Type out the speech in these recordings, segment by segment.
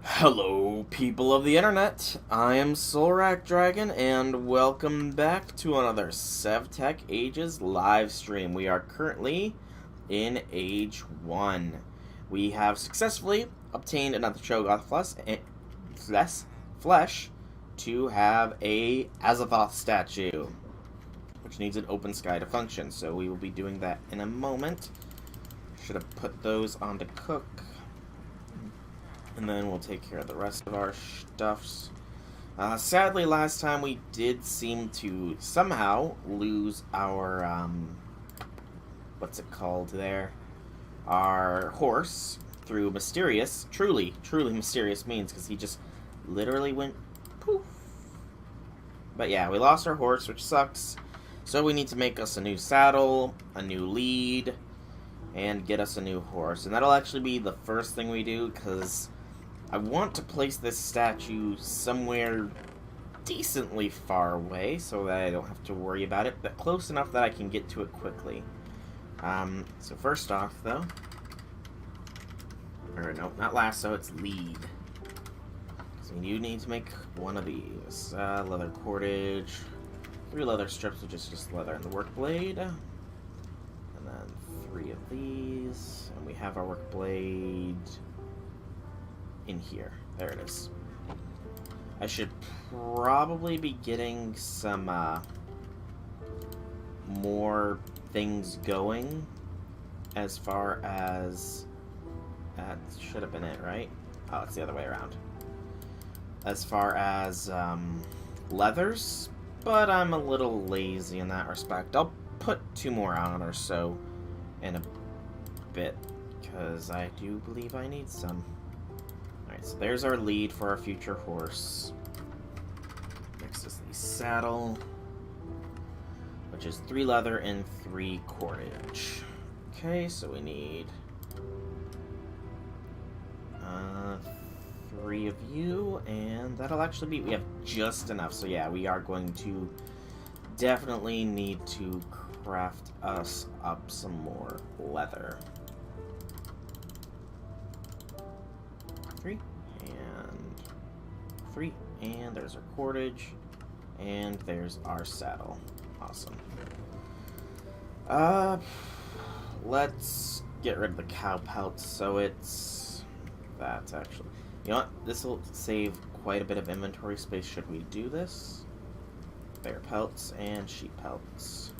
Hello, people of the internet. I am Solrak Dragon, and welcome back to another Sevtech Ages live stream. We are currently in Age 1. We have successfully obtained another Cho'Gath flesh to have a Azathoth statue, which needs an open sky to function, so we will be doing that in a moment. Should have put those on to cook. And then we'll take care of the rest of our stuffs. Sadly, last time we did seem to somehow lose our, what's it called there? Our horse through mysterious, truly mysterious means, because he just literally went poof. But yeah, we lost our horse, which sucks. So we need to make us a new saddle, a new lead, and get us a new horse. And that'll actually be the first thing we do, because I want to place this statue somewhere decently far away so that I don't have to worry about it, but close enough that I can get to it quickly. So first off, though, or no, not lasso, it's lead. So you need to make one of these. Leather cordage, 3 leather strips, which is just leather and the work blade, and then 3 of these, and we have our work blade in here. There it is. I should probably be getting some more things going as far as that should have been it, right? Oh, it's the other way around. As far as leathers, but I'm a little lazy in that respect. I'll put 2 more on or so in a bit, because I do believe I need some. Alright, so there's our lead for our future horse. Next is the saddle, which is 3 leather and 3 cordage. Okay, so we need 3 of you, and that'll actually be, we have just enough. So yeah, we are going to definitely need to craft us up some more leather. 3 and 3, and there's our cordage, and there's our saddle. Awesome. Let's get rid of the cow pelt, so it's that actually. You know what? This will save quite a bit of inventory space should we do this. Bear pelts and sheep pelts.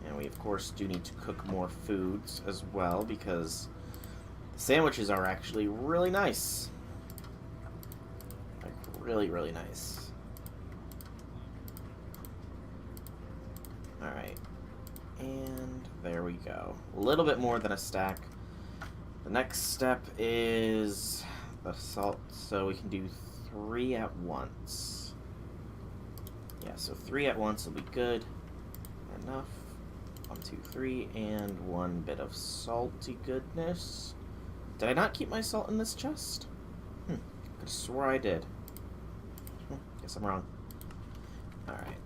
And we of course do need to cook more foods as well, because sandwiches are actually really nice. Like, really nice. Alright. And there we go. A little bit more than a stack. The next step is the salt, so we can do 3 at once. Yeah, so 3 at once will be good. Enough. 1, 2, 3, and 1 bit of salty goodness. Did I not keep my salt in this chest? I could swore I did. Guess I'm wrong. Alright.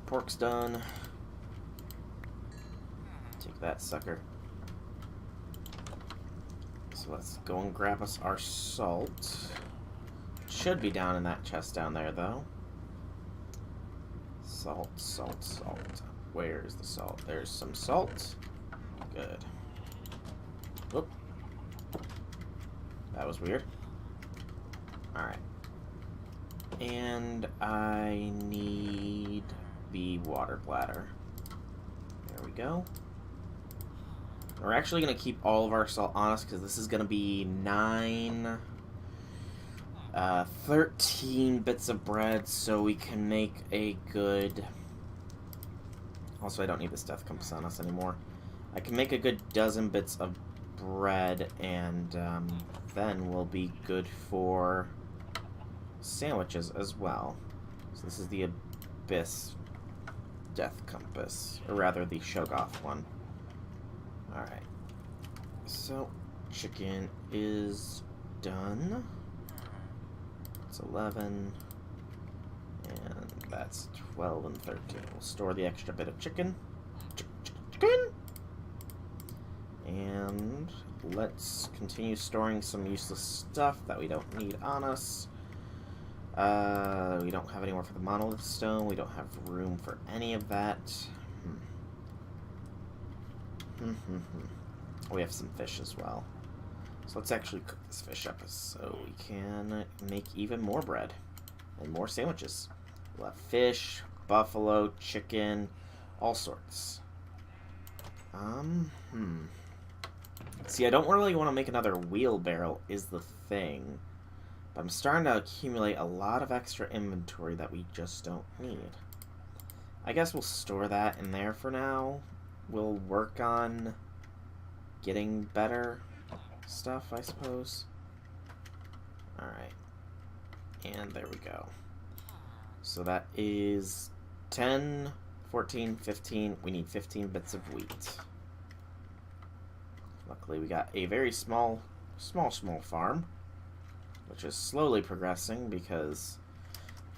Pork's done. Take that, sucker. So let's go and grab us our salt. Should be down in that chest down there, though. Salt. Where's the salt? There's some salt. Good. Whoop. That was weird. Alright. And I need the water bladder. There we go. We're actually going to keep all of our salt on us, because this is going to be 13 bits of bread, so we can make a good... Also, I don't need this death compass on us anymore. I can make a good 12 bits of bread, and then we'll be good for sandwiches as well. So this is the Abyss death compass, or rather the Cho'Gath one. Alright, so chicken is done. It's 11, and that's 12 and 13. We'll store the extra bit of chicken. Chicken! And let's continue storing some useless stuff that we don't need on us. We don't have any more for the monolith stone. We don't have room for any of that. We have some fish as well. So let's actually cook this fish up so we can make even more bread and more sandwiches. We'll have fish, buffalo, chicken, all sorts. See, I don't really want to make another wheelbarrow is the thing. But I'm starting to accumulate a lot of extra inventory that we just don't need. I guess we'll store that in there for now. We'll work on getting better stuff, I suppose. Alright. And there we go. So that is 10, 14, 15. We need 15 bits of wheat. Luckily, we got a very small farm, which is slowly progressing because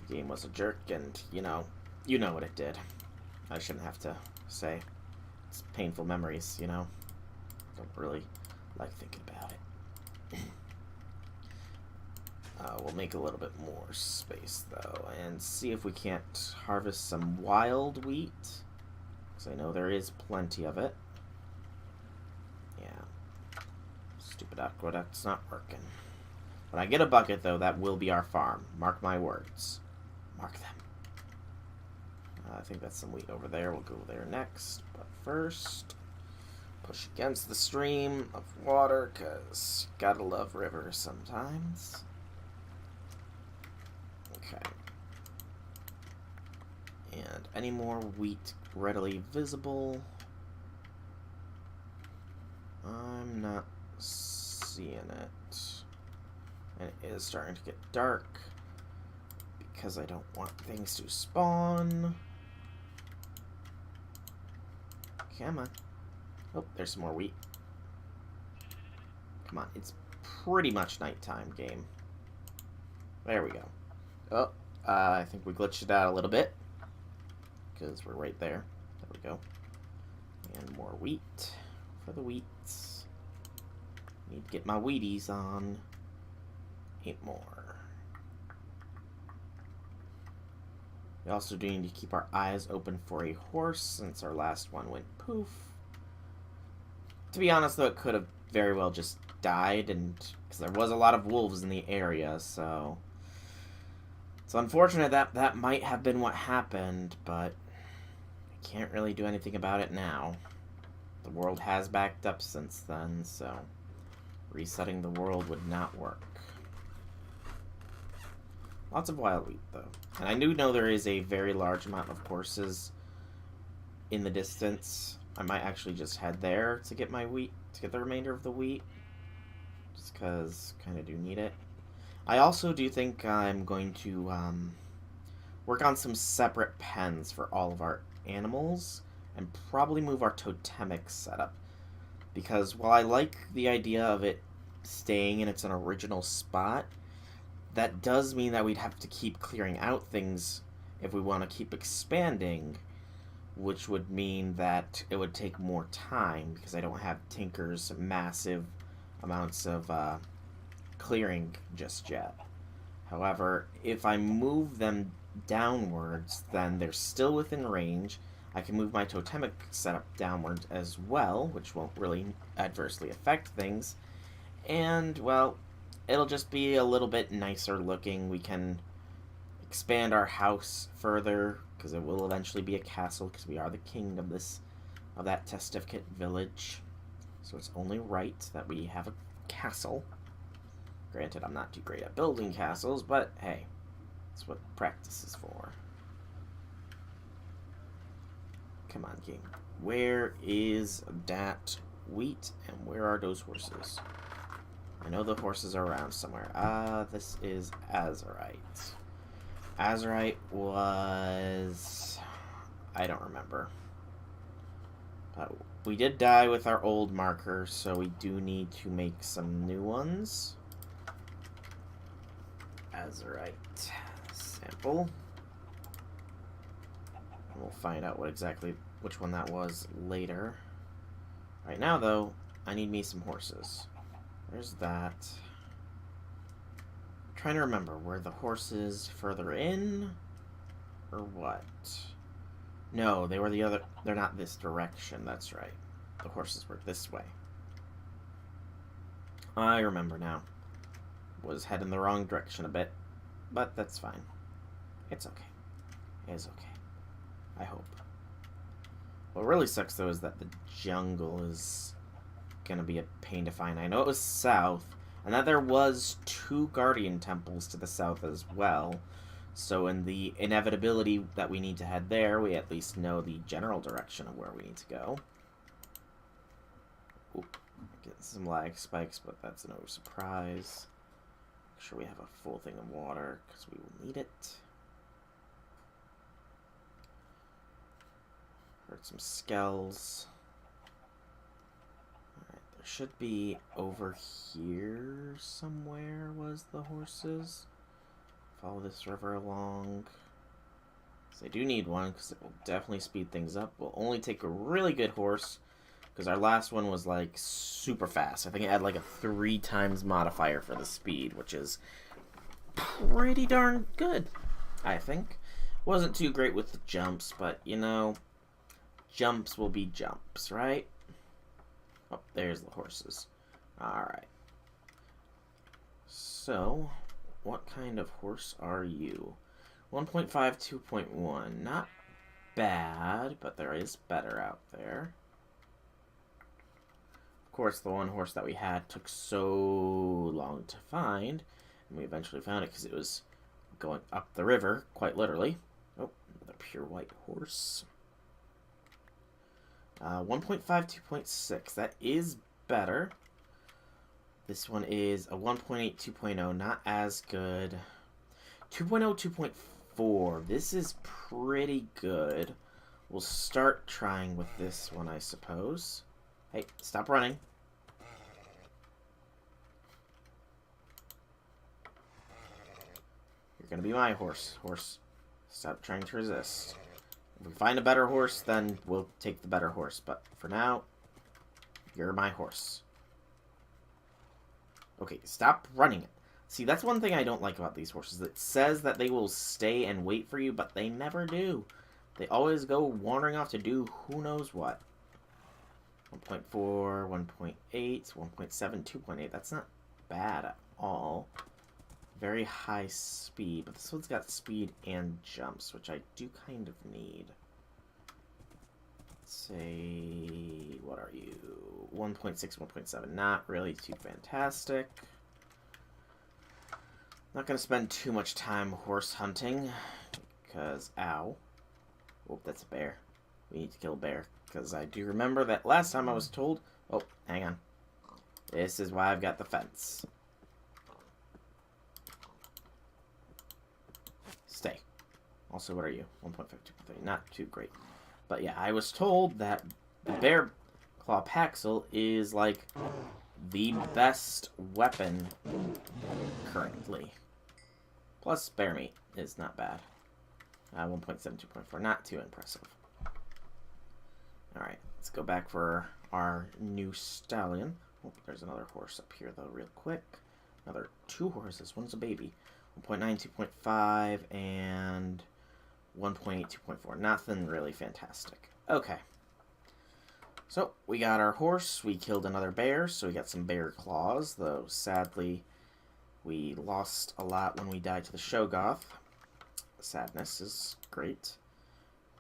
the game was a jerk, and you know what it did. I shouldn't have to say. It's painful memories, you know. Don't really like thinking about it. We'll make a little bit more space, though, and see if we can't harvest some wild wheat, because I know there is plenty of it. Yeah. Stupid aqueduct's not working. When I get a bucket, though, that will be our farm. Mark my words. Mark them. I think that's some wheat over there. We'll go there next. But first, push against the stream of water, because gotta love rivers sometimes. Okay. And any more wheat readily visible? I'm not seeing it. And it is starting to get dark because I don't want things to spawn. Come on. Oh, there's some more wheat. Come on, it's pretty much nighttime game. There we go. Oh, I think we glitched it out a little bit because we're right there. There we go. And more wheat for the wheats. Need to get my Wheaties on. 8 more. We also do need to keep our eyes open for a horse since our last one went poof. To be honest, though, it could have very well just died, and because there was a lot of wolves in the area, so it's unfortunate that that might have been what happened, but I can't really do anything about it now. The world has backed up since then, so resetting the world would not work. Lots of wild wheat, though. And I do know there is a very large amount of horses in the distance. I might actually just head there to get my wheat, to get the remainder of the wheat. Just because I kind of do need it. I also do think I'm going to work on some separate pens for all of our animals. And probably move our totemic setup. Because while I like the idea of it staying in its original spot, that does mean that we'd have to keep clearing out things if we want to keep expanding, which would mean that it would take more time because I don't have Tinker's massive amounts of clearing just yet. However, if I move them downwards, then they're still within range. I can move my totemic setup downwards as well, which won't really adversely affect things. And, well, it'll just be a little bit nicer looking. We can expand our house further, because it will eventually be a castle, because we are the king of that testificate village. So it's only right that we have a castle. Granted, I'm not too great at building castles, but hey, that's what practice is for. Come on, king. Where is that wheat, and where are those horses? I know the horses are around somewhere. This is Azurite. Azurite was... I don't remember. We did die with our old marker, so we do need to make some new ones. Azurite sample. And we'll find out which one that was later. Right now, though, I need me some horses. Where's that? I'm trying to remember. Were the horses further in? Or what? No, they were the other... They're not this direction, that's right. The horses were this way. I remember now. Was heading the wrong direction a bit. But that's fine. It's okay. It's okay. I hope. What really sucks, though, is that the jungle is gonna be a pain to find. I know it was south, and that there was 2 guardian temples to the south as well. So in the inevitability that we need to head there, we at least know the general direction of where we need to go. Ooh, getting some lag spikes, but that's no surprise. Make sure we have a full thing of water, because we will need it. Heard some skells. Alright, there should be over here somewhere was the horses. Follow this river along. So I do need one, because it will definitely speed things up. We'll only take a really good horse, because our last one was, like, super fast. I think it had, like, a 3 times modifier for the speed, which is pretty darn good, I think. Wasn't too great with the jumps, but, you know, jumps will be jumps, right? Oh, there's the horses. Alright. So, what kind of horse are you? 1.5, 2.1. Not bad, but there is better out there. Of course, the one horse that we had took so long to find, and we eventually found it because it was going up the river, quite literally. Oh, another pure white horse. 1.5, 2.6. That is better. This one is a 1.8, 2.0. Not as good. 2.0, 2.4. This is pretty good. We'll start trying with this one, I suppose. Hey, stop running. You're gonna be my horse. Horse, stop trying to resist. If we find a better horse, then we'll take the better horse. But for now, you're my horse. Okay, stop running. See, that's one thing I don't like about these horses. It says that they will stay and wait for you, but they never do. They always go wandering off to do who knows what. 1.4, 1.8, 1.7, 2.8. That's not bad at all. Very high speed, but this one's got speed and jumps, which I do kind of need. Let's say, what are you? 1.6, 1.7. Not really too fantastic. Not going to spend too much time horse hunting, because, ow. Oh, that's a bear. We need to kill a bear, because I do remember that last time I was told... Oh, hang on. This is why I've got the fence. Stay. Also, what are you? 1.5, 2.3. Not too great. But yeah, I was told that the bear claw paxil is, like, the best weapon currently. Plus, bear meat is not bad. 1.7, 2.4. Not too impressive. Alright, let's go back for our new stallion. Oh, there's another horse up here, though, real quick. Another 2 horses. One's a baby. 1.9, 2.5, and 1.8, 2.4. Nothing really fantastic. Okay. So, we got our horse. We killed another bear, so we got some bear claws, though sadly we lost a lot when we died to the Shoggoth. Sadness is great.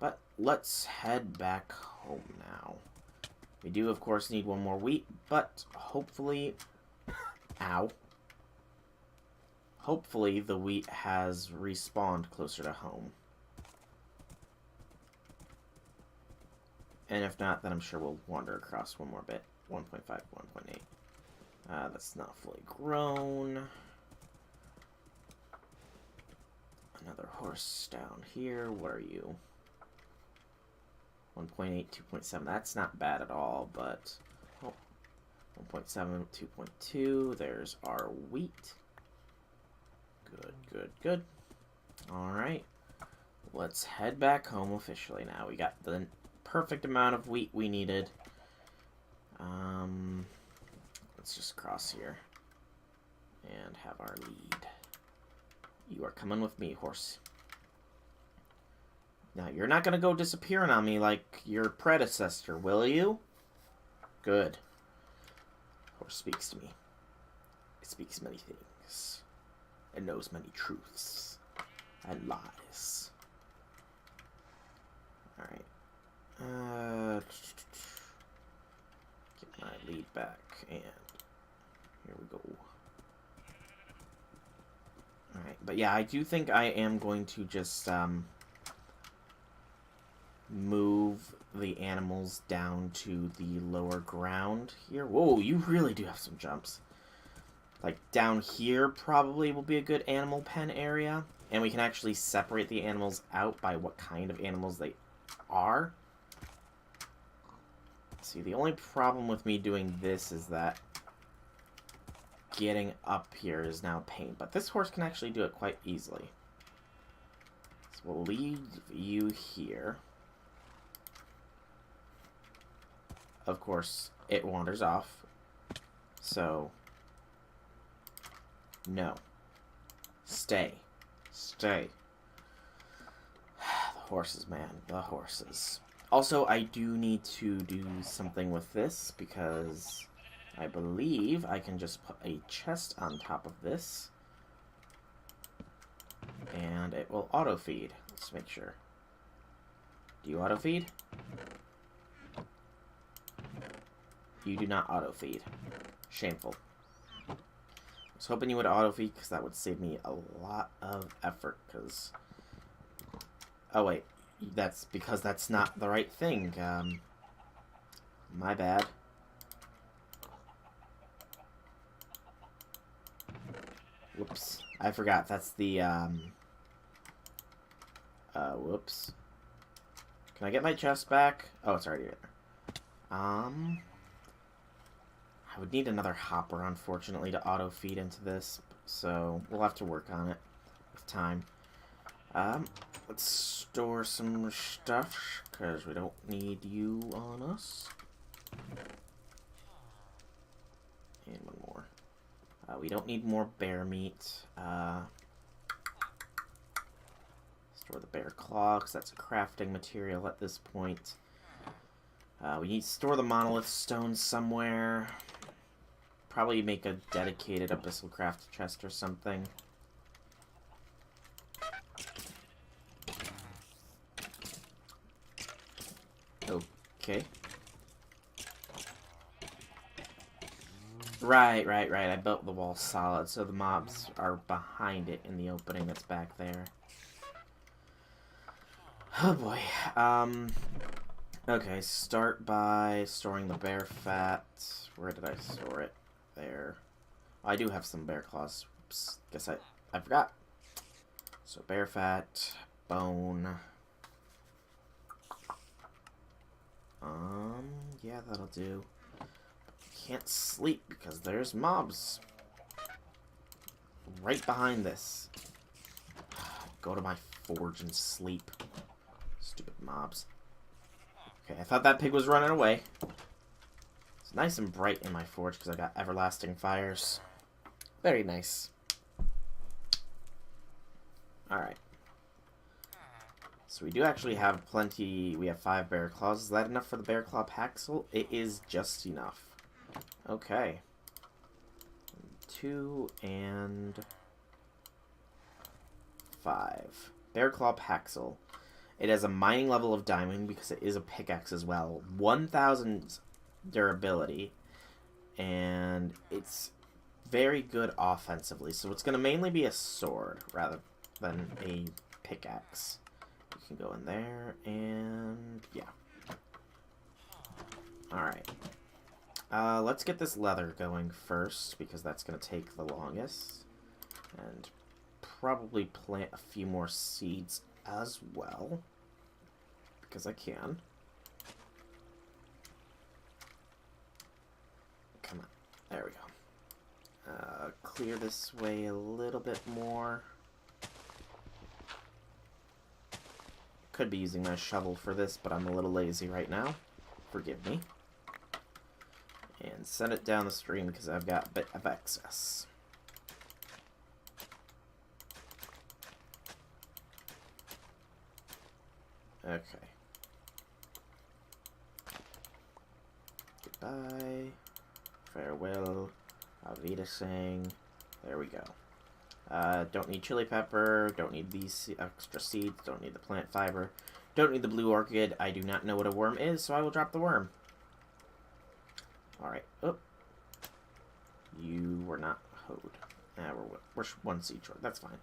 But let's head back home now. We do, of course, need one more wheat, but hopefully... Ow. Hopefully the wheat has respawned closer to home. And if not, then I'm sure we'll wander across one more bit. 1.5, 1.8. That's not fully grown. Another horse down here. What are you? 1.8, 2.7. That's not bad at all, but... Oh, 1.7, 2.2. There's our wheat. Good, good, good. Alright. Let's head back home officially now. We got the perfect amount of wheat we needed. Let's just cross here. And have our lead. You are coming with me, horse. Now, you're not going to go disappearing on me like your predecessor, will you? Good. Horse speaks to me. It speaks many things. It knows many truths. And lies. Alright. Get my lead back. And here we go. Alright, but yeah, I do think I am going to just, move the animals down to the lower ground here. Whoa, you really do have some jumps. Like, down here probably will be a good animal pen area. And we can actually separate the animals out by what kind of animals they are. See, the only problem with me doing this is that getting up here is now a pain. But this horse can actually do it quite easily. So we'll leave you here. Of course, it wanders off. So, no. Stay. Stay. The horses, man. The horses. Also, I do need to do something with this because I believe I can just put a chest on top of this. And it will auto-feed. Let's make sure. Do you auto-feed? You do not auto-feed. Shameful. I was hoping you would auto-feed because that would save me a lot of effort because... Oh, wait. That's because that's not the right thing. My bad. Whoops. I forgot. That's the, whoops. Can I get my chest back? Oh, it's already there. I would need another hopper, unfortunately, to auto-feed into this, so we'll have to work on it with time. Let's store some stuff, because we don't need you on us. And one more. We don't need more bear meat. Store the bear claw, because that's a crafting material at this point. We need to store the monolith stone somewhere. Probably make a dedicated Abyssalcraft chest or something. Okay. Right. I built the wall solid, so the mobs are behind it in the opening that's back there. Oh boy. Okay, start by storing the bear fat. Where did I store it? There. I do have some bear claws. Oops. Guess I forgot. So bear fat, bone. Yeah, that'll do. Can't sleep because there's mobs right behind this. Go to my forge and sleep. Stupid mobs. Okay, I thought that pig was running away. It's nice and bright in my forge because I got everlasting fires. Very nice. Alright. So we do actually have plenty. We have 5 bear claws. Is that enough for the bear claw paxel? It is just enough. Okay. 2 and 5. Bear claw paxel. It has a mining level of diamond because it is a pickaxe as well. 1,000 durability. And it's very good offensively. So it's going to mainly be a sword rather than a pickaxe. You can go in there and yeah. Alright. Let's get this leather going first because that's going to take the longest. And probably plant a few more seeds as well. Because I can. Come on. There we go. Clear this way a little bit more. Could be using my shovel for this, but I'm a little lazy right now. Forgive me. And send it down the stream because I've got a bit of excess. Okay. Goodbye. Farewell. Auf Wiedersehen. There we go. Don't need chili pepper. Don't need these extra seeds. Don't need the plant fiber. Don't need the blue orchid. I do not know what a worm is, so I will drop the worm. Alright. Oh. You were not hoed. We're one seed short. That's fine.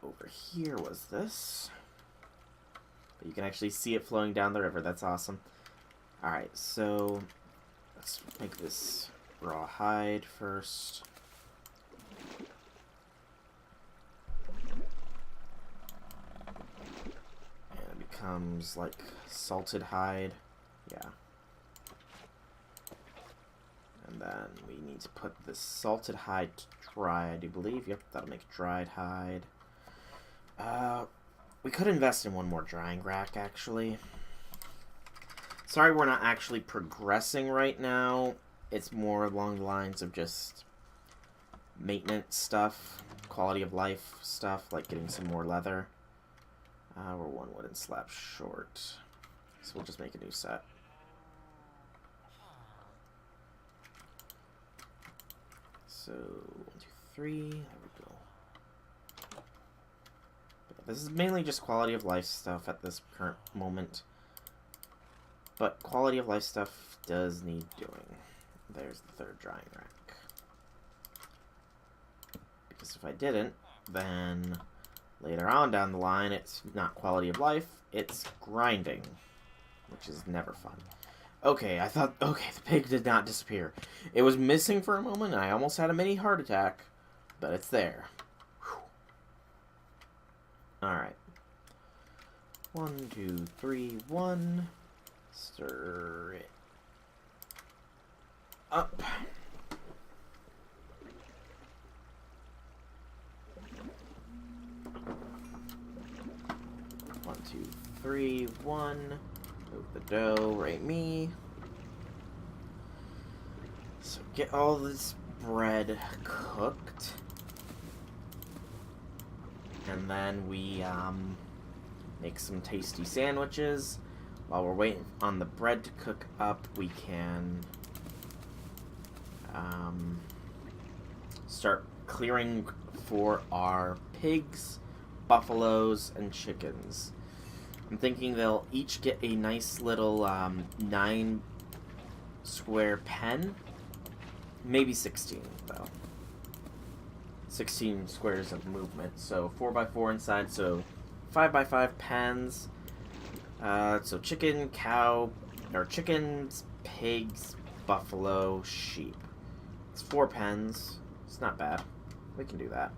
Over here was this. But you can actually see it flowing down the river. That's awesome. Alright, so let's make this raw hide first. And it becomes like salted hide. Yeah. And then we need to put this salted hide to dry, I do believe. Yep, that'll make dried hide. We could invest in one more drying rack, actually. Sorry we're not actually progressing right now. It's more along the lines of just maintenance stuff, quality of life stuff, like getting some more leather. We're one wooden slab short. So we'll just make a new set. So, 1, 2, 3, there we go. But this is mainly just quality of life stuff at this current moment. But quality of life stuff does need doing. There's the third drying rack. Because if I didn't, then later on down the line, it's not quality of life, it's grinding. Which is never fun. Okay, I thought, okay, the pig did not disappear. It was missing for a moment, and I almost had a mini heart attack, but it's there. Alright. 1, 2, 3, 1. Stir it up. One, two, three, 1. Move the dough, right me. So get all this bread cooked. And then we make some tasty sandwiches. While we're waiting on the bread to cook up, we can start clearing for our pigs, buffaloes, and chickens. I'm thinking they'll each get a nice little 9 square pen. Maybe 16, though. 16 squares of movement. So 4x4 inside, so 5x5 pens. So chicken, cow, or chickens, pigs, buffalo, sheep. It's 4 pens. It's not bad. We can do that.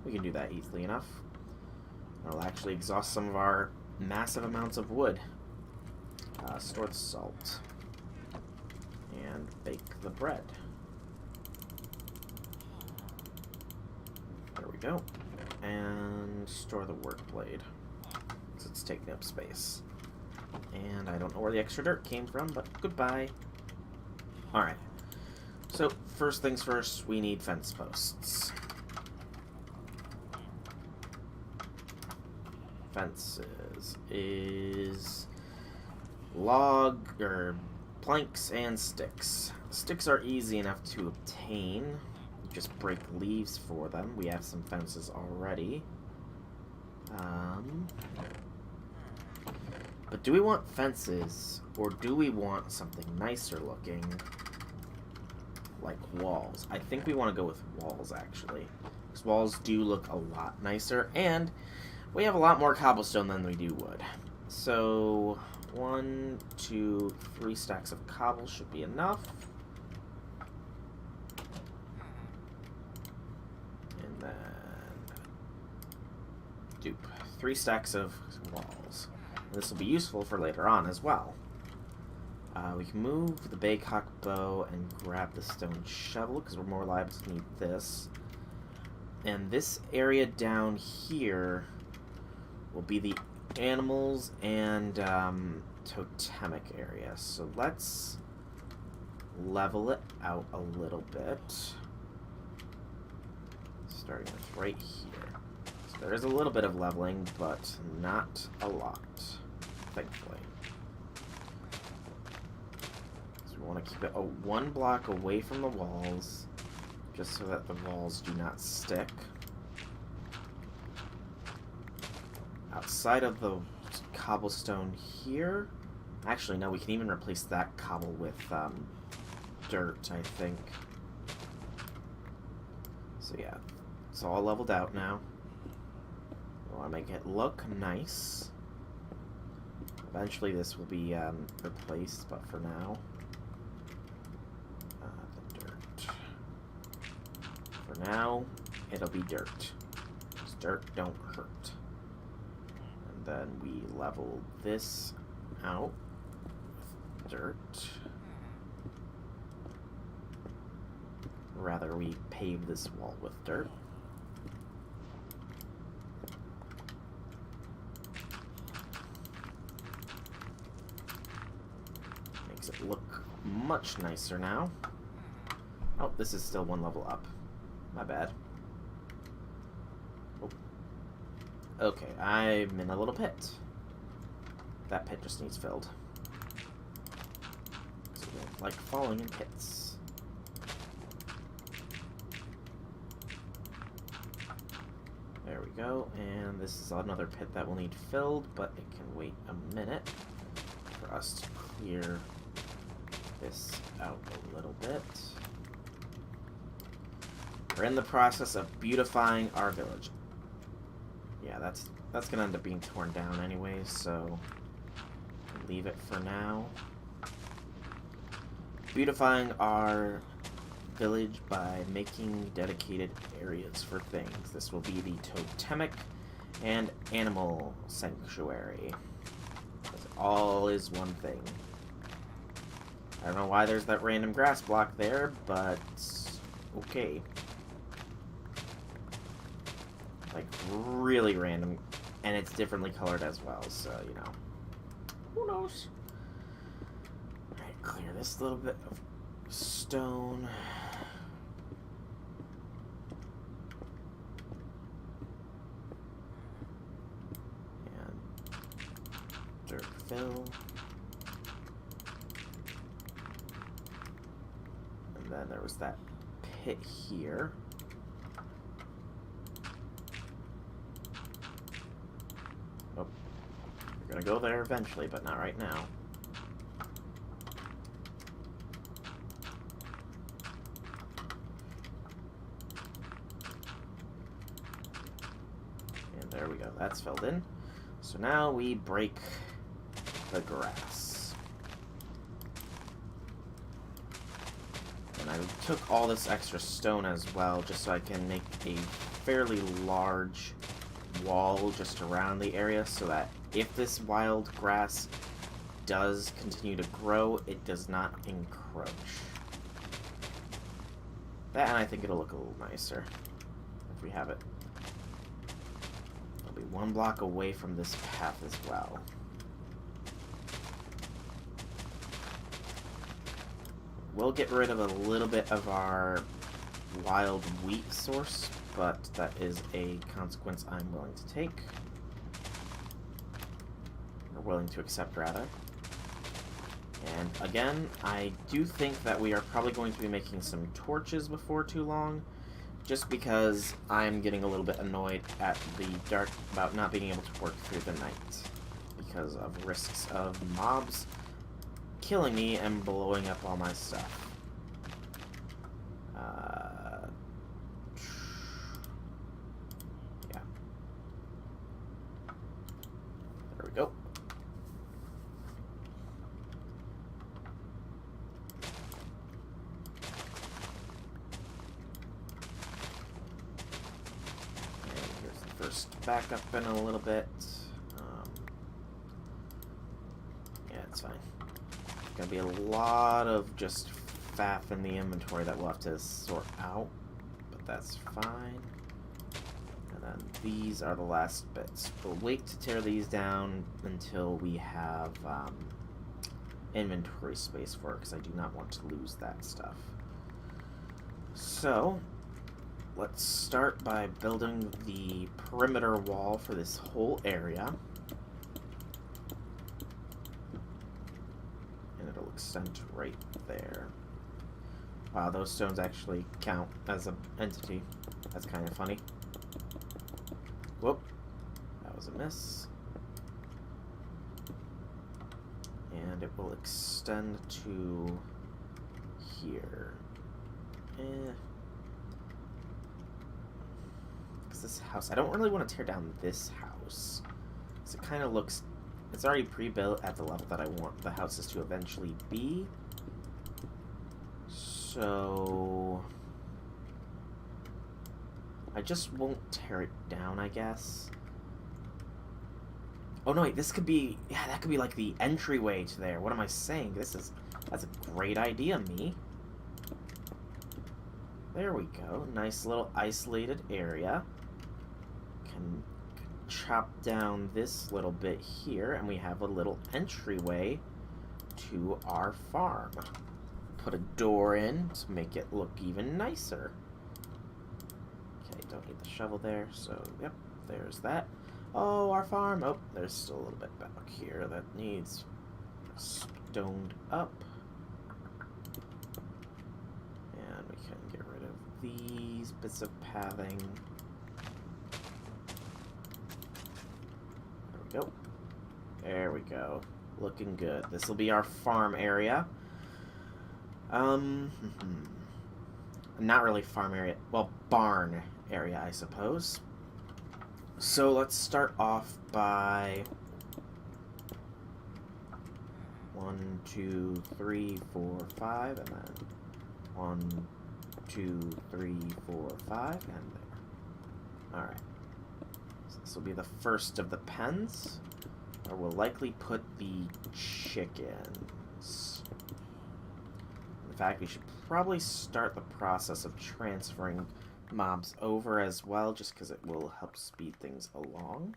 We can do that easily enough. It'll actually exhaust some of our massive amounts of wood. Store the salt. And bake the bread. There we go. And store the work blade. Because it's taking up space. And I don't know where the extra dirt came from, but goodbye. Alright. So, first things first, we need fence posts. Fences is log or planks and sticks. Sticks are easy enough to obtain. You just break leaves for them. We have some fences already. But do we want fences or do we want something nicer looking like walls? I think we want to go with walls actually. Because walls do look a lot nicer and we have a lot more cobblestone than we do wood. So, 1, 2, 3 stacks of cobble should be enough. And then, dupe, 3 stacks of walls. This will be useful for later on as well. We can move the Baycock bow and grab the stone shovel because we're more liable to need this. And this area down here will be the animals and totemic area. So let's level it out a little bit. Starting with right here. So there is a little bit of leveling, but not a lot, thankfully. So we want to keep it one block away from the walls, just so that the walls do not stick. Outside of the cobblestone here, actually no, we can even replace that cobble with dirt, I think. So yeah, it's all leveled out now. We want to make it look nice. Eventually this will be replaced, but for now, the dirt. For now, it'll be dirt. 'Cause dirt don't hurt. And then we level this out with dirt. Rather, we pave this wall with dirt. Makes it look much nicer now. Oh, this is still one level up. My bad. Oh. Okay, I'm in a little pit. That pit just needs filled. So I don't like falling in pits. There we go, and this is another pit that will need filled, but it can wait a minute for us to clear this out a little bit. We're in the process of beautifying our village. Yeah, that's gonna end up being torn down anyways, so leave it for now. Beautifying our village by making dedicated areas for things. This will be the totemic and animal sanctuary. This all is one thing. I don't know why there's that random grass block there, but okay. Like, really random, and it's differently colored as well, so, you know. Who knows? Alright, clear this little bit of stone. And dirt fill. And then there was that pit here. Oh, we're gonna go there eventually, but not right now. There we go, that's filled in. So now we break the grass. And I took all this extra stone as well, just so I can make a fairly large wall just around the area, so that if this wild grass does continue to grow, it does not encroach. That, and I think it'll look a little nicer if we have it. It'll be one block away from this path as well. We'll get rid of a little bit of our wild wheat source, but that is a consequence I'm willing to take. Or willing to accept, rather. And again, I do think that we are probably going to be making some torches before too long, just because I'm getting a little bit annoyed at the dark about not being able to work through the night because of risks of mobs killing me and blowing up all my stuff. Yeah. There we go. Back up in a little bit. Yeah, it's fine. Gonna be a lot of just faff in the inventory that we'll have to sort out, but that's fine. And then these are the last bits. We'll wait to tear these down until we have inventory space for it, because I do not want to lose that stuff. So, let's start by building the perimeter wall for this whole area. And it'll extend right there. Wow, those stones actually count as an entity. That's kind of funny. Whoop. That was a miss. And it will extend to here. Because this house, I don't really want to tear down this house. Because it kind of looks, it's already pre-built at the level that I want the houses to eventually be. So I just won't tear it down, I guess. Oh no, wait, this could be, yeah, that could be like the entryway to there. What am I saying? That's a great idea, me. There we go. Nice little isolated area. Can chop down this little bit here, and we have a little entryway to our farm. Put a door in to make it look even nicer. Okay, don't need the shovel there, so yep, there's that. Oh, our farm. Oh, there's still a little bit back here that needs stoned up. And we can get rid of these bits of pathing. There we go. There we go. Looking good. This will be our farm area. Not really farm area. Well, barn area, I suppose. So let's start off by 1, 2, 3, 4, 5, and then 1, 2, 3, 4, 5, and there. Alright. So this will be the first of the pens, where we'll likely put the chickens. In fact, we should probably start the process of transferring mobs over as well, just because it will help speed things along.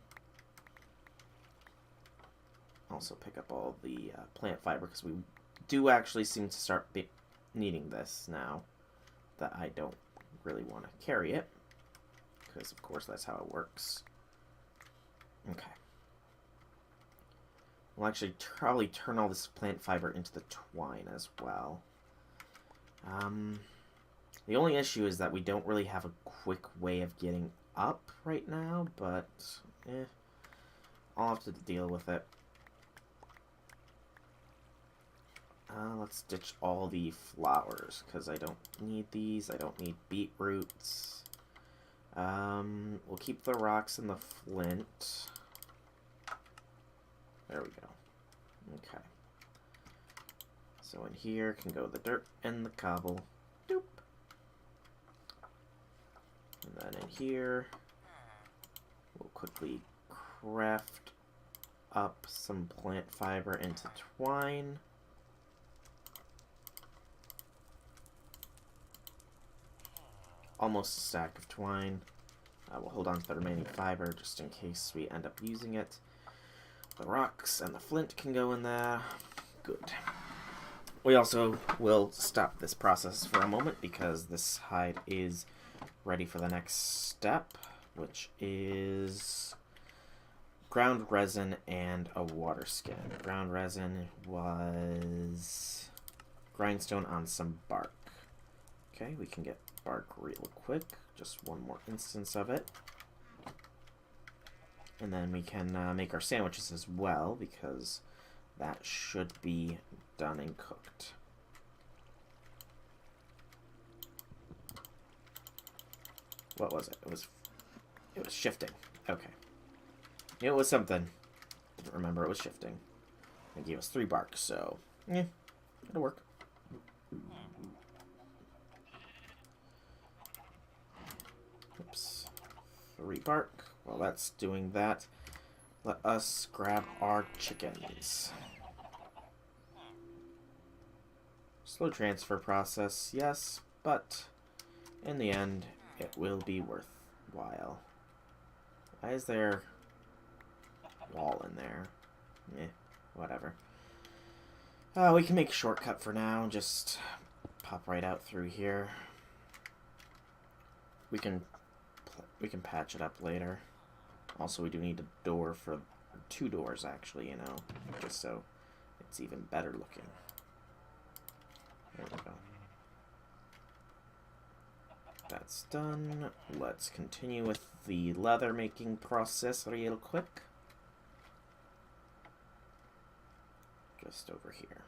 Also pick up all the plant fiber, because we do actually seem to start needing this now that I don't really want to carry it, because of course that's how it works. Okay. We'll actually probably turn all this plant fiber into the twine as well. The only issue is that we don't really have a quick way of getting up right now, but I'll have to deal with it. Let's ditch all the flowers, because I don't need these. I don't need beetroots. We'll keep the rocks and the flint. There we go. Okay. So in here can go the dirt and the cobble. Doop. And then in here, we'll quickly craft up some plant fiber into twine. Almost a stack of twine. We'll hold on to the remaining fiber just in case we end up using it. The rocks and the flint can go in there. Good. We also will stop this process for a moment because this hide is ready for the next step, which is ground resin and a water skin. Ground resin was grindstone on some bark. Okay, we can get bark real quick. Just one more instance of it. And then we can make our sandwiches as well, because that should be done and cooked. What was it? It was shifting. Okay. It was something. Didn't remember it was shifting. It gave us 3 bark, so yeah, it'll work. Oops. 3 bark. While that's doing that, let us grab our chickens. Slow transfer process, yes, but in the end, it will be worthwhile. Why is there a wall in there? Whatever. We can make a shortcut for now. Just pop right out through here. We can patch it up later. Also, we do need a door for 2 doors, actually, you know, just so it's even better looking. There we go. That's done. Let's continue with the leather making process real quick. Just over here.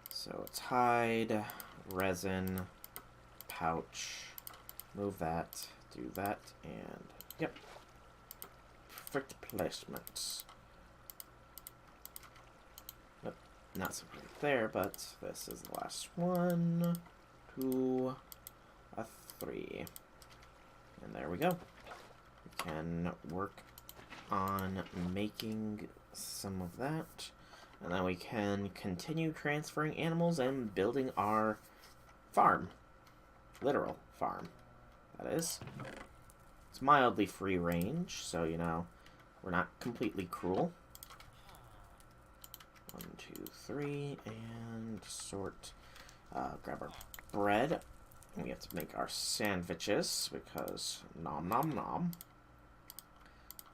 So it's hide, resin, pouch, move that, do that, and yep. Perfect placement. Nope, not so right there, but this is the last one, 2, 3. And there we go. We can work on making some of that. And then we can continue transferring animals and building our farm. Literal farm, that is. It's mildly free range, so, you know, we're not completely cruel. 1, 2, 3, and sort. Grab our bread. We have to make our sandwiches, because nom nom nom.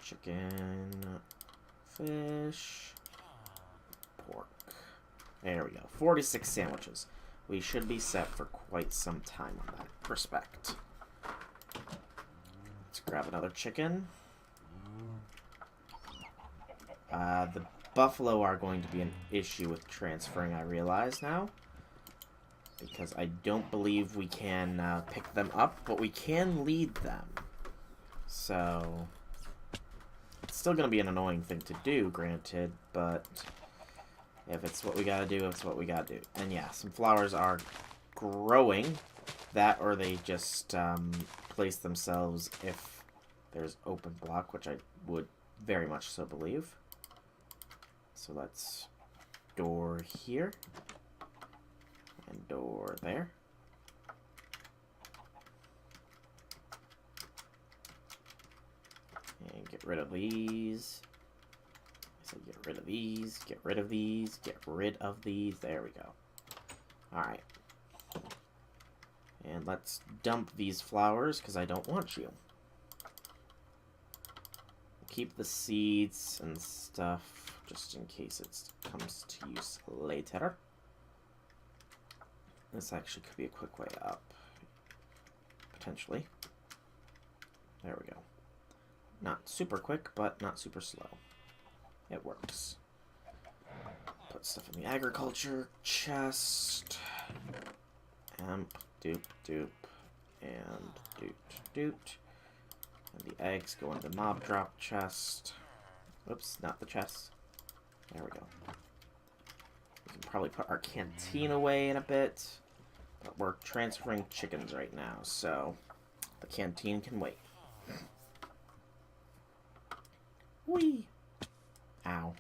Chicken, fish, pork. There we go. 46 sandwiches. We should be set for quite some time on that respect. Let's grab another chicken. The buffalo are going to be an issue with transferring, I realize now. Because I don't believe we can pick them up, but we can lead them. So it's still going to be an annoying thing to do, granted, but if it's what we gotta do, it's what we gotta do. And yeah, some flowers are growing. That, or they just place themselves if there's open block, which I would very much so believe. So let's door here. And door there. And get rid of these. So get rid of these, get rid of these, get rid of these. There we go. Alright. And let's dump these flowers, because I don't want you. Keep the seeds and stuff, just in case it comes to use later. This actually could be a quick way up. Potentially. There we go. Not super quick, but not super slow. It works. Put stuff in the agriculture chest. Amp, dupe, and doot. And the eggs go in the mob drop chest. Oops, not the chest. There we go. We can probably put our canteen away in a bit. But we're transferring chickens right now, so the canteen can wait. Whee! Ow.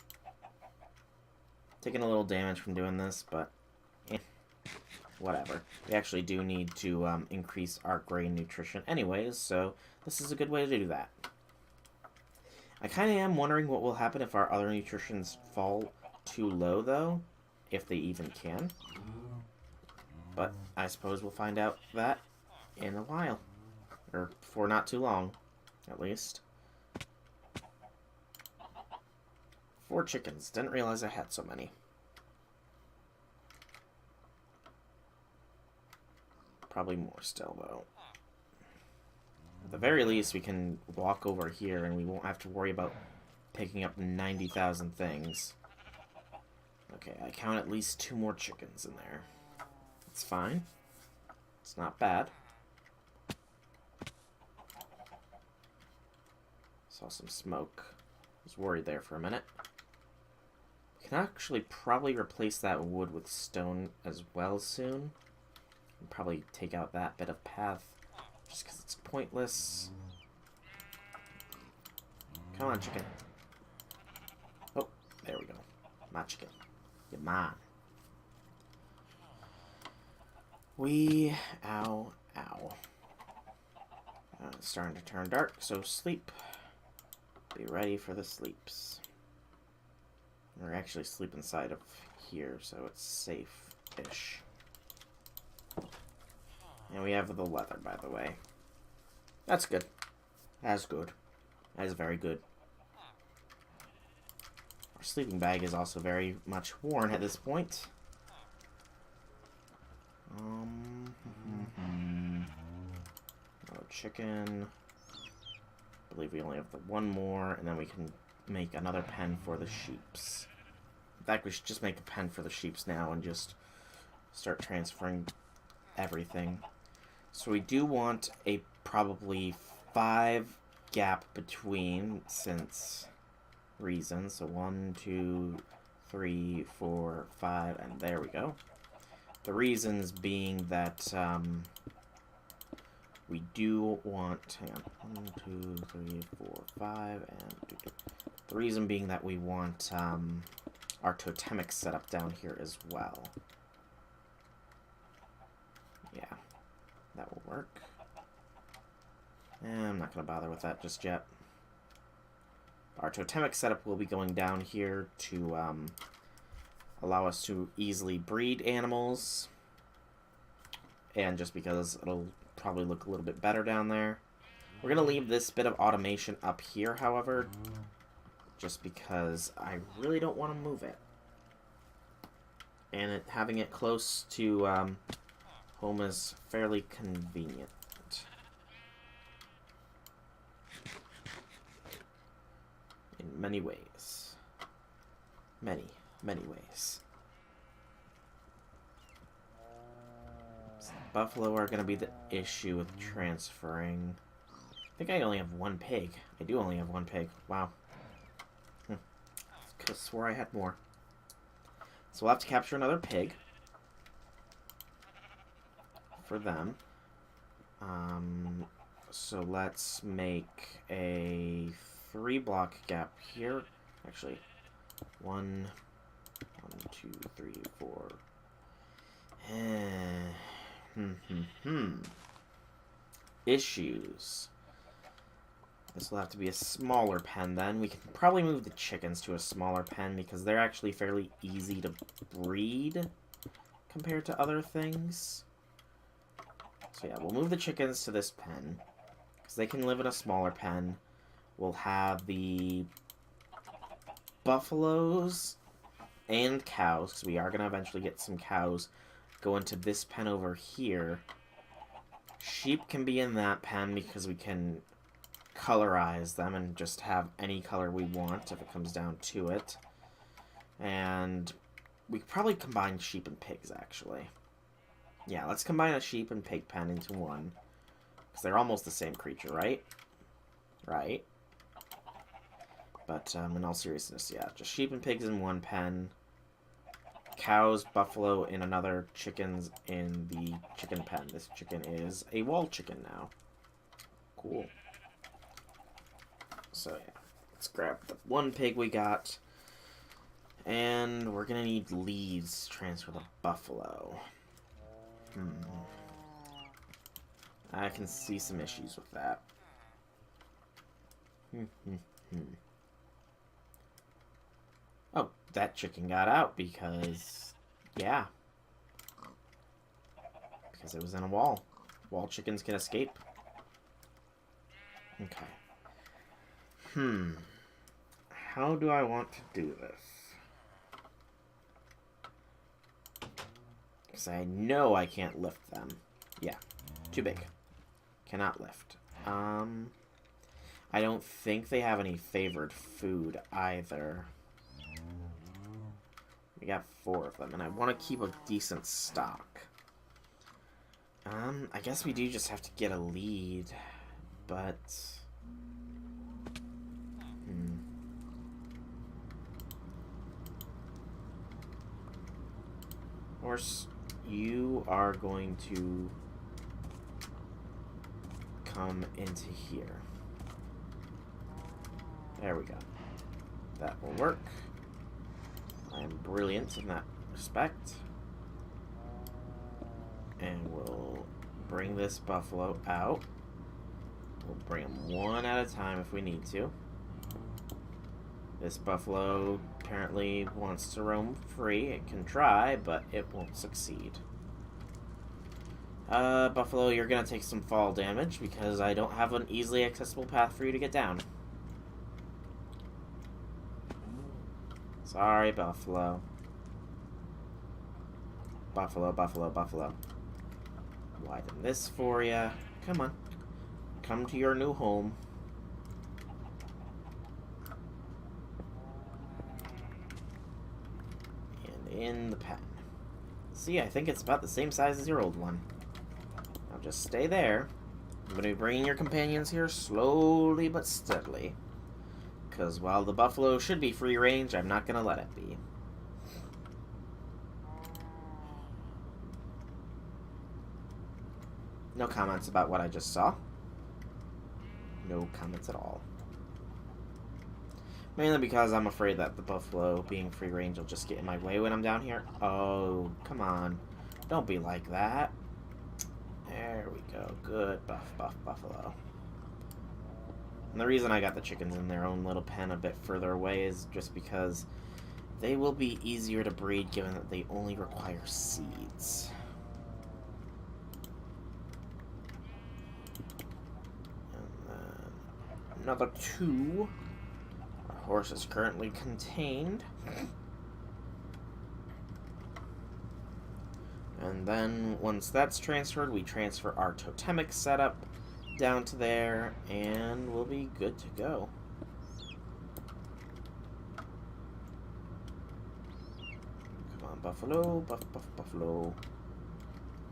Taking a little damage from doing this, but whatever. We actually do need to increase our grain nutrition anyways, so this is a good way to do that. I kind of am wondering what will happen if our other nutritions fall too low, though, if they even can. But I suppose we'll find out that in a while. Or for not too long, at least. 4 chickens. Didn't realize I had so many. Probably more still, though. At the very least, we can walk over here and we won't have to worry about picking up 90,000 things. Okay, I count at least 2 more chickens in there. It's fine. It's not bad. Saw some smoke. Was worried there for a minute. Can actually probably replace that wood with stone as well soon. And probably take out that bit of path just because it's pointless. Come on, chicken. Oh, there we go. My chicken. You're mine. Ow. It's starting to turn dark, so sleep. Be ready for the sleeps. Or actually sleep inside of here, so it's safe-ish. And we have the leather, by the way. That's good. That's good. That is very good. Our sleeping bag is also very much worn at this point. Chicken. I believe we only have the one more, and then we can make another pen for the sheeps. In fact, we should just make a pen for the sheeps now and just start transferring everything. So we do want a probably 5 gap between, since reasons. So 1, 2, 3, 4, 5, and there we go. The reasons being that we do want, hang on, 1, 2, 3, 4, 5, and the reason being that we want our totemic setup down here as well. Yeah, that will work. I'm not going to bother with that just yet. Our totemic setup will be going down here to allow us to easily breed animals. And just because it'll probably look a little bit better down there. We're going to leave this bit of automation up here, however, just because I really don't want to move it. And having it close to home is fairly convenient. In many ways. Many, many ways. So buffalo are going to be the issue with transferring. I think I only have 1 pig. I do only have 1 pig. Wow. I could have swore I had more. So we'll have to capture another pig for them. So let's make a 3-block gap here. Actually, 1, 2, 3, 4. Issues. This will have to be a smaller pen then. We can probably move the chickens to a smaller pen because they're actually fairly easy to breed compared to other things. So yeah, we'll move the chickens to this pen because they can live in a smaller pen. We'll have the buffaloes and cows, because we are going to eventually get some cows, go into this pen over here. Sheep can be in that pen because we can colorize them and just have any color we want if it comes down to it. And we could probably combine sheep and pigs, actually. Yeah, let's combine a sheep and pig pen into one. Because they're almost the same creature, right? Right. But in all seriousness, yeah, just sheep and pigs in one pen. Cows, buffalo in another, chickens in the chicken pen. This chicken is a wall chicken now. Cool. So yeah, let's grab the 1 pig we got. And we're going to need leads to transfer the buffalo. I can see some issues with that. Oh, that chicken got out because, yeah. Because it was in a wall. Wall chickens can escape. Okay. How do I want to do this? Because I know I can't lift them. Yeah, too big. Cannot lift. I don't think they have any favored food either. We got 4 of them, and I want to keep a decent stock. I guess we do just have to get a lead, but... Of course, you are going to come into here. There we go. That will work. I am brilliant in that respect. And we'll bring this buffalo out. We'll bring him one at a time if we need to. This buffalo apparently wants to roam free. It can try, but it won't succeed. Buffalo, you're gonna take some fall damage because I don't have an easily accessible path for you to get down. Sorry, Buffalo. Buffalo. Widen this for ya. Come on. Come to your new home. And in the pen. See, I think it's about the same size as your old one. Now just stay there. I'm going to be bringing your companions here slowly but steadily. Because while the buffalo should be free range, I'm not going to let it be. No comments about what I just saw. No comments at all. Mainly because I'm afraid that the buffalo being free range will just get in my way when I'm down here. Oh, come on. Don't be like that. There we go. Good buffalo. And the reason I got the chickens in their own little pen a bit further away is just because they will be easier to breed given that they only require seeds. Another 2. Our horse is currently contained. And then once that's transferred, we transfer our totemic setup down to there, and we'll be good to go. Come on, buffalo, buffalo.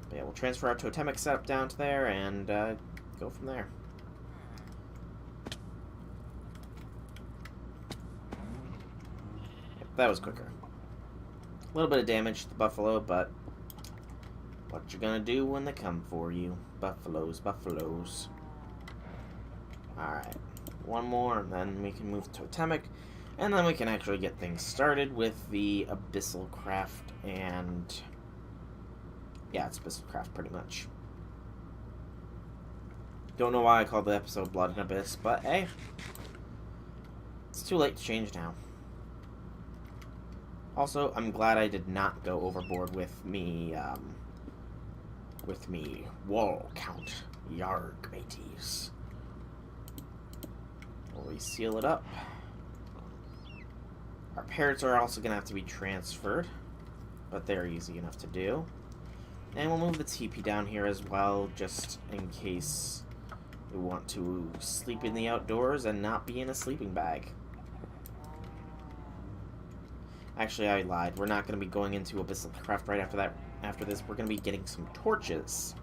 But yeah, we'll transfer our totemic setup down to there and go from there. That was quicker. A little bit of damage to the buffalo, but what you gonna do when they come for you? Buffaloes. Alright. One more, and then we can move to Totemic, and then we can actually get things started with the Abyssalcraft, and yeah, it's Abyssalcraft pretty much. Don't know why I called the episode Blood and Abyss, but hey, it's too late to change now. Also, I'm glad I did not go overboard with me wall count. Yarg, mateys. Will we seal it up? Our parrots are also going to have to be transferred, but they're easy enough to do. And we'll move the teepee down here as well, just in case we want to sleep in the outdoors and not be in a sleeping bag. Actually, I lied. We're not going to be going into Abyssalcraft right after that. After this, we're going to be getting some torches.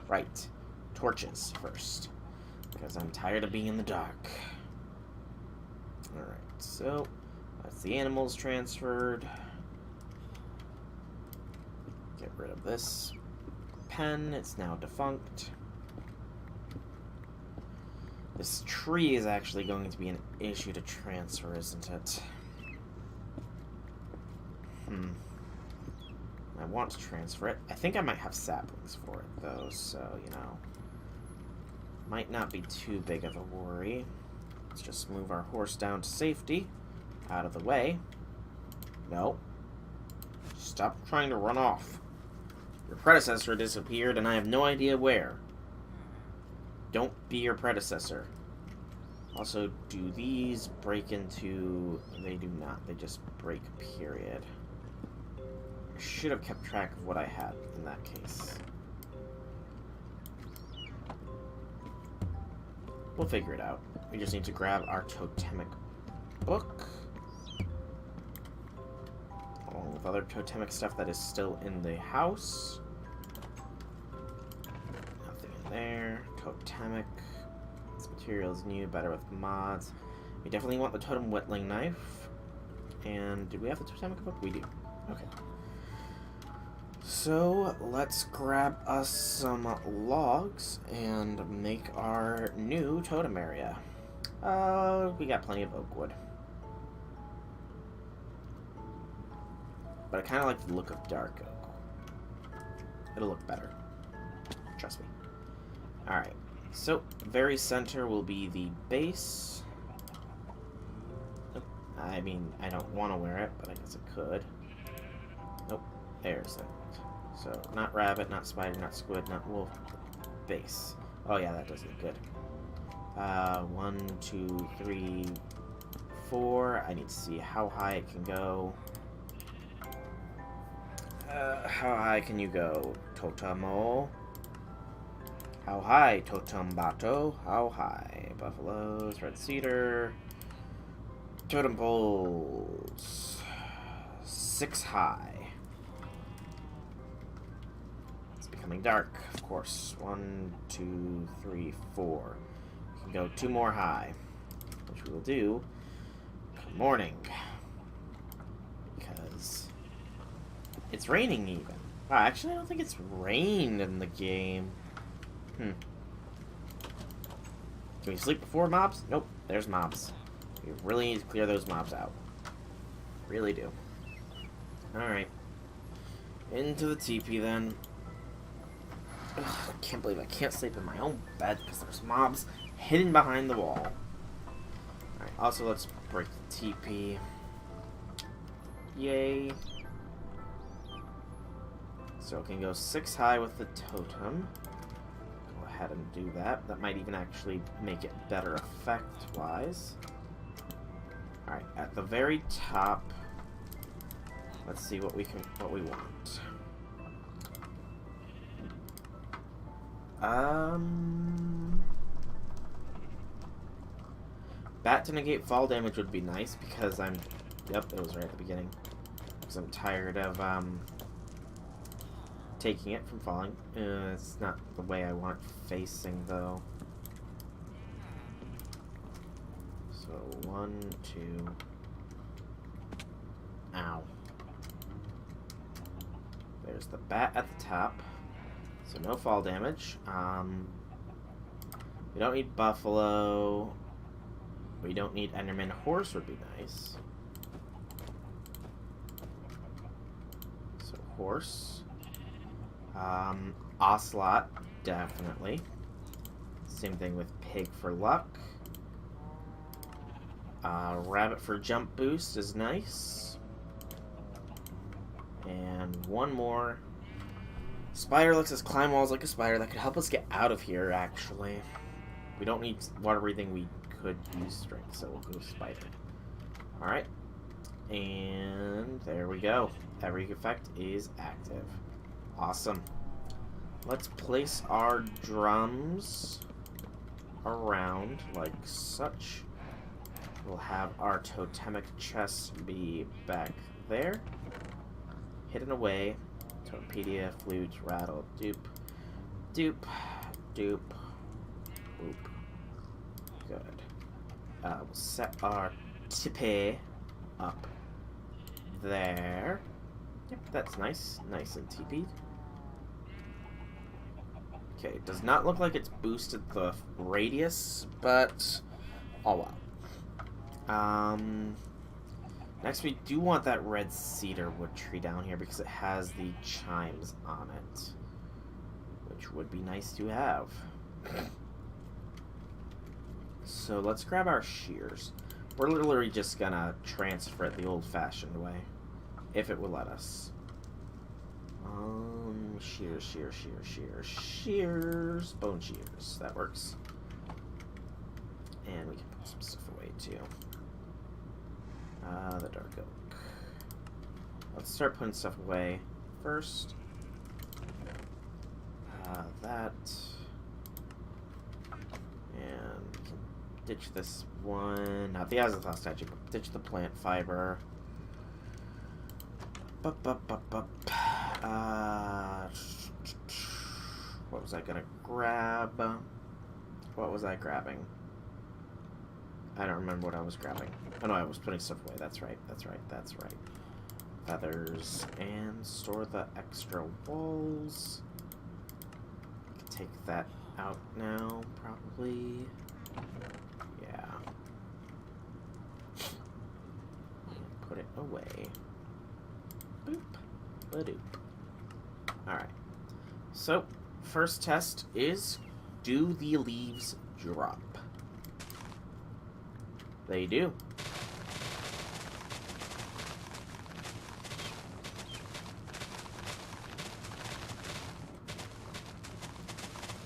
Right. Torches first. Because I'm tired of being in the dark. Alright, so that's the animals transferred. Get rid of this pen. It's now defunct. This tree is actually going to be an issue to transfer, isn't it? I want to transfer it. I think I might have saplings for it, though, so, you know, might not be too big of a worry. Let's just move our horse down to safety. Out of the way. No. Stop trying to run off. Your predecessor disappeared, and I have no idea where. Don't be your predecessor. Also, do these break into... They do not. They just break, period. I should have kept track of what I had in that case. We'll figure it out. We just need to grab our totemic book. Along with other totemic stuff that is still in the house. Nothing in there. Totemic. This material is new, better with mods. We definitely want the totem whittling knife. And did we have the totemic book? We do. Okay. So let's grab us some logs and make our new totem area. We got plenty of oak wood. But I kind of like the look of dark oak. It'll look better. Trust me. Alright, so very center will be the base. I mean, I don't want to wear it, but I guess I could. Nope, there's it. So, not rabbit, not spider, not squid, not wolf. Base. Oh yeah, that does look good. 1, 2, 3, 4. I need to see how high it can go. How high can you go, Totemo? How high, Totembato? How high? Buffaloes, red cedar. Totem poles. 6 high. It's becoming dark, of course. 1, 2, 3, 4. We can go 2 more high, which we will do come morning. Because it's raining even. Wow, actually, I don't think it's rained in the game. Can we sleep before mobs? Nope, there's mobs. We really need to clear those mobs out. Really do. Alright. Into the teepee then. Ugh, I can't believe I can't sleep in my own bed because there's mobs hidden behind the wall. Alright, also let's break the teepee. Yay. So it can go 6 high with the totem. Go ahead and do that. That might even actually make it better effect-wise. Alright, at the very top, let's see what we want. Bat to negate fall damage would be nice because I'm... Yep, it was right at the beginning. Because I'm tired of, taking it from falling. It's not the way I want it facing, though. So, 1, 2... Ow. There's the bat at the top. So no fall damage. We don't need buffalo. We don't need Enderman. Horse would be nice. So horse. Ocelot, definitely. Same thing with pig for luck. Rabbit for jump boost is nice. And one more. Spider looks as climb walls like a spider. That could help us get out of here, actually. We don't need water breathing. We could use strength, so we'll go spider. Alright. And there we go. Every effect is active. Awesome. Let's place our drums around like such. We'll have our totemic chest be back there. Hidden away. Torpedia, flute, rattle, dupe, dupe, dupe, whoop. Good. We'll set our tippy up there. Yep, that's nice. Nice and teepeed. Okay, it does not look like it's boosted the radius, but oh well. Next we do want that red cedar wood tree down here because it has the chimes on it, which would be nice to have. So let's grab our shears. We're literally just gonna transfer it the old-fashioned way, if it will let us. Shears, shears, shears, shears, shears, bone shears. That works. And we can put some stuff away too. The dark oak. Let's start putting stuff away first. That. And we can ditch this one. Not the Azathoth statue, but ditch the plant fiber. What was I gonna grab? What was I grabbing? I don't remember what I was grabbing. Oh no, I was putting stuff away. That's right, that's right, that's right. Feathers, and store the extra walls. I can take that out now, probably. Yeah. And put it away. Boop. Ba-doop. Alright. So, first test is, do the leaves drop? They do.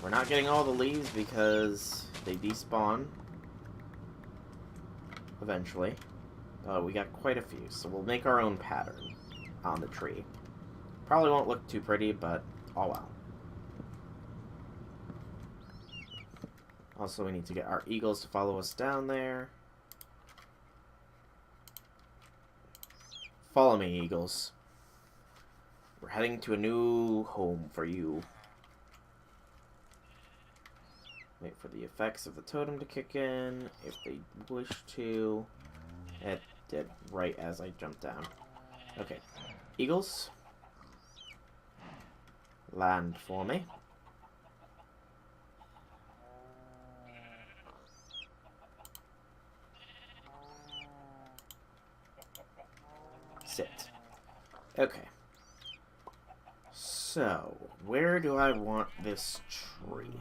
We're not getting all the leaves because they despawn eventually. We got quite a few, so we'll make our own pattern on the tree. Probably won't look too pretty, but oh well. Also, we need to get our eagles to follow us down there. Follow me, eagles. We're heading to a new home for you. Wait for the effects of the totem to kick in, if they wish to. It did right as I jumped down. Okay. Eagles. Land for me. Sit. Okay. So, where do I want this tree?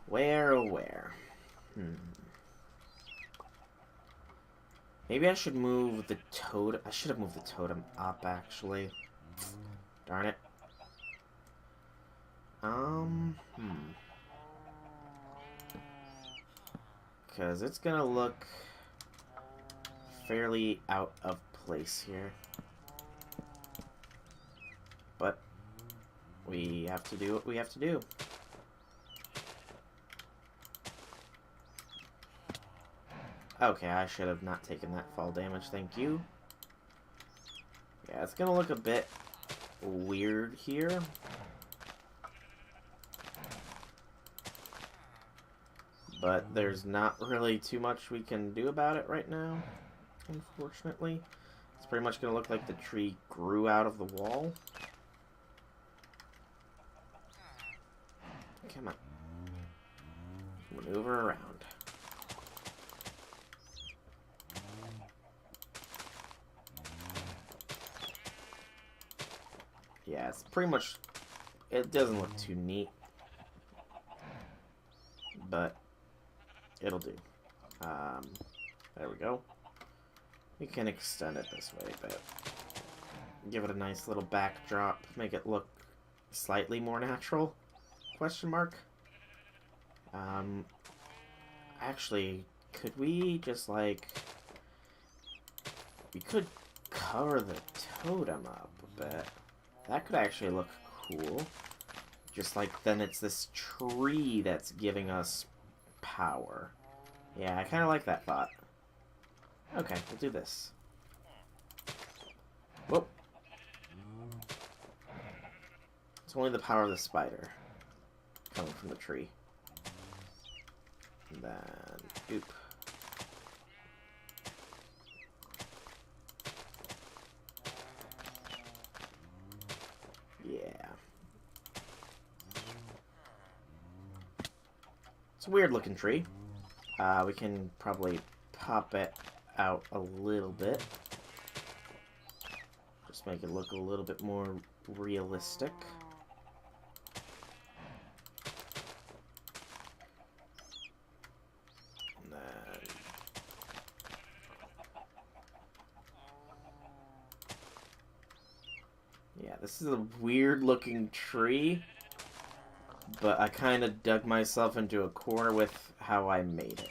Where, oh where? Maybe I should move the totem. I should have moved the totem up, actually. Darn it. Because it's gonna look fairly out of place here. But we have to do what we have to do. Okay, I should have not taken that fall damage, thank you. Yeah, it's gonna look a bit weird here. But there's not really too much we can do about it right now, unfortunately. It's pretty much gonna look like the tree grew out of the wall. Come on. Maneuver around. Yeah, it's pretty much... It doesn't look too neat. But it'll do. There we go. We can extend it this way a bit. Give it a nice little backdrop. Make it look slightly more natural. Question mark. Actually, could we just like... We could cover the totem up a bit. That could actually look cool. Just like then it's this tree that's giving us power. Yeah, I kind of like that thought. Okay, we'll do this. Whoop. It's only the power of the spider coming from the tree. And then, oop. Yeah. It's a weird looking tree. We can probably pop it out a little bit. Just make it look a little bit more realistic. And then... Yeah, this is a weird looking tree. But I kind of dug myself into a corner with how I made it.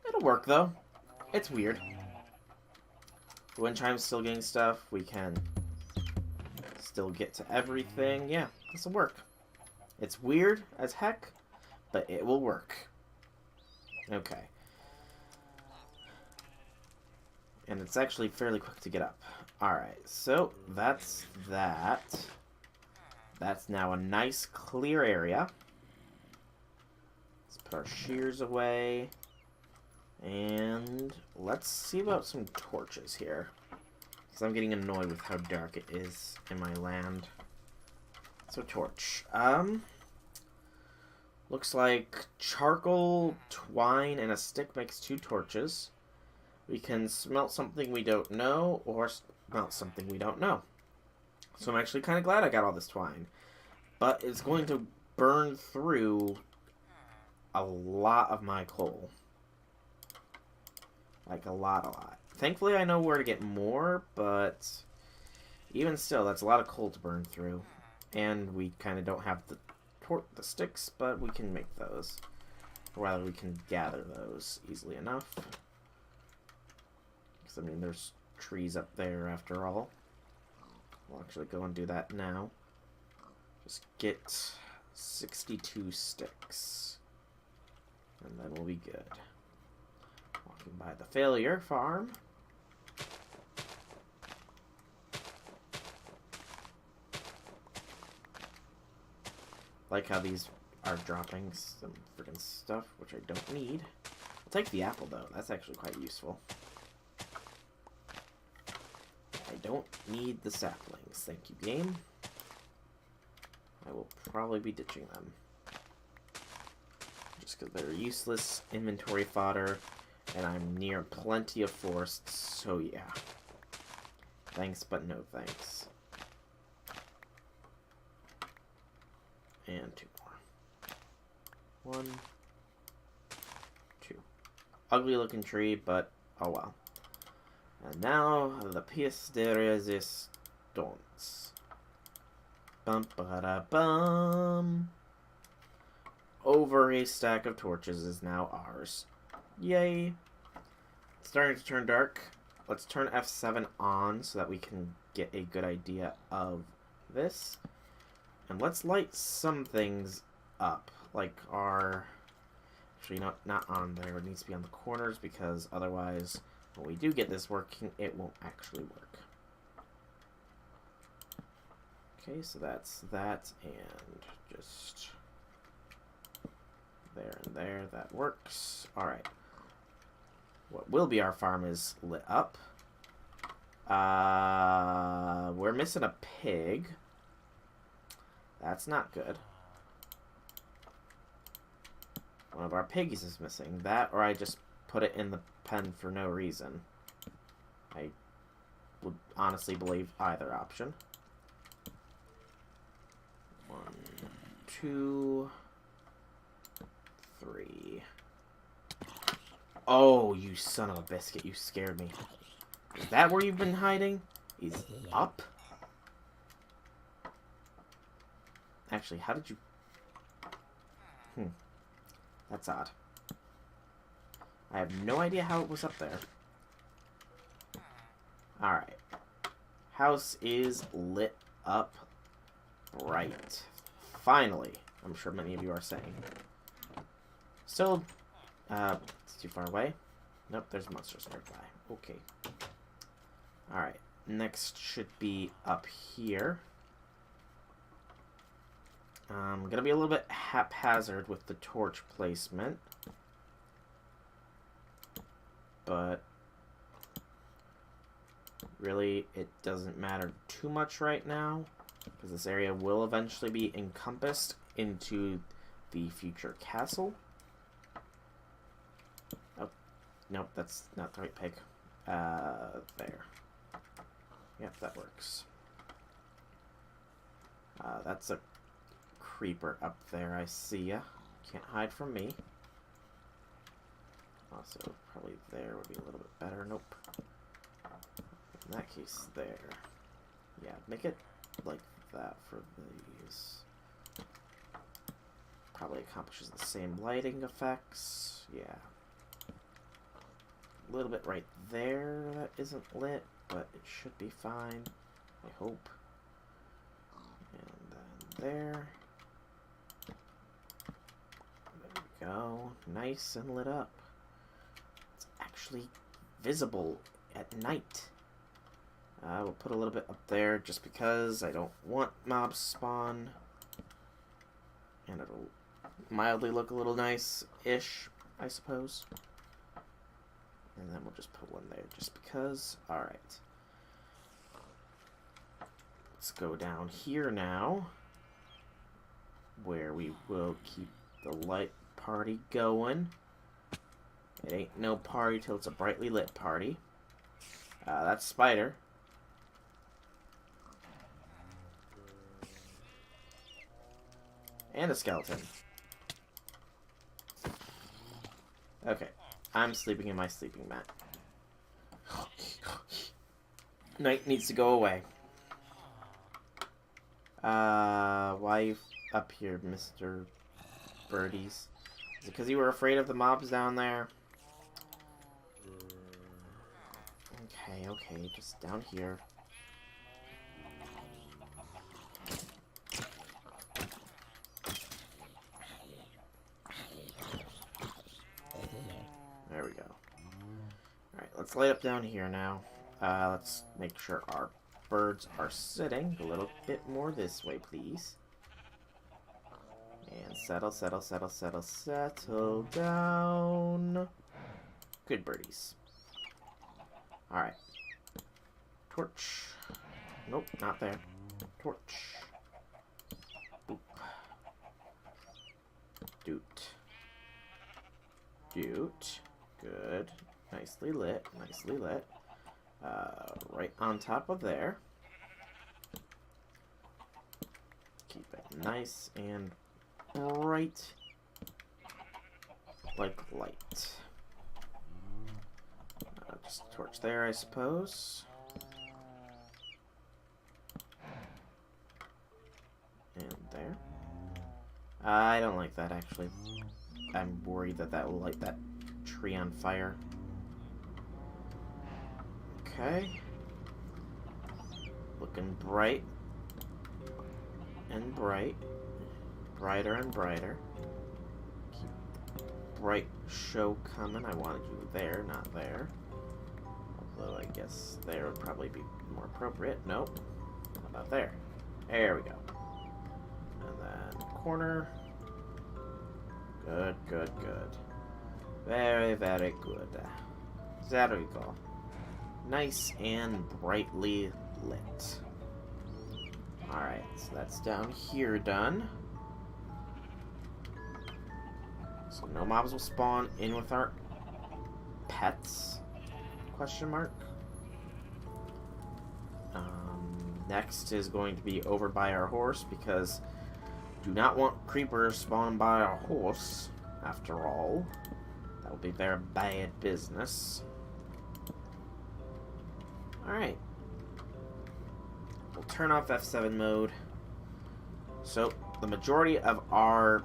It'll work, though. It's weird. The wind chime's still getting stuff. We can still get to everything. Yeah, this will work. It's weird as heck, but it will work. Okay. And it's actually fairly quick to get up. Alright, so that's that. That's now a nice clear area. Let's put our shears away. And let's see about some torches here. Because I'm getting annoyed with how dark it is in my land. So torch. Looks like charcoal, twine, and a stick makes 2 torches. We can smelt something we don't know, or smelt something we don't know. So I'm actually kind of glad I got all this twine. But it's going to burn through a lot of my coal. Like a lot. Thankfully I know where to get more, but even still, that's a lot of coal to burn through. And we kind of don't have the sticks, but we can make those. Or rather, we can gather those easily enough. Because, I mean, there's trees up there after all. We'll actually go and do that now. Just get 62 sticks. And then we'll be good. Walking by the failure farm. Like how these are dropping some freaking stuff, which I don't need. I'll take the apple, though. That's actually quite useful. I don't need the saplings. Thank you, game. I will probably be ditching them. Just because they're useless inventory fodder, and I'm near plenty of forests, so yeah. Thanks, but no thanks. And 2 more. 1, 2. Ugly looking tree, but oh well. And now the pièce de résistance. Bum ba da bum. Over a stack of torches is now ours. Yay! It's starting to turn dark. Let's turn F7 on so that we can get a good idea of this. And let's light some things up, like our... Actually, not on there. It needs to be on the corners, because otherwise, when we do get this working, it won't actually work. Okay, so that's that, and just there and there. That works. Alright. What will be our farm is lit up. We're missing a pig. That's not good. One of our piggies is missing. That, or I just put it in the pen for no reason. I would honestly believe either option. 1, 2, 3. Oh, you son of a biscuit. You scared me. Is that where you've been hiding? He's up? Actually, how did you... That's odd. I have no idea how it was up there. Alright. House is lit up bright. Finally. I'm sure many of you are saying. Still, it's too far away. Nope, there's monsters nearby. Okay. Alright. Next should be up here. I'm going to be a little bit haphazard with the torch placement. But really, it doesn't matter too much right now, because this area will eventually be encompassed into the future castle. Oh, nope, that's not the right pig. There. Yep, that works. That's a creeper up there, I see ya. Can't hide from me. Also, probably there would be a little bit better. Nope. In that case, there. Yeah, make it like that for these. Probably accomplishes the same lighting effects. Yeah. A little bit right there that isn't lit, but it should be fine. I hope. And then there. There we go. Nice and lit up. It's actually visible at night. We'll put a little bit up there just because I don't want mobs spawn. And it'll mildly look a little nice-ish, I suppose. And then we'll just put one there just because. Alright. Let's go down here now, where we will keep the light party going. It ain't no party till it's a brightly lit party. That's Spider. And a skeleton. Okay. I'm sleeping in my sleeping mat. Night needs to go away. Why you up here, Mr. Birdies? Is it because you were afraid of the mobs down there? Okay, just down here. There we go. Alright, let's light up down here now. Let's make sure our birds are sitting a little bit more this way, please. And settle down. Good birdies. Alright. Torch. Nope, not there. Torch. Boop. Doot. Good. Nicely lit. Right on top of there. Keep it nice and bright. Like light. Just a torch there, I suppose. And there. I don't like that, actually. I'm worried that that will light that tree on fire. Okay. Looking bright. And bright. Brighter and brighter. Keep the bright show coming. I wanted you there, not there. Although I guess there would probably be more appropriate. Nope. How about there? There we go. And then corner. Good. Very good. There we go. Nice and brightly lit. Alright, so that's down here done. So no mobs will spawn in with our pets? Question mark. Next is going to be over by our horse, because do not want creepers spawning by our horse, after all. That would be very bad business. Alright. We'll turn off F7 mode. So, the majority of our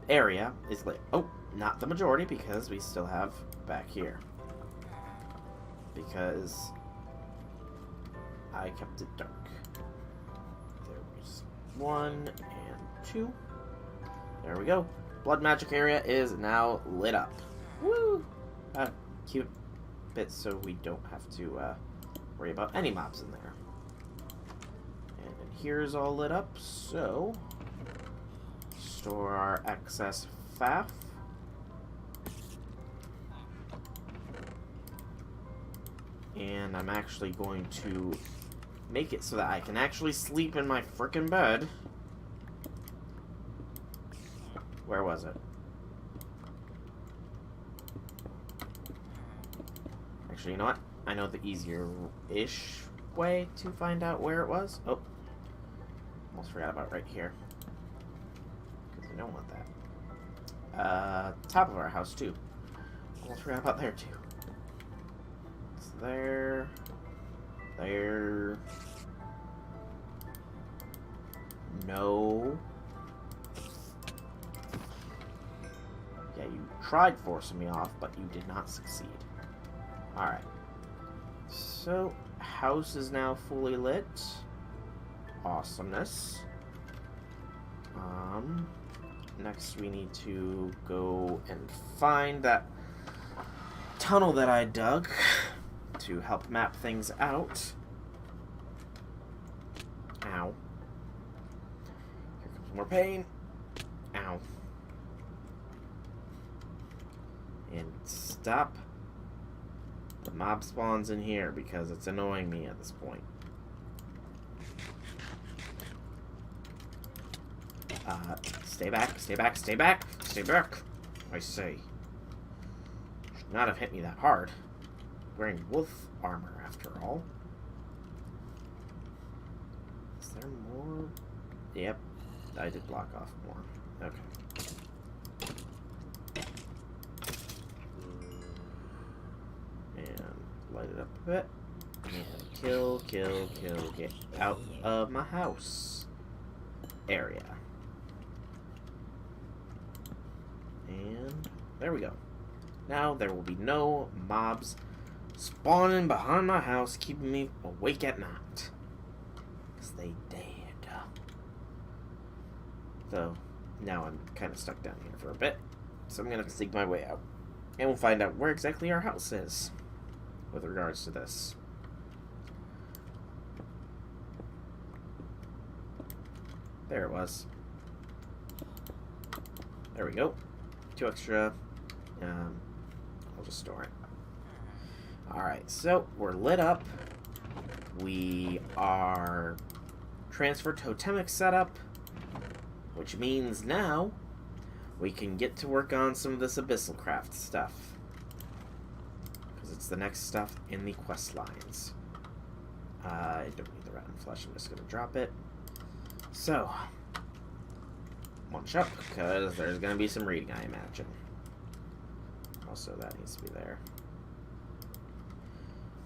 area is lit. Oh, not the majority, because we still have back here. Because I kept it dark. There was 1 and 2. There we go. Blood magic area is now lit up. Woo! Cute bit so we don't have to worry about any mobs in there. And then here's all lit up, so store our excess faff. And I'm actually going to make it so that I can actually sleep in my frickin' bed. Where was it? Actually, you know what? I know the easier-ish way to find out where it was. Oh. Almost forgot about right here. Because I don't want that. Top of our house, too. Almost forgot about there, too. It's there. There. No. Yeah, you tried forcing me off, but you did not succeed. Alright. So, house is now fully lit. Awesomeness. Next we need to go and find that tunnel that I dug to help map things out. Ow. Here comes more pain. Ow. And stop the mob spawns in here, because it's annoying me at this point. Stay back, stay back, stay back, stay back, I say. Should not have hit me that hard. Wearing wolf armor, after all. Is there more? Yep, I did block off more. Okay. And light it up a bit. And kill, get out of my house. area. And there we go. Now there will be no mobs spawning behind my house, keeping me awake at night. Because they dead. So, now I'm kind of stuck down here for a bit. So I'm going to sneak my way out. And we'll find out where exactly our house is with regards to this. There it was. There we go. 2 extra. I'll just store it. Alright, so we're lit up. We are transfer totemic setup, which means now we can get to work on some of this Abyssalcraft stuff. Because it's the next stuff in the quest lines. I don't need the rotten flesh, I'm just going to drop it. So, munch up, because there's going to be some reading, I imagine. Also, that needs to be there.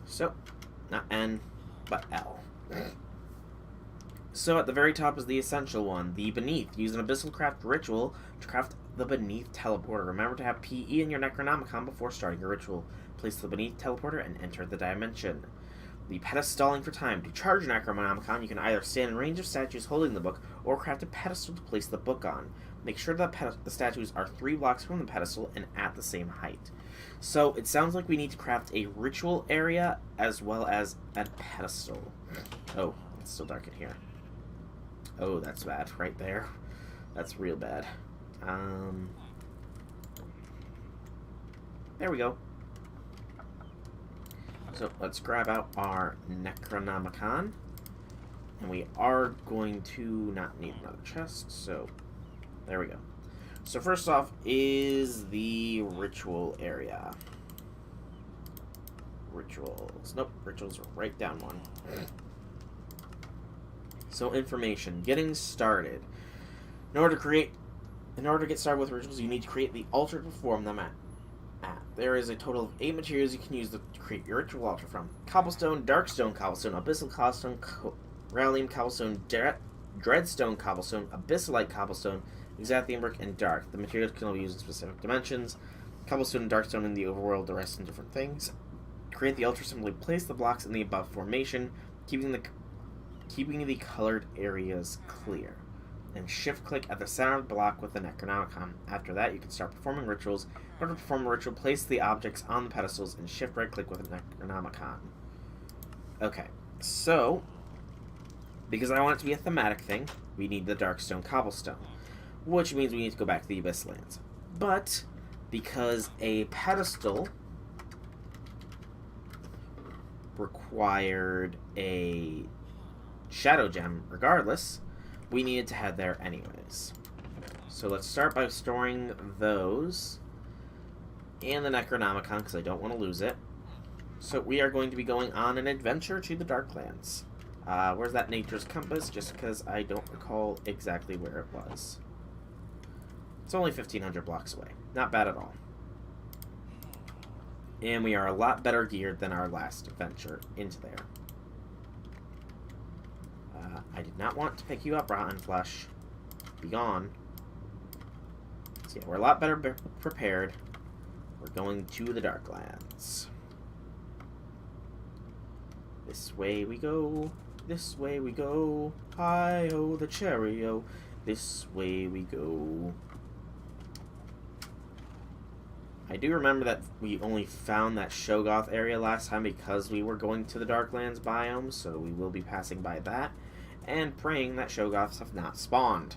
So, not N, but L. So, at the very top is the essential one, the Beneath. Use an Abyssalcraft ritual to craft the Beneath teleporter. Remember to have PE in your Necronomicon before starting your ritual. Place the Beneath teleporter and enter the dimension. The Pedestaling for time. To charge your Necronomicon, you can either stand in range of statues holding the book, or craft a pedestal to place the book on. Make sure that the statues are 3 blocks from the pedestal and at the same height. So, it sounds like we need to craft a ritual area as well as a pedestal. Oh, it's still dark in here. Oh, that's bad, right there. That's real bad. There we go. So let's grab out our Necronomicon. And we are going to not need another chest, so there we go. So first off is the ritual area. Rituals. Nope, rituals are right down one. So information. Getting started. In order to get started with rituals, you need to create the altar to perform them at. There is a total of 8 materials you can use to create your ritual altar from. Cobblestone, Darkstone Cobblestone, Abyssal Cobblestone, Rallium Cobblestone, Dreadstone Cobblestone, Abyssalite Cobblestone, Exathium Brick, and Dark. The materials can only be used in specific dimensions. Cobblestone and Darkstone in the overworld, the rest in different things. Create the altar, simply place the blocks in the above formation, keeping the colored areas clear. And shift-click at the center of the block with the Necronomicon. After that, you can start performing rituals. In order to perform a ritual, place the objects on the pedestals and shift-right-click with the Necronomicon. Okay, so, because I want it to be a thematic thing, we need the Darkstone Cobblestone, which means we need to go back to the Abyss Lands. But, because a pedestal required a Shadow Gem regardless, we needed to head there anyways. So let's start by storing those and the Necronomicon, because I don't want to lose it. So we are going to be going on an adventure to the Darklands. Where's that Nature's Compass? Just because I don't recall exactly where it was. It's only 1,500 blocks away. Not bad at all. And we are a lot better geared than our last adventure into there. I did not want to pick you up, Rotten Flesh. Be gone. So yeah, we're a lot better prepared. We're going to the Darklands. This way we go. This way we go. Hi-ho, the chariot. This way we go. I do remember that we only found that Shoggoth area last time because we were going to the Darklands biome, so we will be passing by that and praying that Shoggoths have not spawned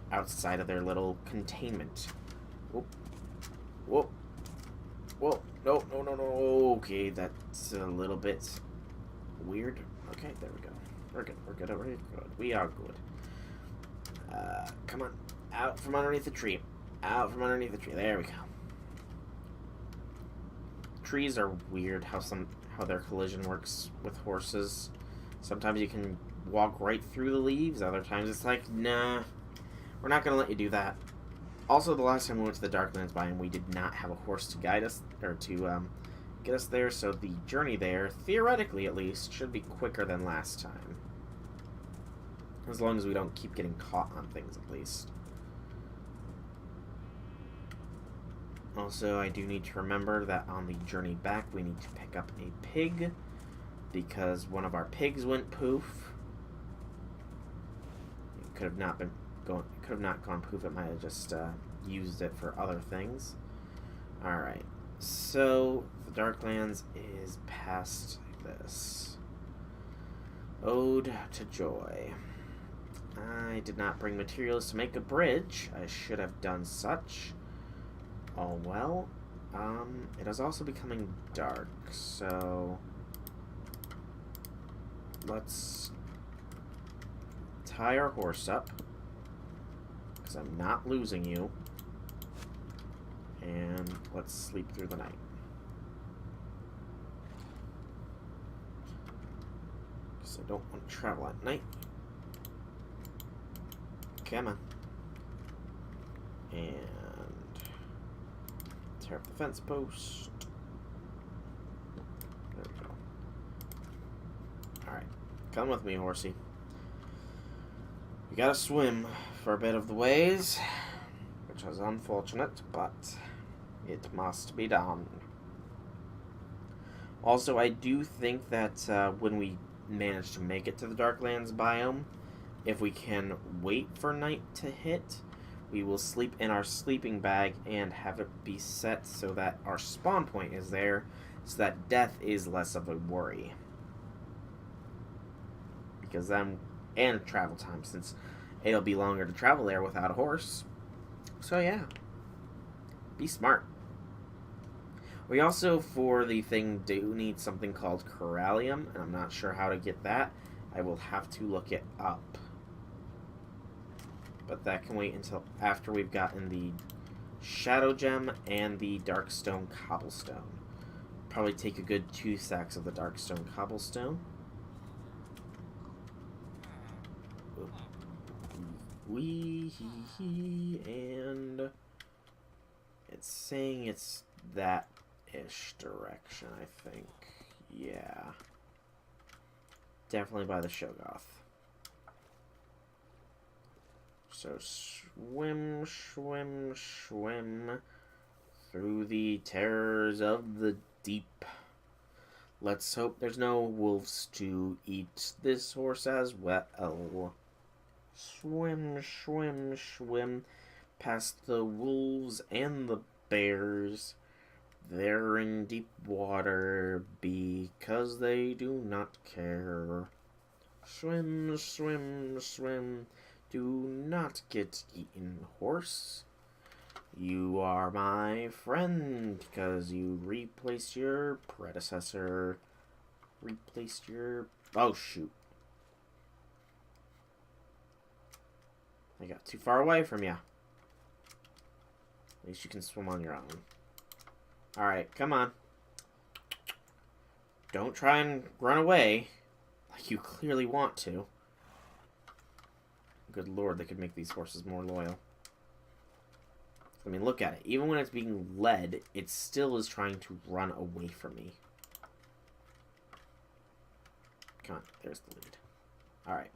outside of their little containment. Whoop. Whoop. Whoa. No, no, no, no. Okay, that's a little bit weird. Okay, there we go. We're good. We're good. We're good. We are good. Come on. Out from underneath the tree. Out from underneath the tree. There we go. Trees are weird how their collision works with horses. Sometimes you can walk right through the leaves. Other times it's like, nah, we're not going to let you do that. Also, the last time we went to the Darklands biome, we did not have a horse to guide us, or to get us there, so the journey there, theoretically at least, should be quicker than last time. As long as we don't keep getting caught on things, at least. Also, I do need to remember that on the journey back, we need to pick up a pig, because one of our pigs went poof. It could have not gone poof. It might have just used it for other things. All right. So the Darklands is past this. Ode to Joy. I did not bring materials to make a bridge. I should have done such. Oh well. It is also becoming dark, so let's tie our horse up, because I'm not losing you, and let's sleep through the night. Because I don't want to travel at night. Come on. And tear up the fence post. There we go. Alright. Come with me, horsey. We gotta swim for a bit of the ways, which is unfortunate, but it must be done. Also, I do think that when we manage to make it to the Darklands biome, if we can wait for night to hit, we will sleep in our sleeping bag and have it be set so that our spawn point is there, so that death is less of a worry. Because then, and travel time, since it'll be longer to travel there without a horse. So yeah, be smart. We also, for the thing, do need something called Corallium, and I'm not sure how to get that. I will have to look it up. But that can wait until after we've gotten the Shadow Gem and the Darkstone Cobblestone. Probably take a good 2 stacks of the Darkstone Cobblestone. And it's saying it's that-ish direction, I think. Yeah. Definitely by the Shoggoth. So swim, swim, swim through the terrors of the deep. Let's hope there's no wolves to eat this horse as well. Swim, swim, swim past the wolves and the bears. They're in deep water because they do not care. Swim, swim, swim. Do not get eaten, horse. You are my friend because you replaced your predecessor. Replaced your... Oh, shoot. I got too far away from you. At least you can swim on your own. Alright, come on. Don't try and run away like you clearly want to. Good lord, they could make these horses more loyal. I mean, look at it. Even when it's being led, it still is trying to run away from me. Come on, there's the lead. Alright.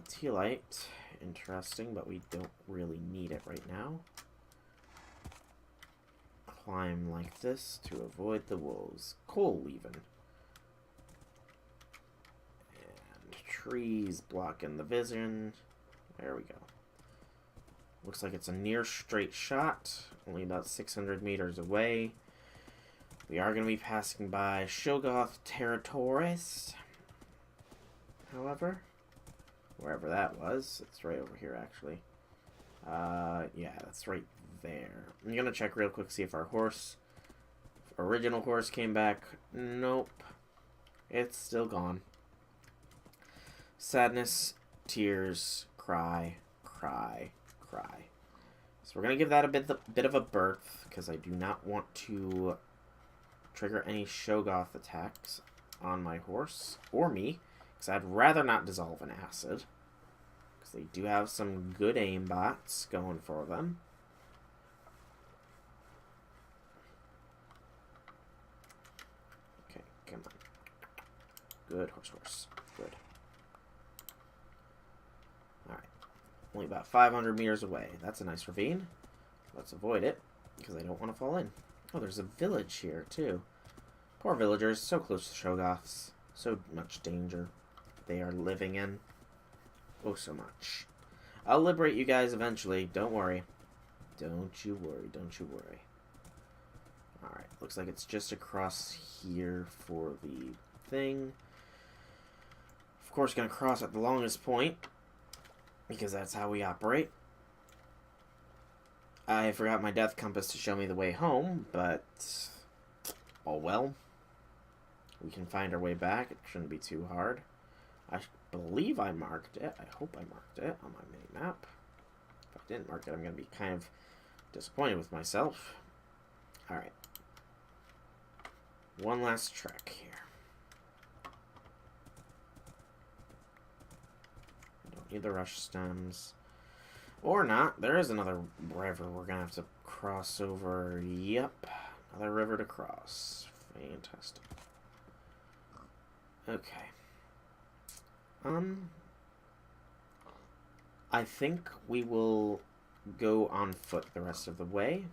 Tealite. Interesting, but we don't really need it right now. Climb like this to avoid the wolves. Coal, even. Trees blocking the vision. There we go. Looks like it's a near straight shot. Only about 600 meters away. We are going to be passing by Shoggoth territories. However, wherever that was, it's right over here actually. Yeah, that's right there. I'm going to check real quick, see if our original horse came back. Nope. It's still gone. Sadness, tears, cry, cry, cry. So we're going to give that a bit of a birth, because I do not want to trigger any Shoggoth attacks on my horse, or me, because I'd rather not dissolve an acid, because they do have some good aim bots going for them. Okay, come on. Good horse. Good. Only about 500 meters away. That's a nice ravine. Let's avoid it, because I don't want to fall in. Oh, there's a village here, too. Poor villagers, so close to Shoggoths. So much danger they are living in. Oh, so much. I'll liberate you guys eventually. Don't worry. Don't you worry. Don't you worry. Alright, looks like it's just across here for the thing. Of course, gonna cross at the longest point, because that's how we operate. I forgot my death compass to show me the way home, but oh well. We can find our way back. It shouldn't be too hard. I believe I marked it. I hope I marked it on my mini-map. If I didn't mark it, I'm going to be kind of disappointed with myself. Alright. One last trek here. I don't need the rush stems. Or not. There is another river we're going to have to cross over. Yep. Another river to cross. Fantastic. Okay. I think we will go on foot the rest of the way,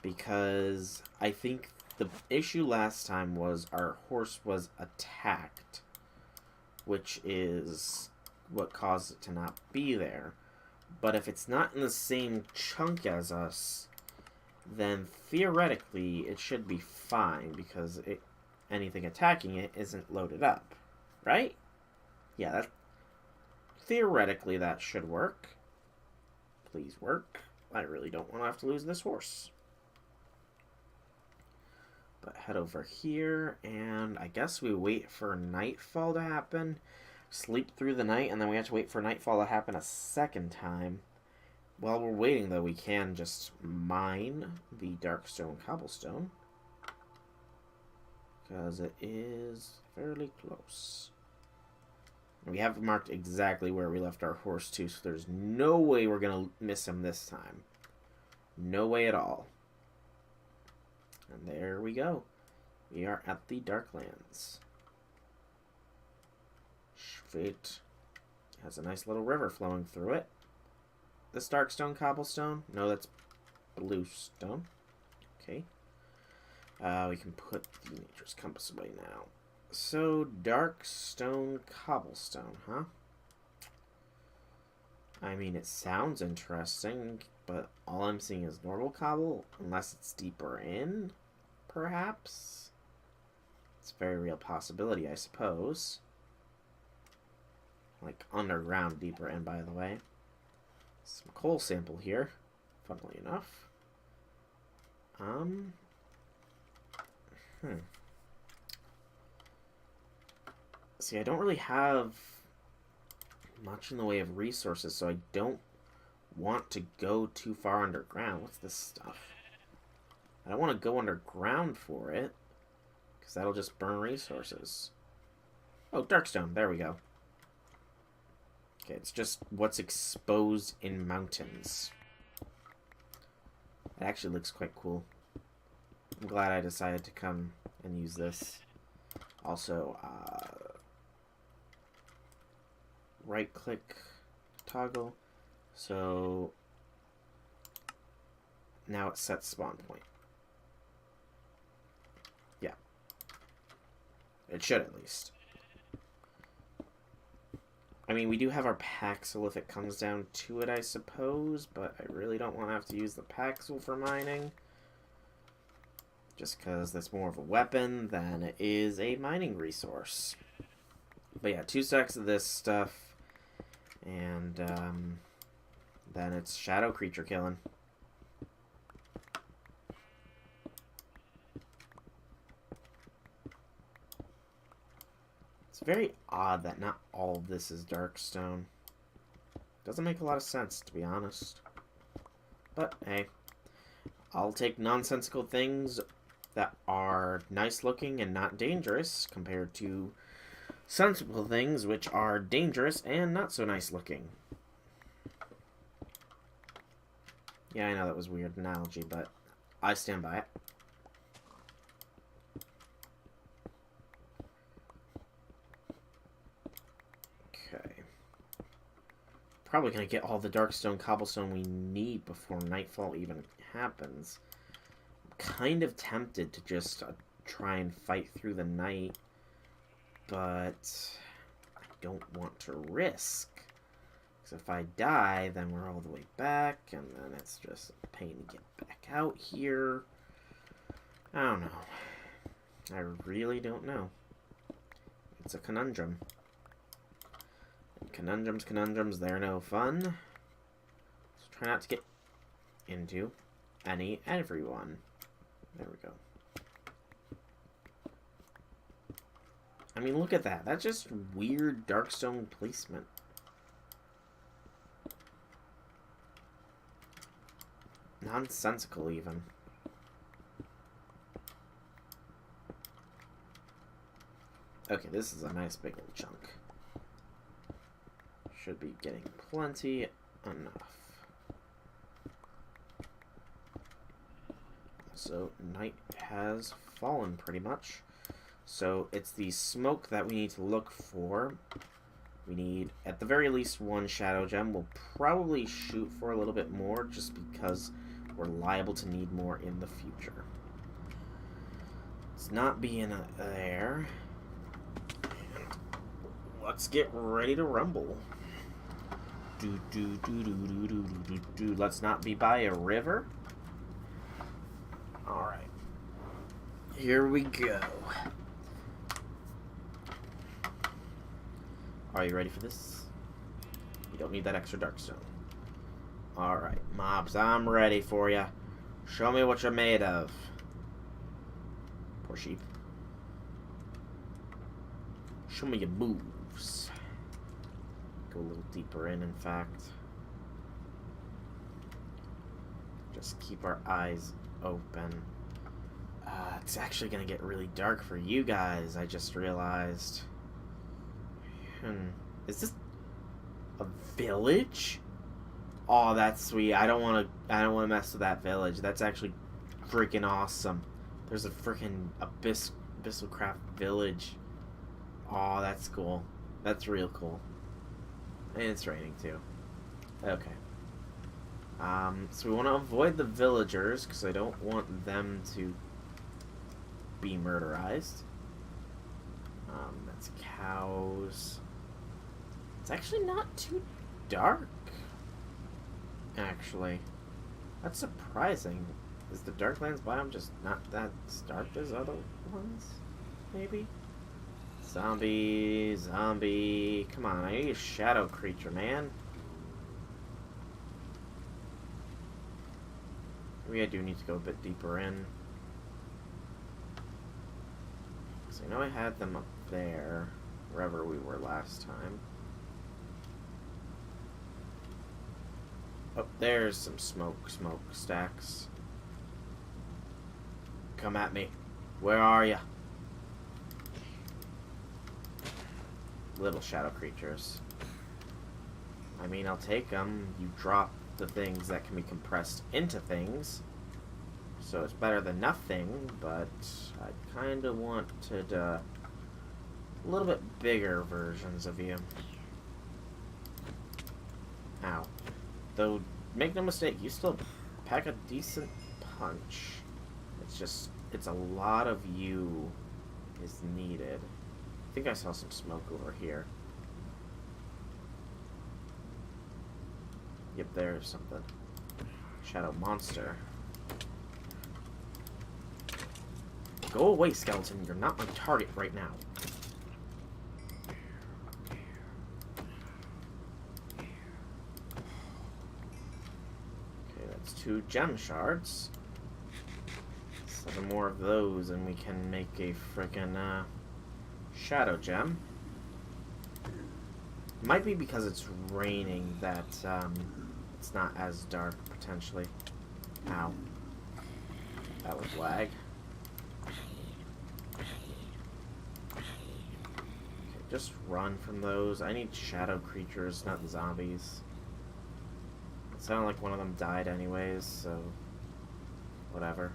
because I think the issue last time was our horse was attacked, which is what caused it to not be there. But if it's not in the same chunk as us, then theoretically it should be fine, because anything attacking it isn't loaded up, right? Yeah, theoretically that should work. Please work. I really don't want to have to lose this horse. But head over here, and I guess we wait for nightfall to happen. Sleep through the night, and then we have to wait for nightfall to happen a second time. While we're waiting, though, we can just mine the darkstone cobblestone, because it is fairly close. We have marked exactly where we left our horse, too, so there's no way we're going to miss him this time. No way at all. And there we go. We are at the Darklands. Sweet. Has a nice little river flowing through it. This darkstone cobblestone? No, that's bluestone. Okay. We can put the nature's compass away now. So, darkstone cobblestone, huh? I mean, it sounds interesting, but all I'm seeing is normal cobble, unless it's deeper in, perhaps? It's a very real possibility, I suppose. Like, underground deeper in, by the way. Some coal sample here, funnily enough. See, I don't really have much in the way of resources, so I don't want to go too far underground. What's this stuff? I don't want to go underground for it, because that'll just burn resources. Oh, darkstone. There we go. Okay, it's just what's exposed in mountains. It actually looks quite cool. I'm glad I decided to come and use this. Also, right-click toggle. So now it sets spawn point. Yeah. It should, at least. I mean, we do have our Paxel if it comes down to it, I suppose, but I really don't want to have to use the Paxel for mining. Just because that's more of a weapon than it is a mining resource. But yeah, 2 stacks of this stuff, and then it's shadow creature killing. It's very odd that not all of this is darkstone. Doesn't make a lot of sense, to be honest. But hey, I'll take nonsensical things that are nice looking and not dangerous compared to sensible things which are dangerous and not so nice looking. Yeah, I know that was a weird analogy, but I stand by it. Okay. probably going to get all the darkstone cobblestone we need before nightfall even happens. I'm kind of tempted to just try and fight through the night, but I don't want to risk. Because if I die, then we're all the way back, and then it's just a pain to get back out here. I don't know. I really don't know. It's a conundrum. And conundrums, they're no fun. So try not to get into everyone. There we go. I mean, look at that. That's just weird darkstone placement. Nonsensical, even. Okay, this is a nice big old chunk. Should be getting plenty enough. So, night has fallen pretty much. So, it's the smoke that we need to look for. We need, at the very least, one shadow gem. We'll probably shoot for a little bit more just because we're liable to need more in the future. Let's not be in there. Let's get ready to rumble. Let's not be by a river. Alright. Here we go. Are you ready for this? You don't need that extra darkstone. Alright, mobs, I'm ready for ya. Show me what you're made of. Poor sheep. Show me your moves. Go a little deeper in fact. Just keep our eyes open. It's actually gonna get really dark for you guys, I just realized. Is this a village? Oh, that's sweet. I don't want to mess with that village. That's actually freaking awesome. There's a freaking Abyssalcraft village. Oh, that's cool. That's real cool. And it's raining too. Okay. So we want to avoid the villagers because I don't want them to be murderized. That's cows. It's actually not too dark. Actually, that's surprising. Is the Darklands biome just not that dark as other ones? Maybe? Zombie. Come on, I need a shadow creature, man. Maybe I do need to go a bit deeper in. So I know I had them up there, wherever we were last time. Oh, there's some smoke stacks. Come at me. Where are ya? Little shadow creatures. I mean, I'll take them. You drop the things that can be compressed into things. So it's better than nothing, but I kind of wanted a little bit bigger versions of you. Ow. Though, make no mistake, you still pack a decent punch. It's just, it's a lot of you is needed. I think I saw some smoke over here. Yep, there's something. Shadow monster. Go away, skeleton. You're not my target right now. Okay, that's 2 gem shards. 7 more of those and we can make a frickin' shadow gem. Might be because it's raining that it's not as dark, potentially. Ow. That was lag. Okay, just run from those. I need shadow creatures, not zombies. It sounded like one of them died anyways, so whatever.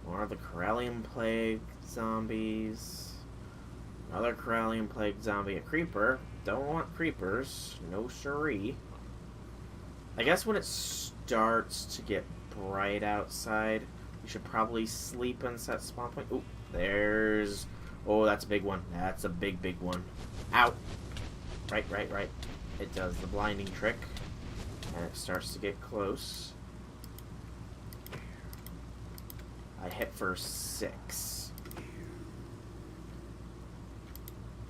More of the Corellian Plague zombies. Another Corellian Plague zombie, a creeper. don't want creepers. No siree. I guess when it starts to get bright outside, we should probably sleep and set spawn point. Ooh, there's... Oh, that's a big one. That's a big, big one. Ow! Right. It does the blinding trick. And it starts to get close. I hit for 6.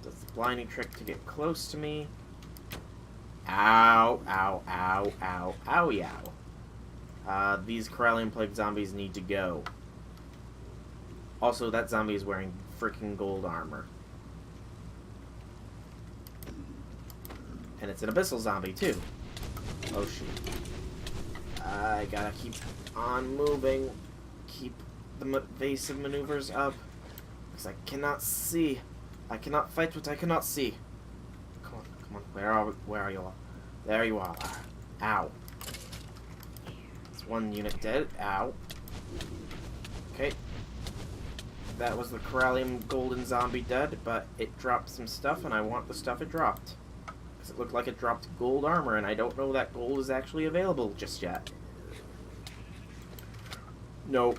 Does the blinding trick to get close to me. Ow, ow, ow, ow, ow, yow. These Corallian Plague zombies need to go. Also, that zombie is wearing freaking gold armor. And it's an abyssal zombie, too. Oh, shoot. I gotta keep on moving. Keep the evasive maneuvers up. Because I cannot see. I cannot fight what I cannot see. Come on. Where are you all? There you are. Ow. It's one unit dead. Ow. Okay. That was the Corallian golden zombie dead, but it dropped some stuff, and I want the stuff it dropped. Because it looked like it dropped gold armor, and I don't know that gold is actually available just yet. No.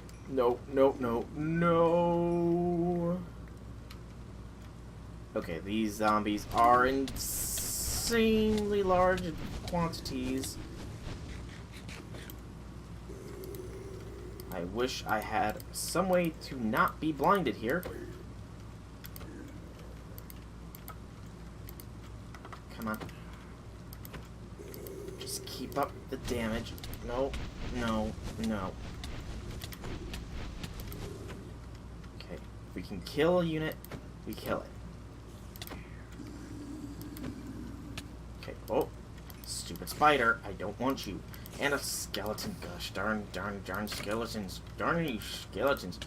Okay, these zombies are insanely large quantities. I wish I had some way to not be blinded here. Come on. Just keep up the damage. No. Okay, if we can kill a unit, we kill it. Okay, oh. Stupid spider, I don't want you. And a skeleton. Gosh, darn skeletons. Darn you skeletons.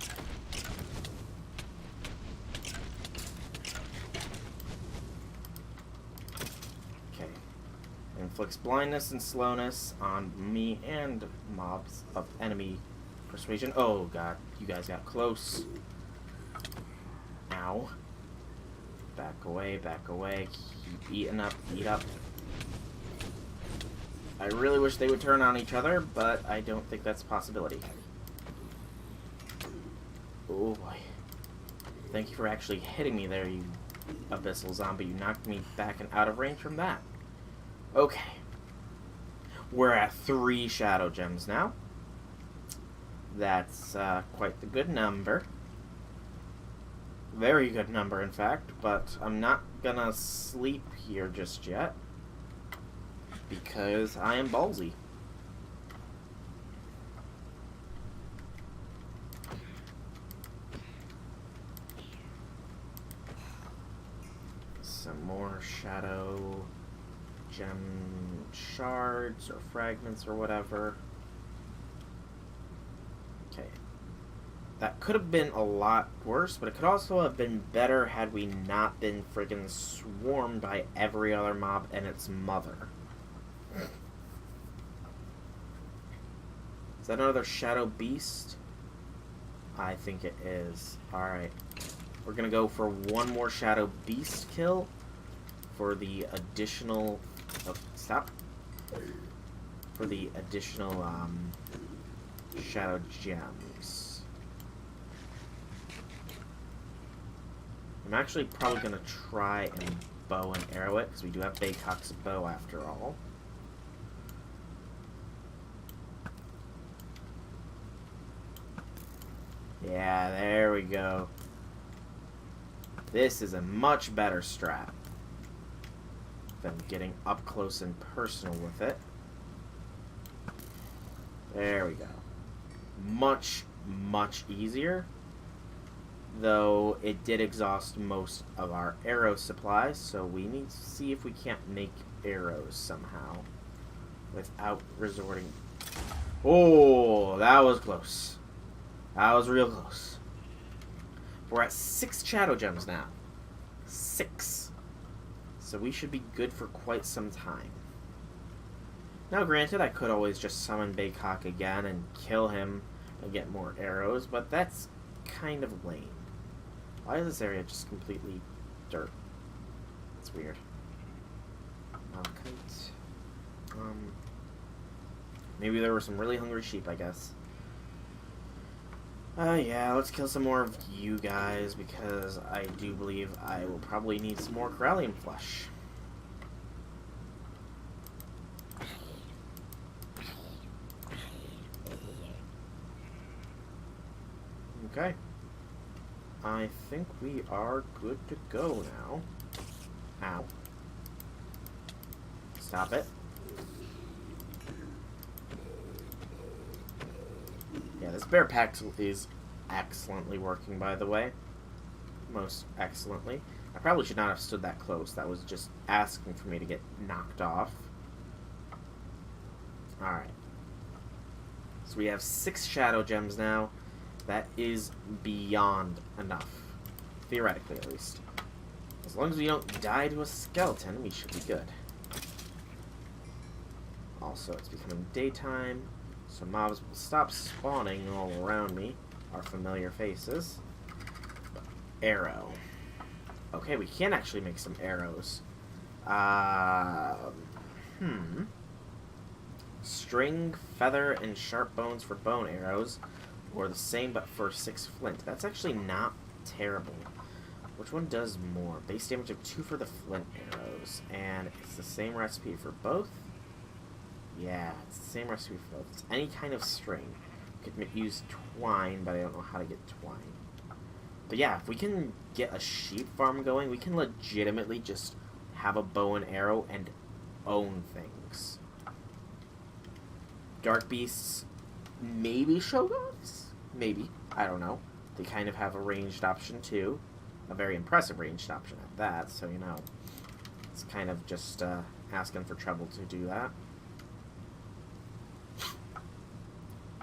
Okay. Inflicts blindness and slowness on me and mobs of enemy persuasion. Oh god, you guys got close. Ow. Back away. Keep eating up, eat up. I really wish they would turn on each other, but I don't think that's a possibility. Oh boy. Thank you for actually hitting me there, you abyssal zombie. You knocked me back and out of range from that. Okay. We're at 3 shadow gems now. That's quite the good number. Very good number, in fact, but I'm not gonna sleep here just yet. Because I am ballsy. Some more shadow gem shards or fragments or whatever. Okay. That could have been a lot worse, but it could also have been better had we not been friggin' swarmed by every other mob and its mother. Is that another shadow beast? I think it is. Alright. We're gonna go for one more shadow beast kill for the additional... Oh, stop. For the additional shadow gems. I'm actually probably gonna try and bow and arrow it, because we do have Baycock's bow after all. Yeah, there we go. This is a much better strat than getting up close and personal with it. There we go. Much easier. Though it did exhaust most of our arrow supplies, so we need to see if we can't make arrows somehow without resorting... Oh, that was close. That was real close. We're at 6 shadow gems now. 6. So we should be good for quite some time. Now granted, I could always just summon Baycock again and kill him and get more arrows, but that's kind of lame. Why is this area just completely dirt? It's weird. Maybe there were some really hungry sheep, I guess. Yeah, let's kill some more of you guys, because I do believe I will probably need some more corallium flesh. Okay. I think we are good to go now. Ow. Stop it. Yeah, this bear pack is excellently working, by the way. Most excellently. I probably should not have stood that close. That was just asking for me to get knocked off. Alright. So we have 6 shadow gems now. That is beyond enough. Theoretically, at least. As long as we don't die to a skeleton, we should be good. Also, it's becoming daytime, so mobs will stop spawning all around me. Our familiar faces. Arrow. Okay, we can actually make some arrows. String, feather, and sharp bones for bone arrows. Or the same, but for 6 flint. That's actually not terrible. Which one does more? Base damage of 2 for the flint arrows. And it's the same recipe for both? Yeah, it's the same recipe for both. It's any kind of string. You could use twine, but I don't know how to get twine. But yeah, if we can get a sheep farm going, we can legitimately just have a bow and arrow and own things. Dark beasts, maybe shoguns? Maybe. I don't know. They kind of have a ranged option too. A very impressive ranged option at that, so you know. It's kind of just asking for trouble to do that.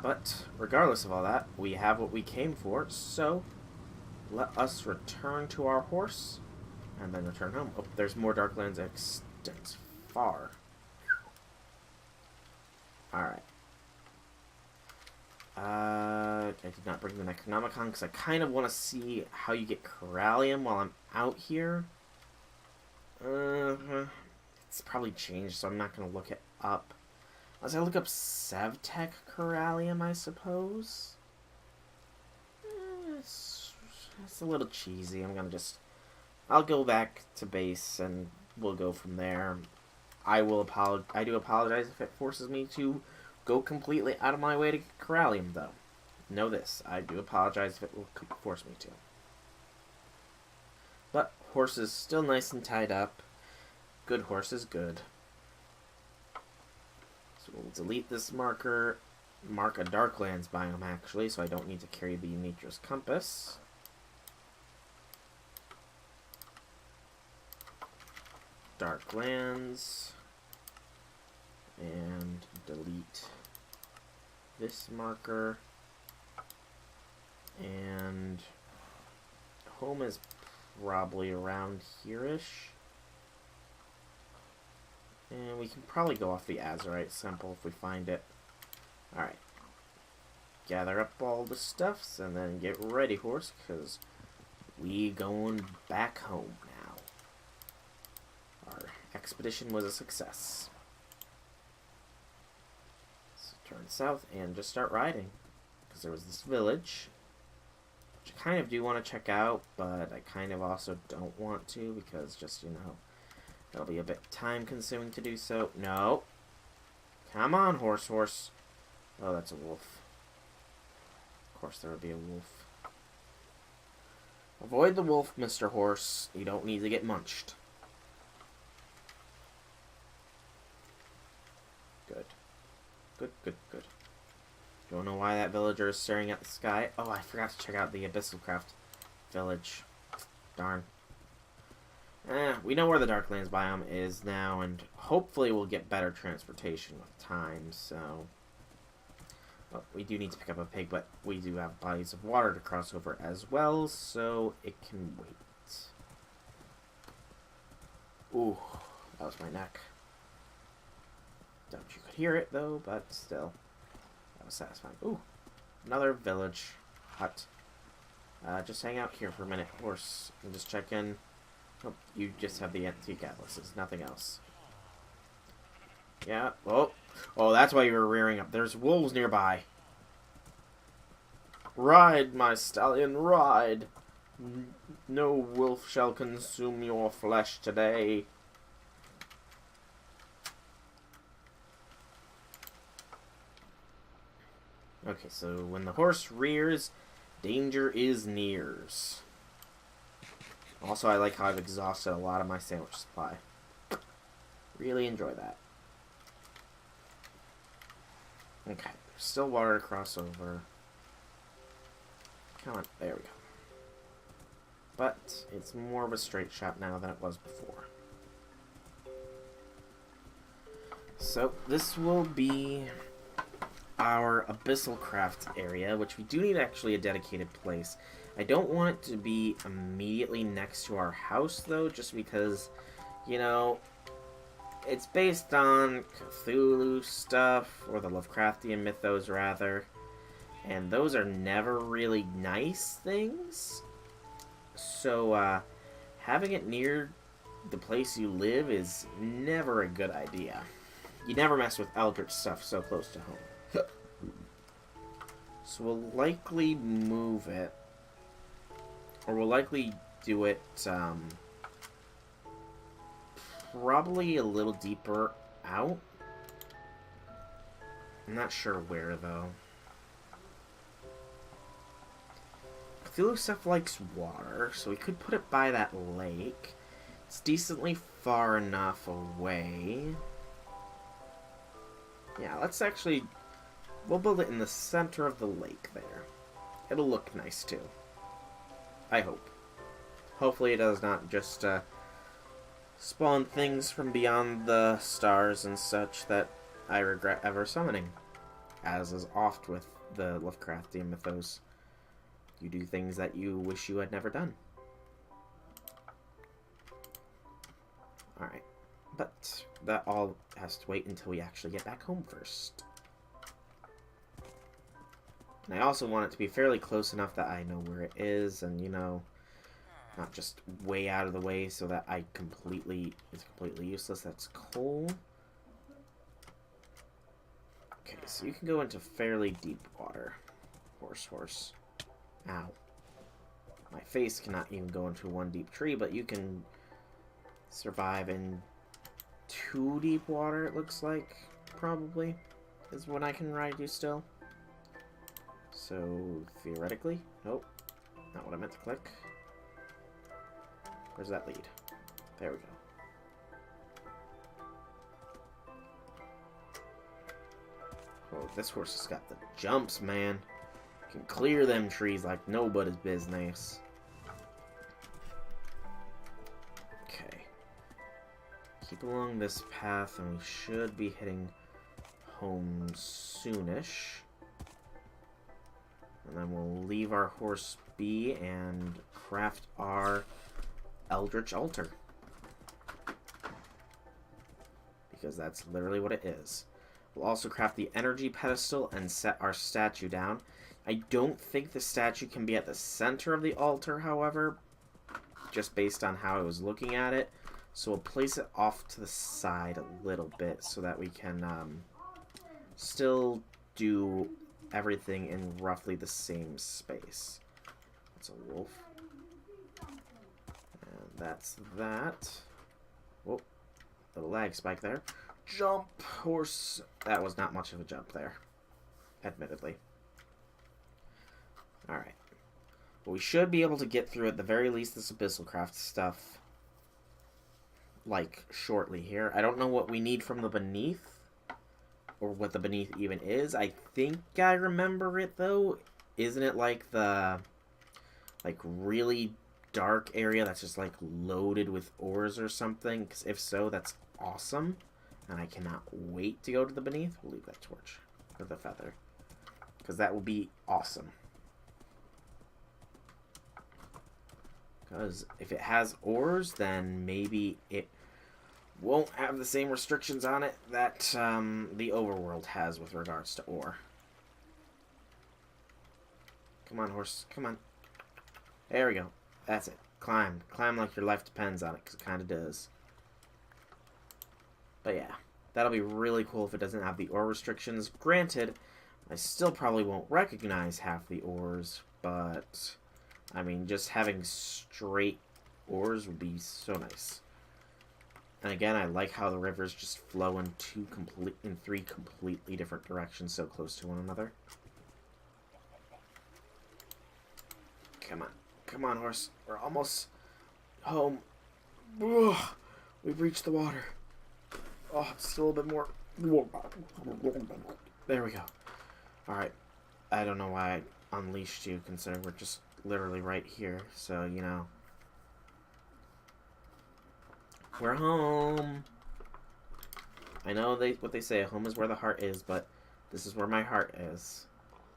But regardless of all that, we have what we came for, so let us return to our horse and then return home. Oh, there's more Darklands extends far. Alright. I did not bring the Necronomicon because I kind of want to see how you get corallium while I'm out here. It's probably changed, so I'm not going to look it up. Unless I look up Sevtech corallium, I suppose. It's a little cheesy. I'm going to just... I'll go back to base and we'll go from there. I do apologize if it forces me to go completely out of my way to get corallium, though. Know this. I do apologize if it will force me to. But horse is still nice and tied up. Good horse is good. So we'll delete this marker. Mark a Darklands biome, actually, so I don't need to carry the Nature's Compass. Darklands. And delete this marker. And home is probably around here-ish. And we can probably go off the Azurite sample if we find it. Alright. Gather up all the stuffs and then get ready, horse, because we going back home now. Our expedition was a success. So turn south and just start riding. Because there was this village, which I kind of do want to check out, but I kind of also don't want to, because just, you know, it'll be a bit time consuming to do so. No. Come on, horse. Oh, that's a wolf. Of course there would be a wolf. Avoid the wolf, Mr. Horse. You don't need to get munched. Good. Good. Don't know why that villager is staring at the sky. Oh, I forgot to check out the Abyssalcraft village. Darn. We know where the Darklands biome is now, and hopefully we'll get better transportation with time, so... Well, we do need to pick up a pig, but we do have bodies of water to cross over as well, so it can wait. Ooh, that was my neck. Doubt you could hear it, though, but still. That was satisfying. Ooh, another village hut. Just hang out here for a minute, horse, and just check in. Oh, you just have the antique atlases, nothing else. Yeah, well, Oh, that's why you were rearing up. There's wolves nearby. Ride, my stallion, ride. No wolf shall consume your flesh today. Okay, so when the horse rears, danger is nears. Also, I like how I've exhausted a lot of my sandwich supply. Really enjoy that. Okay, there's still water to cross over. Come on, there we go. But it's more of a straight shot now than it was before. So this will be our Abyssalcraft area, which we do need actually a dedicated place. I don't want it to be immediately next to our house, though, just because, you know, it's based on Cthulhu stuff, or the Lovecraftian mythos, rather, and those are never really nice things. So, having it near the place you live is never a good idea. You never mess with Eldritch stuff so close to home. So we'll likely move it, or we'll likely do it probably a little deeper out. I'm not sure where, though. Cthulhu stuff likes water, so we could put it by that lake. It's decently far enough away. Yeah, let's actually... We'll build it in the center of the lake there. It'll look nice, too. I hope. Hopefully it does not just spawn things from beyond the stars and such that I regret ever summoning. As is oft with the Lovecraftian mythos. You do things that you wish you had never done. Alright. But that all has to wait until we actually get back home first. And I also want it to be fairly close enough that I know where it is, and, you know, not just way out of the way so that it's completely useless. That's coal. Okay, so you can go into fairly deep water. Horse. Ow. My face cannot even go into one deep tree, but you can survive in 2 deep water, it looks like, probably, is what I can ride you still. So, theoretically, nope, not what I meant to click. Where's that lead? There we go. Oh, this horse has got the jumps, man. Can clear them trees like nobody's business. Okay. Keep along this path, and we should be heading home soonish. And then we'll leave our horse be and craft our Eldritch altar. Because that's literally what it is. We'll also craft the energy pedestal and set our statue down. I don't think the statue can be at the center of the altar, however, just based on how I was looking at it. So we'll place it off to the side a little bit so that we can still do everything in roughly the same space. That's a wolf. And that's that. Whoa. Little lag spike there. Jump, horse. That was not much of a jump there, admittedly. Alright. Well, we should be able to get through at the very least this Abyssalcraft stuff, like, shortly here. I don't know what we need from the beneath, or what the beneath even is. I think I remember it, though. Isn't it like the, like, really dark area that's just, like, loaded with ores or something? Because if so, that's awesome. And I cannot wait to go to the beneath. We'll leave that torch, or the feather, because that will be awesome. Because if it has ores, then maybe it won't have the same restrictions on it that the overworld has with regards to ore. Come on, horse. Come on. There we go. That's it. Climb. Climb like your life depends on it, because it kind of does. But yeah. That'll be really cool if it doesn't have the ore restrictions. Granted, I still probably won't recognize half the ores, but I mean, just having straight ores would be so nice. And again, I like how the rivers just flow in three completely different directions, so close to one another. Come on, horse. We're almost home. Ugh, we've reached the water. Oh, still a bit more. There we go. Alright. I don't know why I unleashed you, considering we're just literally right here. So, you know. We're home. I know what they say, home is where the heart is, but this is where my heart is.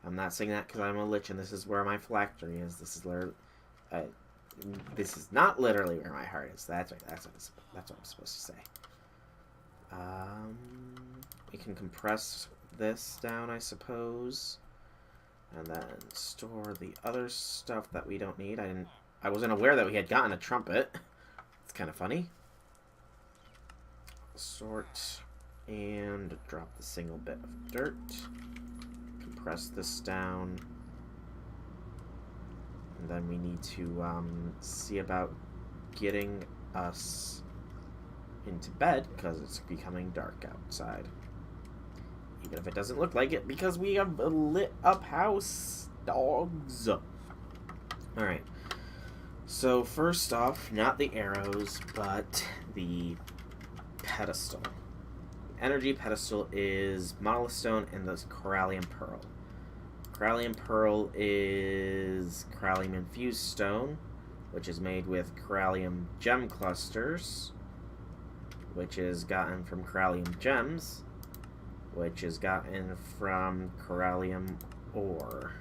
I'm not saying that because I'm a lich and this is where my phylactery is. This is literally... this is not literally where my heart is. That's right. That's what I'm supposed to say. We can compress this down, I suppose, and then store the other stuff that we don't need. I wasn't aware that we had gotten a trumpet. It's kind of funny. Sort and drop the single bit of dirt. Compress this down. And then we need to see about getting us into bed, because it's becoming dark outside. Even if it doesn't look like it, because we have a lit up house. Dogs. Alright. So first off, not the arrows, but the pedestal. Energy pedestal is monolith stone and the corallium pearl. Corallium pearl is corallium infused stone, which is made with corallium gem clusters, which is gotten from corallium gems, which is gotten from corallium ore,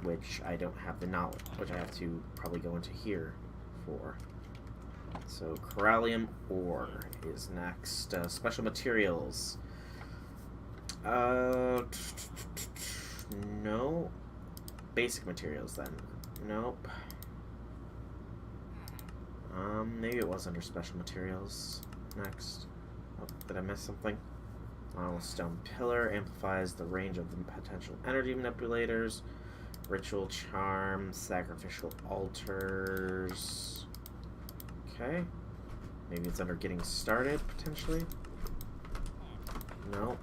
which I don't have the knowledge, which I have to probably go into here for. So corallium ore is next. Special materials. No. Basic materials then. Nope. Maybe it was under special materials. Next. Oh, did I miss something? Stone pillar amplifies the range of the potential energy manipulators. Ritual charm, sacrificial altars. Okay. Maybe it's under getting started, potentially. Nope.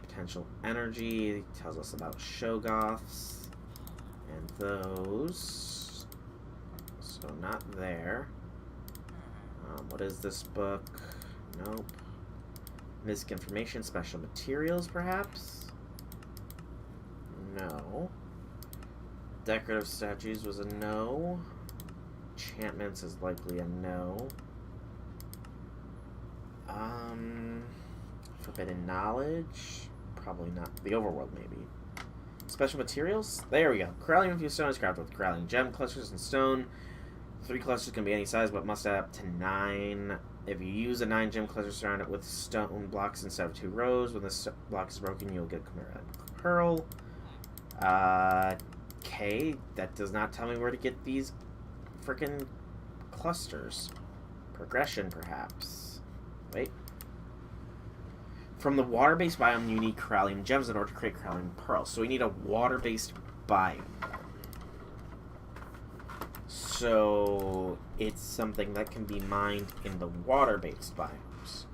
Potential energy tells us about Shoggoths and those. So not there. What is this book? Nope. Misinformation, special materials, perhaps? No. Decorative statues was a no. Enchantments is likely a no. Forbidden knowledge? Probably not. The overworld, maybe. Special materials? There we go. Corallium infused stone is crafted with corallium gem clusters and stone. 3 clusters can be any size, but must add up to 9. If you use a 9 gem cluster, surround it with stone blocks instead of 2 rows. When this block is broken, you'll get a pearl. Okay, that does not tell me where to get these frickin' clusters. Progression, perhaps. Wait. From the water-based biome, you need corallium gems in order to create corallium pearls. So we need a water-based biome. So it's something that can be mined in the water-based biomes.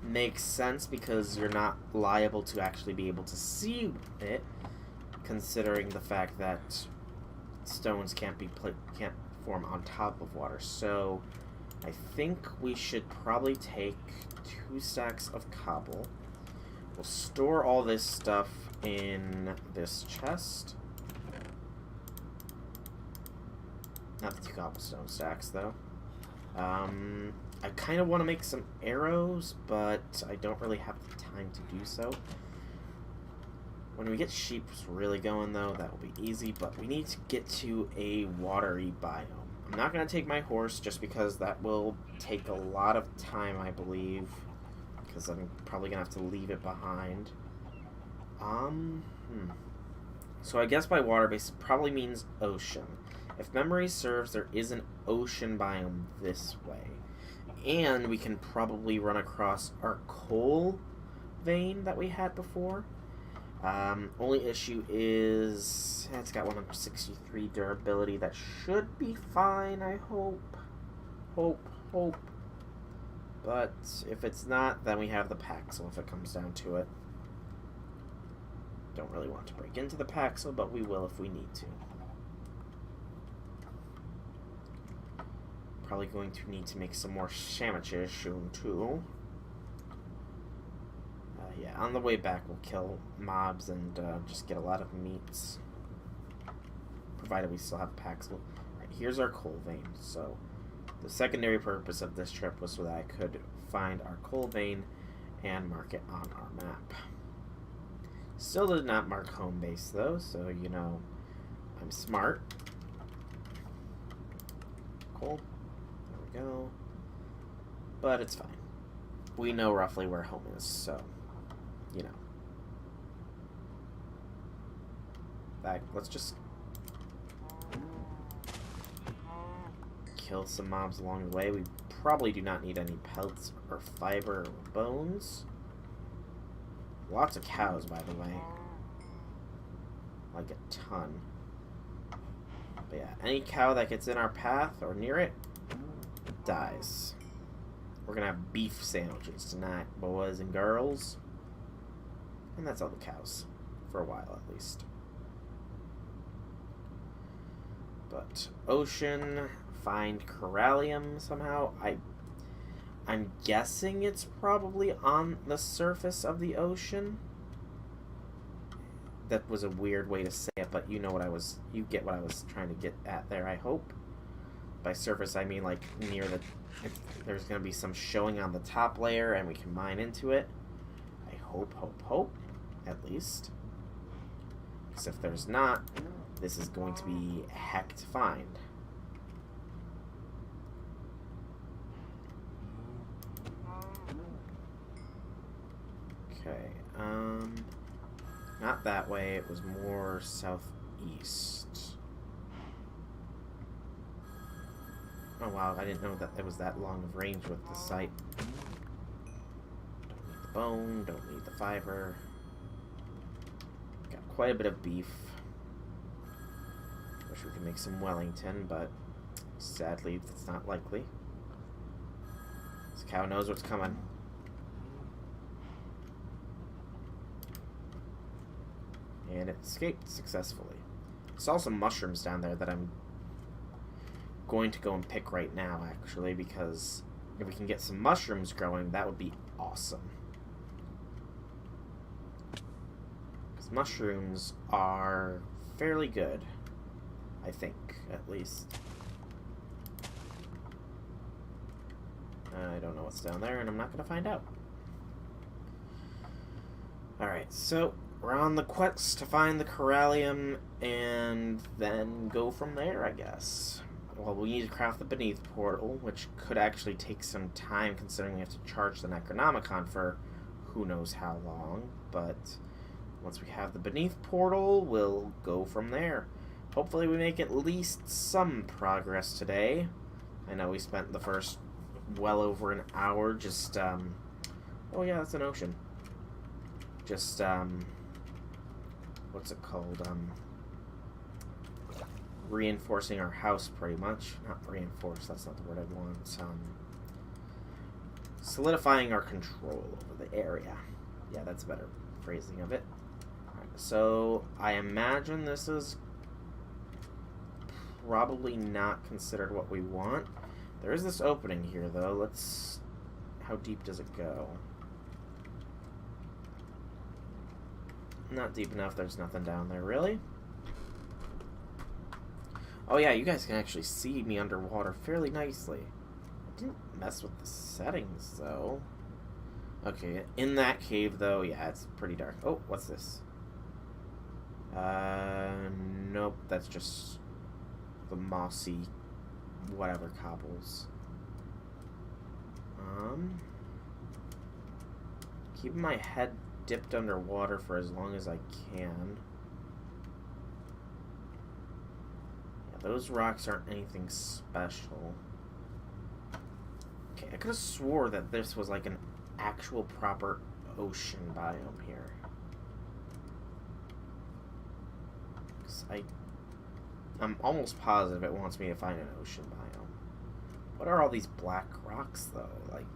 Makes sense because you're not liable to actually be able to see it, considering the fact that stones can't form on top of water. So I think we should probably take 2 stacks of cobble. We'll store all this stuff in this chest. Not the 2 cobblestone stacks, though. I kind of want to make some arrows, but I don't really have the time to do so. When we get sheep really going, though, that will be easy, but we need to get to a watery biome. I'm not going to take my horse just because that will take a lot of time, I believe, because I'm probably going to have to leave it behind. So I guess by water-based probably means ocean. If memory serves, there is an ocean biome this way. And we can probably run across our coal vein that we had before. Only issue is it's got 163 durability. That should be fine, I hope. Hope. But if it's not, then we have the Paxel if it comes down to it. Don't really want to break into the Paxel, but we will if we need to. Probably going to need to make some more sandwiches soon, too. Yeah, on the way back we'll kill mobs and just get a lot of meats. Provided we still have packs. Alright, here's our coal vein. So, the secondary purpose of this trip was so that I could find our coal vein and mark it on our map. Still did not mark home base, though, so, you know, I'm smart. Coal. There we go. But it's fine. We know roughly where home is, so... you know. Let's just kill some mobs along the way. We probably do not need any pelts or fiber or bones. Lots of cows, by the way. Like a ton. But yeah, any cow that gets in our path or near it dies. We're gonna have beef sandwiches tonight, boys and girls. And that's all the cows. For a while, at least. But ocean, find corallium somehow. I'm guessing it's probably on the surface of the ocean. That was a weird way to say it, but you know what you get what I was trying to get at there, I hope. By surface, I mean like near the, there's going to be some showing on the top layer and we can mine into it. I hope, at least. Because if there's not, this is going to be a heck to find. Okay, not that way, it was more southeast. Oh wow, I didn't know that it was that long of range with the site. Don't need the bone, don't need the fiber. Got quite a bit of beef. Wish we could make some Wellington, but sadly it's not likely. This cow knows what's coming. And it escaped successfully. Saw some mushrooms down there that I'm going to go and pick right now, actually, because if we can get some mushrooms growing, that would be awesome. Because mushrooms are fairly good, I think, at least. I don't know what's down there, and I'm not going to find out. Alright, so we're on the quest to find the corallium, and then go from there, I guess. Well, we need to craft the Beneath portal, which could actually take some time, considering we have to charge the Necronomicon for who knows how long. But once we have the Beneath portal, we'll go from there. Hopefully we make at least some progress today. I know we spent the first well over an hour just, oh yeah, that's an ocean. Just, what's it called, reinforcing our house, pretty much. Not reinforce, that's not the word I want. Solidifying our control over the area. Yeah, that's a better phrasing of it. Alright, so I imagine this is probably not considered what we want. There is this opening here, though. Let's... how deep does it go? Not deep enough. There's nothing down there, really. Oh yeah, you guys can actually see me underwater fairly nicely. I didn't mess with the settings, though. Okay, in that cave, though, yeah, it's pretty dark. Oh, what's this? Nope, that's just the mossy whatever cobbles. Keeping my head dipped underwater for as long as I can. Yeah, those rocks aren't anything special. Okay, I could have swore that this was like an actual proper ocean biome here. 'Cause I'm almost positive it wants me to find an ocean biome. What are all these black rocks, though? Like,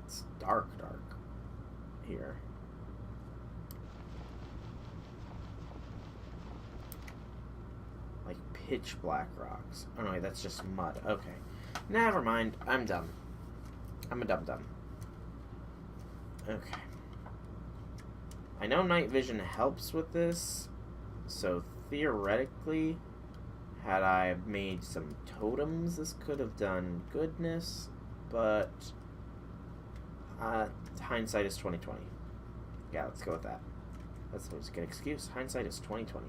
it's dark here. Like pitch black rocks. Oh no, that's just mud. Okay. Never mind. I'm dumb. I'm a dum-dum. Okay. I know night vision helps with this, so theoretically, had I made some totems, this could have done goodness, but hindsight is 20/20. Yeah, let's go with that. That's always a good excuse. Hindsight is 20/20.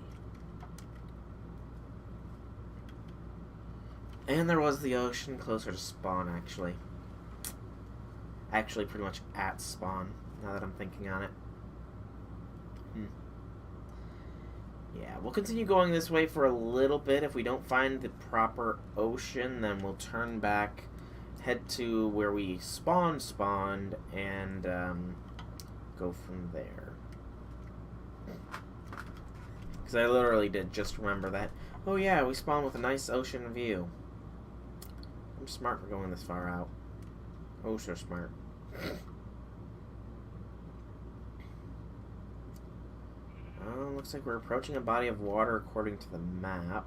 And there was the ocean closer to spawn, actually. Actually, pretty much at spawn, now that I'm thinking on it. Yeah, we'll continue going this way for a little bit. If we don't find the proper ocean, then we'll turn back, head to where we spawned, and go from there. Because I literally did just remember that. Oh yeah, we spawned with a nice ocean view. I'm smart for going this far out. Oh, so smart. Looks like we're approaching a body of water according to the map.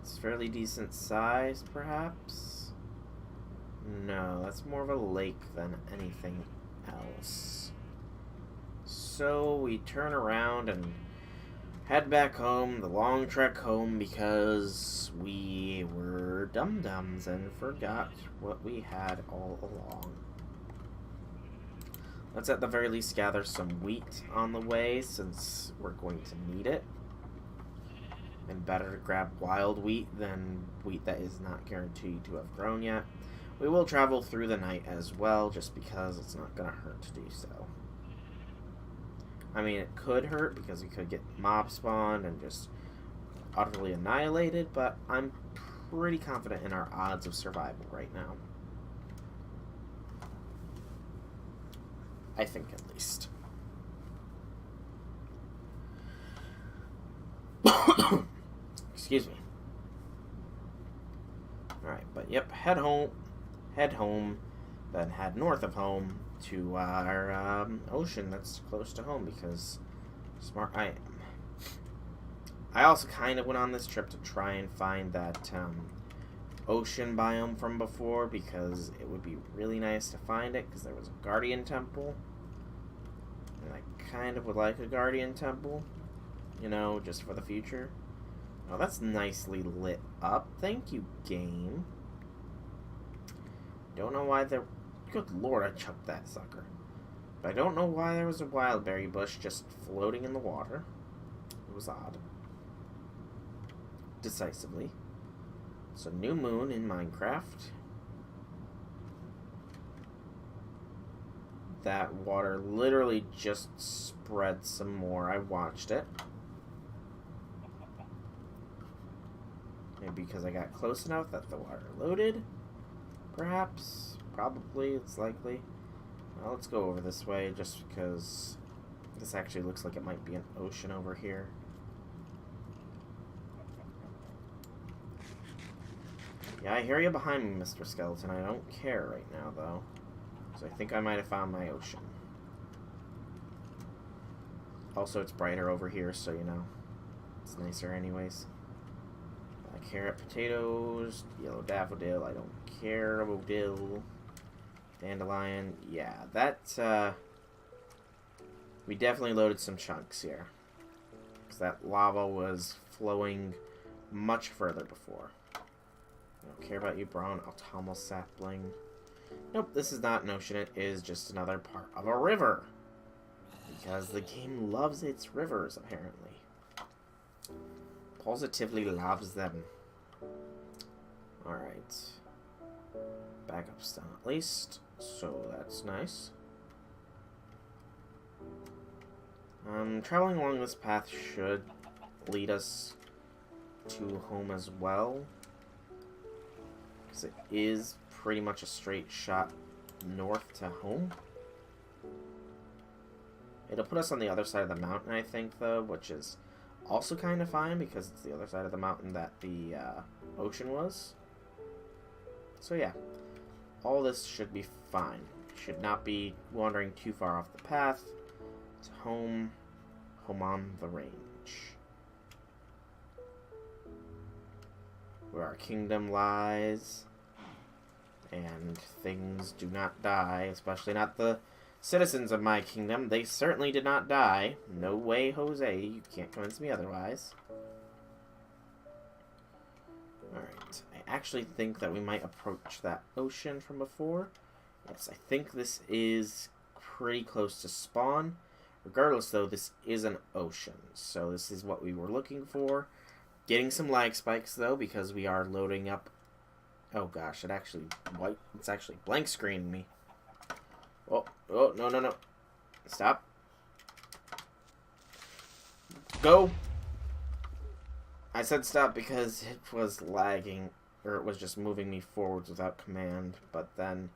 It's fairly decent size, perhaps? No, that's more of a lake than anything else. So we turn around and head back home, the long trek home, because we were dum-dums and forgot what we had all along. Let's at the very least gather some wheat on the way, since we're going to need it. And better to grab wild wheat than wheat that is not guaranteed to have grown yet. We will travel through the night as well, just because it's not going to hurt to do so. I mean, it could hurt, because we could get mob spawned and just utterly annihilated, but I'm pretty confident in our odds of survival right now. I think, at least. Excuse me. Alright, but yep, head home, then head north of home to our ocean that's close to home, because smart I am. I also kind of went on this trip to try and find that ocean biome from before, because it would be really nice to find it, because there was a guardian temple. And I kind of would like a guardian temple, you know, just for the future. Oh, that's nicely lit up. Thank you, game. Don't know why there... Good lord, I chucked that sucker. But I don't know why there was a wildberry bush just floating in the water. It was odd. Decisively. It's a new moon in Minecraft. That water literally just spread some more. I watched it. Maybe because I got close enough that the water loaded. Perhaps. Probably. It's likely. Well, let's go over this way just because this actually looks like it might be an ocean over here. Yeah, I hear you behind me, Mr. Skeleton. I don't care right now, though. So I think I might have found my ocean. Also, it's brighter over here, so, you know, it's nicer anyways. Carrot, potatoes, yellow daffodil, I don't care, dill, dandelion, yeah, that, we definitely loaded some chunks here. Because that lava was flowing much further before. I don't care about you, brown autumnal sapling. Nope, this is not an ocean, it is just another part of a river. Because the game loves its rivers, apparently. Positively loves them. Alright. Backup's done at least, so that's nice. Traveling along this path should lead us to home as well. Because it is pretty much a straight shot north to home. It'll put us on the other side of the mountain, I think, though, which is also kind of fine because it's the other side of the mountain that the ocean was. So yeah, all this should be fine. Should not be wandering too far off the path. It's home on the range. Where our kingdom lies. And things do not die, especially not the citizens of my kingdom. They certainly did not die. No way, Jose. You can't convince me otherwise. Alright. I actually think that we might approach that ocean from before. Yes, I think this is pretty close to spawn. Regardless, though, this is an ocean. So this is what we were looking for. Getting some lag spikes, though, because we are loading up. Oh, gosh. It's actually blank screening me. Oh, no. Stop. Go. I said stop because it was lagging, or it was just moving me forwards without command, but then...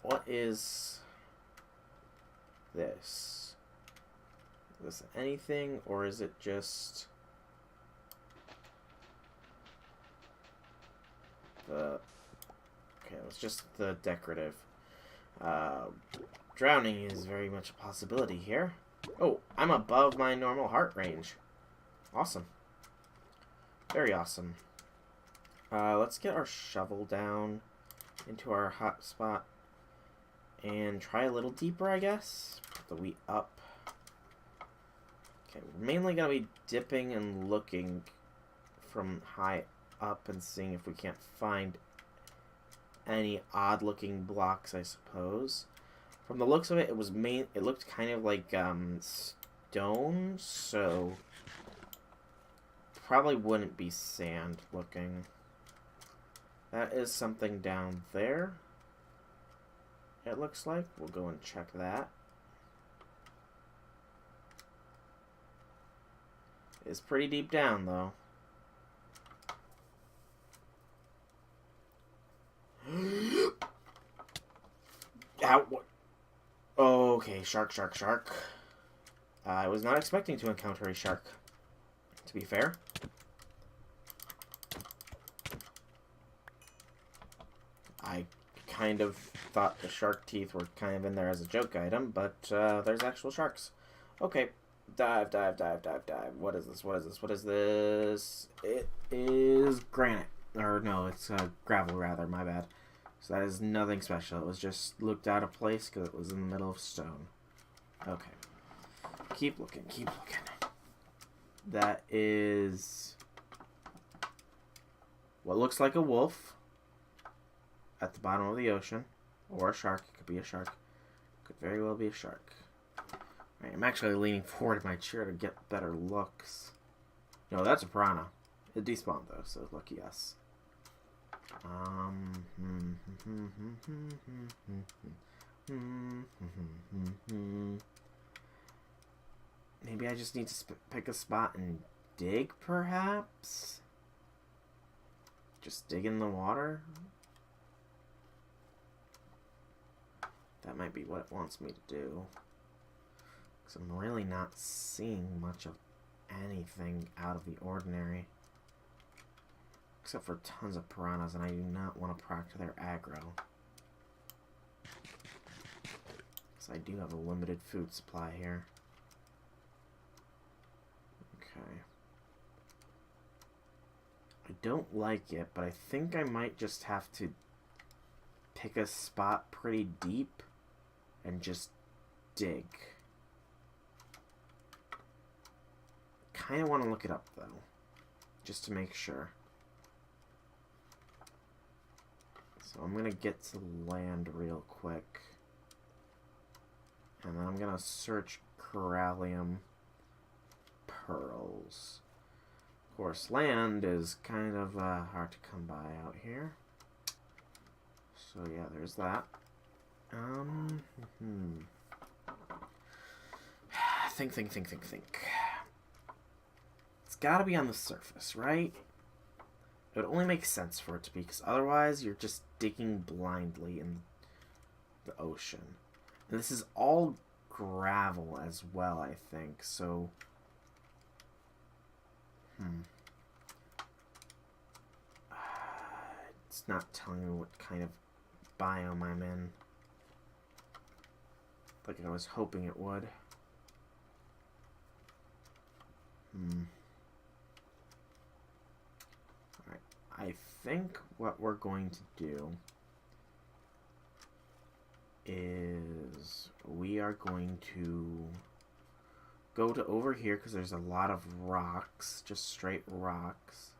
What is this? Is this anything, or is it just... Okay, it's just the decorative. Drowning is very much a possibility here. Oh, I'm above my normal heart range. Awesome. Very awesome. Let's get our shovel down into our hot spot and try a little deeper, I guess. Put the wheat up. Okay, we're mainly going to be dipping and looking from high up and seeing if we can't find any odd-looking blocks, I suppose. From the looks of it, it looked kind of like stone, so probably wouldn't be sand looking. That is something down there. It looks like. We'll go and check that. It's pretty deep down, though. Ow, what? Oh, okay, shark. I was not expecting to encounter a shark, to be fair. I kind of thought the shark teeth were kind of in there as a joke item, but there's actual sharks. Okay, dive. What is this? It is granite. Or no, it's gravel rather, my bad. So that is nothing special. It was just looked out of place because it was in the middle of stone. Okay. Keep looking. That is what looks like a wolf at the bottom of the ocean. Or a shark. It could be a shark. Could very well be a shark. Right, I'm actually leaning forward in my chair to get better looks. No, that's a piranha. It despawned though, so lucky us. Maybe I just need to pick a spot and dig, perhaps? Just dig in the water? That might be what it wants me to do. Because I'm really not seeing much of anything out of the ordinary. Except for tons of piranhas, and I do not want to proc to their aggro. Because I do have a limited food supply here. Okay. I don't like it, but I think I might just have to pick a spot pretty deep and just dig. Kind of want to look it up, though. Just to make sure. So I'm going to get to land real quick. And then I'm going to search corallium pearls. Of course, land is kind of hard to come by out here. So yeah, there's that. Think. It's got to be on the surface, right? It would only make sense for it to be, because otherwise you're just digging blindly in the ocean. And this is all gravel as well, I think, so... It's not telling me what kind of biome I'm in. Like I was hoping it would. Alright, I think what we're going to do is we are going to go to over here because there's a lot of rocks, just straight rocks.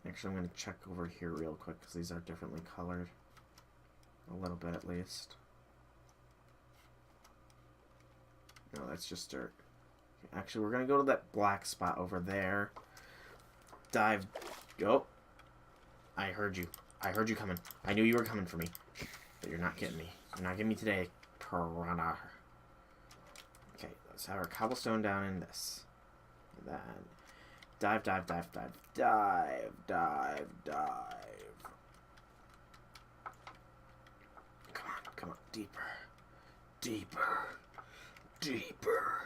Actually, I'm going to check over here real quick because these are differently colored. A little bit at least. No, that's just dirt. Actually, we're going to go to that black spot over there. Dive. Oh. I heard you. I heard you coming. I knew you were coming for me. But you're not getting me. You're not getting me today, piranha. Okay, let's have our cobblestone down in this. And then dive, dive, dive, dive, dive, dive, dive. Come on, deeper. Deeper. Deeper.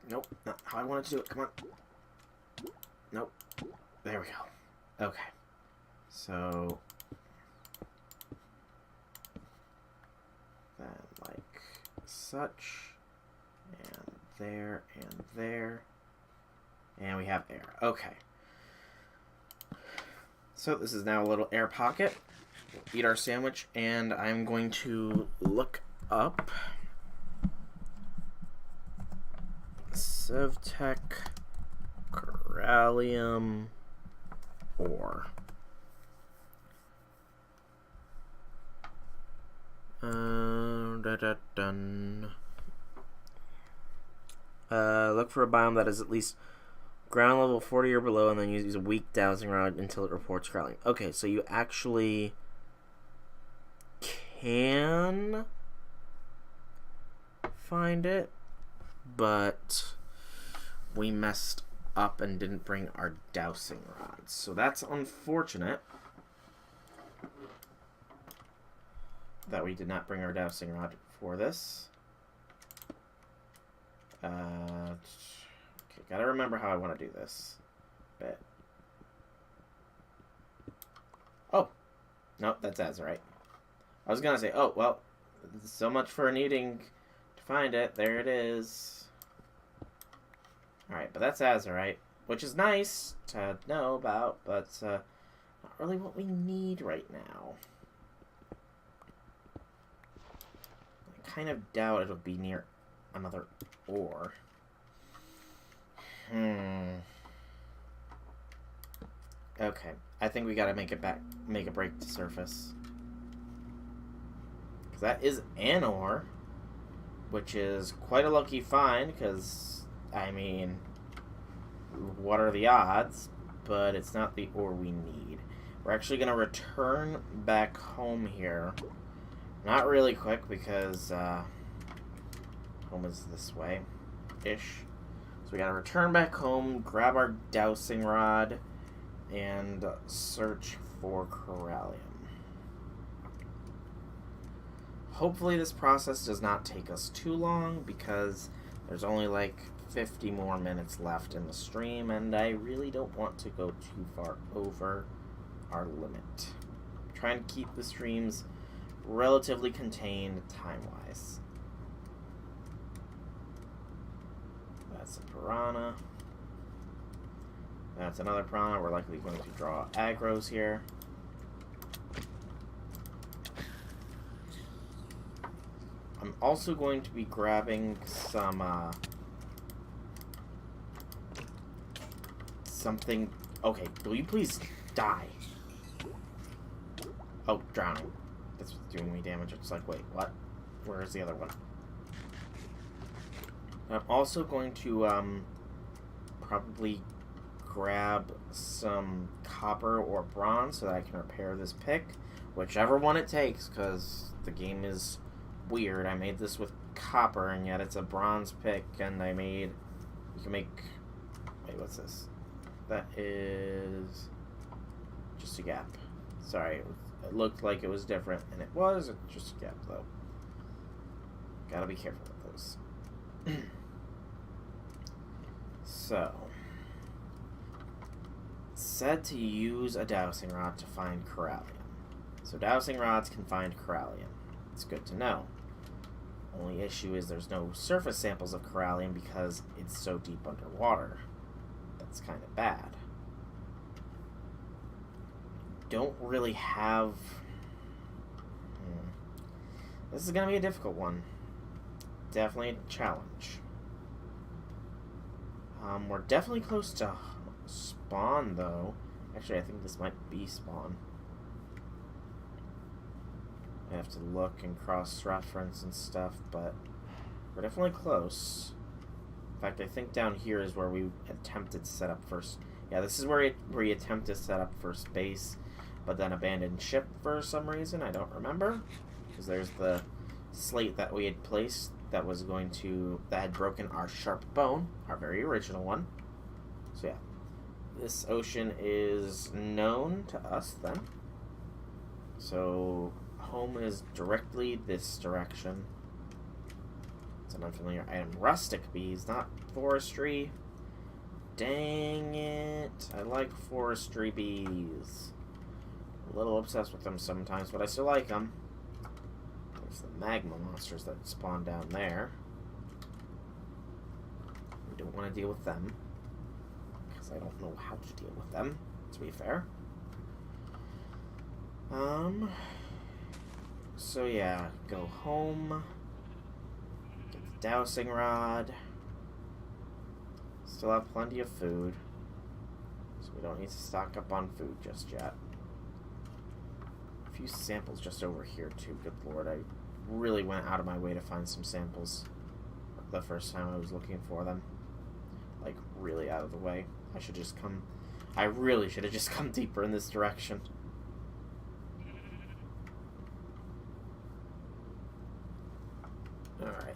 Nope, not how I wanted to do it. Come on. Nope. There we go. Okay. So then like such, and there, and there, and we have air. Okay. So this is now a little air pocket. We'll eat our sandwich, and I'm going to look up Sevtech Corallium ore. Look for a biome that is at least ground level 40 or below, and then use a weak dowsing rod until it reports corallium. Okay, so you actually can find it, but we messed up and didn't bring our dowsing rods, so that's unfortunate that we did not bring our dowsing rod for this. Okay, gotta remember how I want to do this. Bit. Oh, no, that's Azurite. I was gonna say, oh well, so much for needing to find it. There it is. All right, but that's Azurite, which is nice to know about, but not really what we need right now. I kind of doubt it'll be near another ore. Okay, I think we gotta make a break to surface. Because that is an ore, which is quite a lucky find, because, I mean, what are the odds? But it's not the ore we need. We're actually gonna return back home here. Not really quick, because home is this way-ish. So we gotta return back home, grab our dowsing rod, and search for corallium. Hopefully this process does not take us too long, because there's only like 50 more minutes left in the stream, and I really don't want to go too far over our limit. I'm trying to keep the streams relatively contained time-wise. That's a piranha. That's another piranha. We're likely going to draw agros here. I'm also going to be grabbing some something. Okay, will you please die? Oh, drowning. That's what's doing me damage. It's like, wait, what? Where is the other one? I'm also going to probably grab some copper or bronze so that I can repair this pick, whichever one it takes, because the game is weird. I made this with copper, and yet it's a bronze pick, and you can make Wait, what's this? That is just a gap. Sorry, it looked like it was different, and it was. It's just a gap, though. Gotta be careful with those. So, said to use a dowsing rod to find corallium. So dowsing rods can find corallium. It's good to know. Only issue is there's no surface samples of corallium because it's so deep underwater. That's kind of bad. Don't really have... This is going to be a difficult one. Definitely a challenge. We're definitely close to spawn, though. Actually, I think this might be spawn. I have to look and cross-reference and stuff, but we're definitely close. In fact, I think down here is where we attempted to set up first. Yeah, this is where we attempted to set up first base, but then abandoned ship for some reason. I don't remember, because there's the slate that we had placed that was going to, that had broken our sharp bone, our very original one. So yeah, this ocean is known to us then. So home is directly this direction. It's an unfamiliar item. Rustic bees, not forestry. Dang it. I like forestry bees. A little obsessed with them sometimes, but I still like them. There's the magma monsters that spawn down there. We don't want to deal with them, because I don't know how to deal with them, to be fair. So yeah, go home, get the dowsing rod, still have plenty of food, so we don't need to stock up on food just yet. A few samples just over here too, good lord, I really went out of my way to find some samples the first time I was looking for them. Like, really out of the way. I really should have just come deeper in this direction. Alright.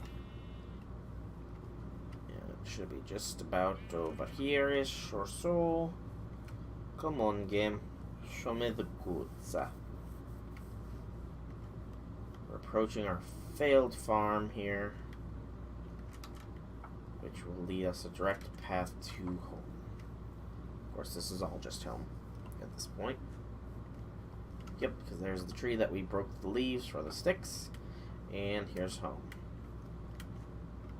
Yeah, it should be just about over here-ish or so. Come on, game. Show me the goods. We're approaching our failed farm here, which will lead us a direct path to home. Of course, this is all just home at this point. Yep, because there's the tree that we broke the leaves for the sticks, and here's home.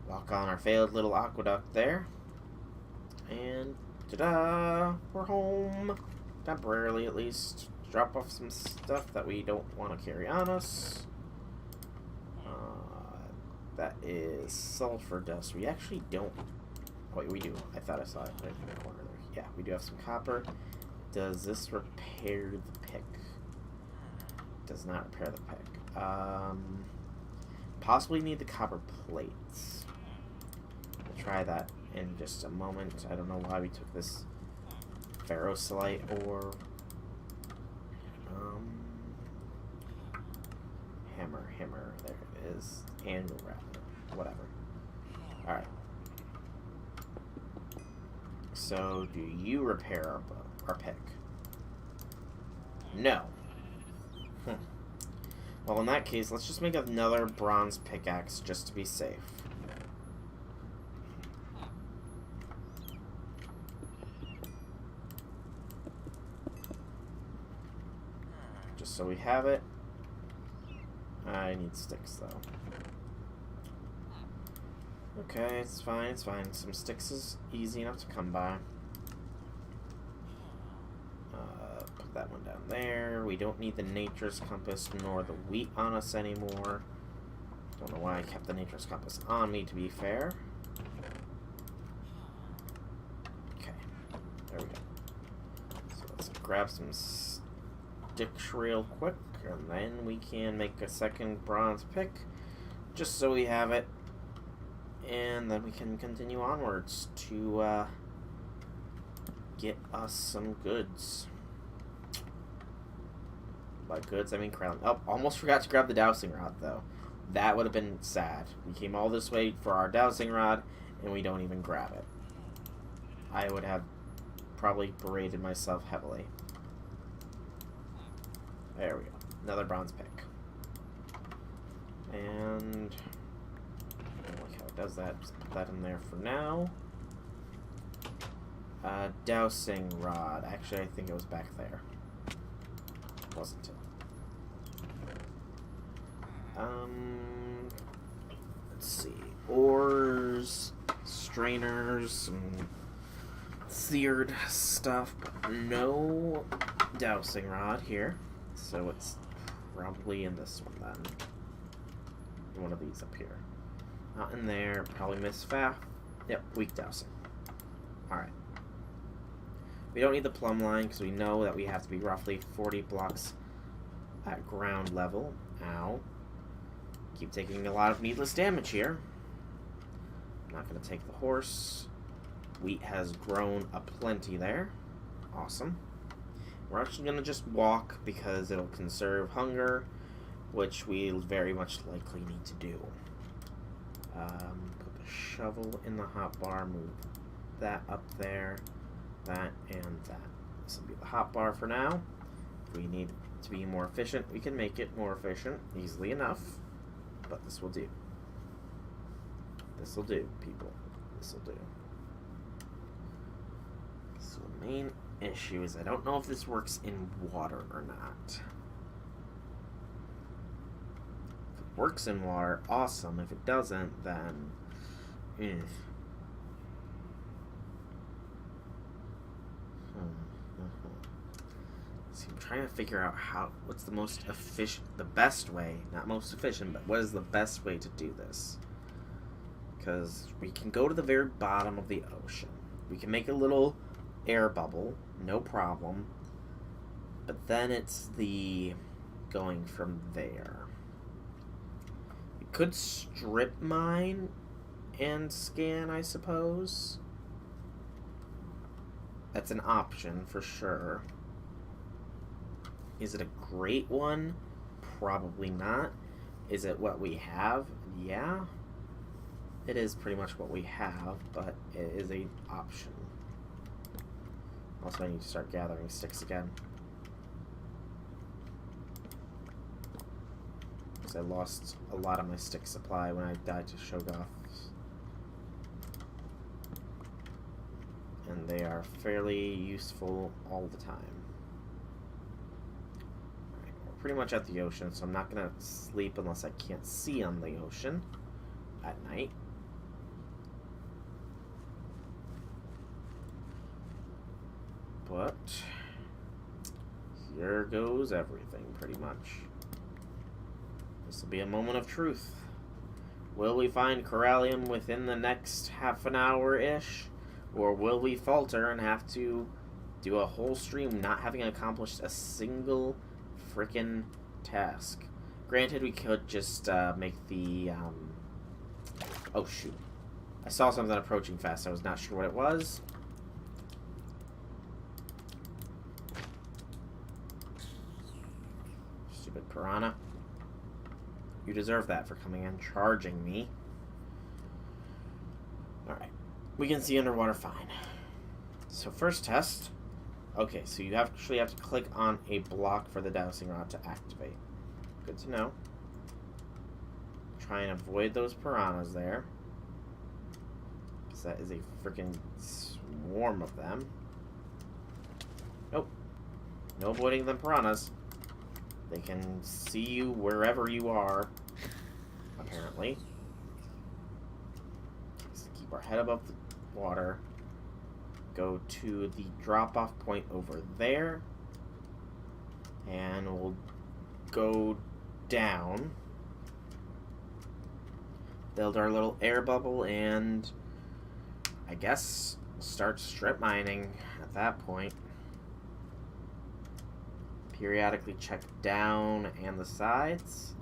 Walk on our failed little aqueduct there, and ta-da! We're home. Temporarily, at least. Drop off some stuff that we don't want to carry on us. That is sulfur dust. We actually don't... Wait, we do. I thought I saw it right in the corner there. Yeah, we do have some copper. Does this repair the pick? Does not repair the pick. Possibly need the copper plates. We'll try that in just a moment. I don't know why we took this ferrosilite or... Hammer. There it is. Anvil rather. Whatever. Alright. So, do you repair our pick? No. Well, in that case, let's just make another bronze pickaxe just to be safe. Just so we have it. I need sticks, though. Okay, it's fine, it's fine. Some sticks is easy enough to come by. Put that one down there. We don't need the Nature's Compass nor the wheat on us anymore. Don't know why I kept the Nature's Compass on me, to be fair. Okay, there we go. So let's grab some sticks real quick, and then we can make a second bronze pick, just so we have it. And then we can continue onwards to get us some goods. By goods, I mean corallium. Oh, almost forgot to grab the dowsing rod, though. That would have been sad. We came all this way for our dowsing rod, and we don't even grab it. I would have probably berated myself heavily. There we go. Another bronze pick. And I don't like how it does that. Just put that in there for now. Dowsing Rod. Actually, I think it was back there. Wasn't it? Let's see. Ores, strainers, some seared stuff, but no dowsing rod here. So it's probably in this one then. One of these up here. Not in there. Probably miss Faf. Yep, weak dowsing. Alright. We don't need the plumb line because we know that we have to be roughly 40 blocks at ground level. Ow. Keep taking a lot of needless damage here. I'm not going to take the horse. Wheat has grown aplenty there. Awesome. We're actually going to just walk because it'll conserve hunger, which we very much likely need to do. Put the shovel in the hotbar, move that up there, that, and that. This will be the hotbar for now. If we need to be more efficient, we can make it more efficient easily enough, but this will do. This will do, people. This will do. So the main issue is I don't know if this works in water or not. If it works in water, awesome. If it doesn't, then See, I'm trying to figure out what's the most efficient, the best way, not most efficient, but what is the best way to do this? Because we can go to the very bottom of the ocean. We can make a little air bubble, no problem. But then it's the going from there. We could strip mine and scan, I suppose. That's an option for sure. Is it a great one? Probably not. Is it what we have? Yeah. It is pretty much what we have, but it is an option. Also, I need to start gathering sticks again. Because I lost a lot of my stick supply when I died to Shoggoths. And they are fairly useful all the time. Alright, we're pretty much at the ocean, so I'm not going to sleep unless I can't see on the ocean at night. But here goes everything, pretty much. This will be a moment of truth. Will we find Corallium within the next half an hour-ish? Or will we falter and have to do a whole stream not having accomplished a single frickin' task? Granted, we could just make the... Oh, shoot. I saw something approaching fast. I was not sure what it was. Stupid piranha. You deserve that for coming and charging me. Alright. We can see underwater fine. So first test. Okay, so you actually have to click on a block for the dowsing rod to activate. Good to know. Try and avoid those piranhas there. Because that is a freaking swarm of them. Nope. No avoiding them piranhas. They can see you wherever you are, apparently. Just keep our head above the water. Go to the drop-off point over there. And we'll go down. Build our little air bubble and I guess start strip mining at that point. Periodically check down and the sides.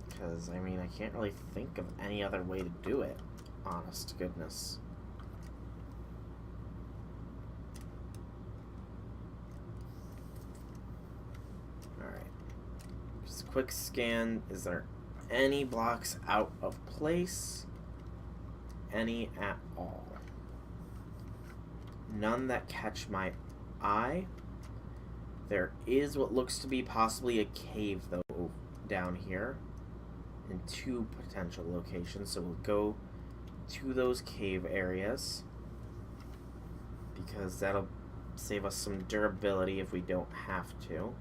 Because, I mean, I can't really think of any other way to do it. Honest to goodness. Alright. Just a quick scan. Is there any blocks out of place? any at all. None that catch my eye. There is what looks to be possibly a cave, though, down here. In 2 potential locations. So we'll go to those cave areas. Because that'll save us some durability if we don't have to.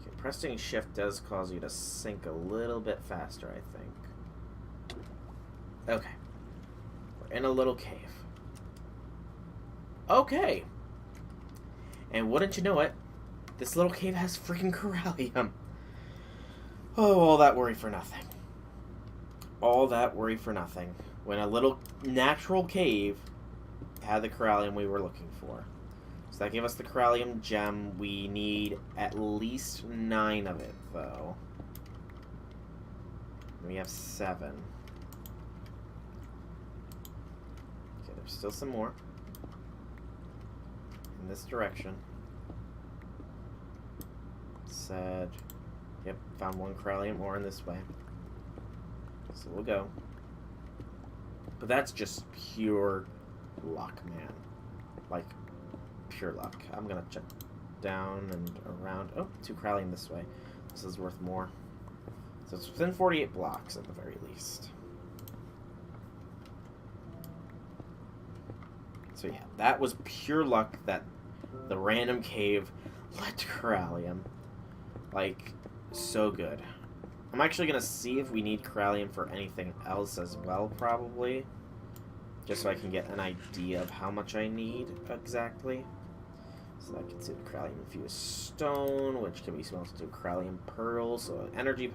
Okay, pressing shift does cause you to sink a little bit faster, I think. Okay. We're in a little cave. Okay. And wouldn't you know it, this little cave has freaking corallium. Oh, all that worry for nothing. All that worry for nothing. When a little natural cave had the corallium we were looking for. So that gave us the corallium gem. We need at least 9 of it, though. We have 7. Okay, there's still some more. In this direction. Said, yep, found 1 corallium ore in this way. So we'll go. But that's just pure luck, man. Like, pure luck. I'm gonna check down and around. Oh, 2 corallium this way. This is worth more. So it's within 48 blocks at the very least. So yeah, that was pure luck that the random cave led to corallium. Like, so good. I'm actually going to see if we need corallium for anything else as well, probably. Just so I can get an idea of how much I need exactly. So I can see the corallium infused stone, which can be smelted to corallium pearls. So energy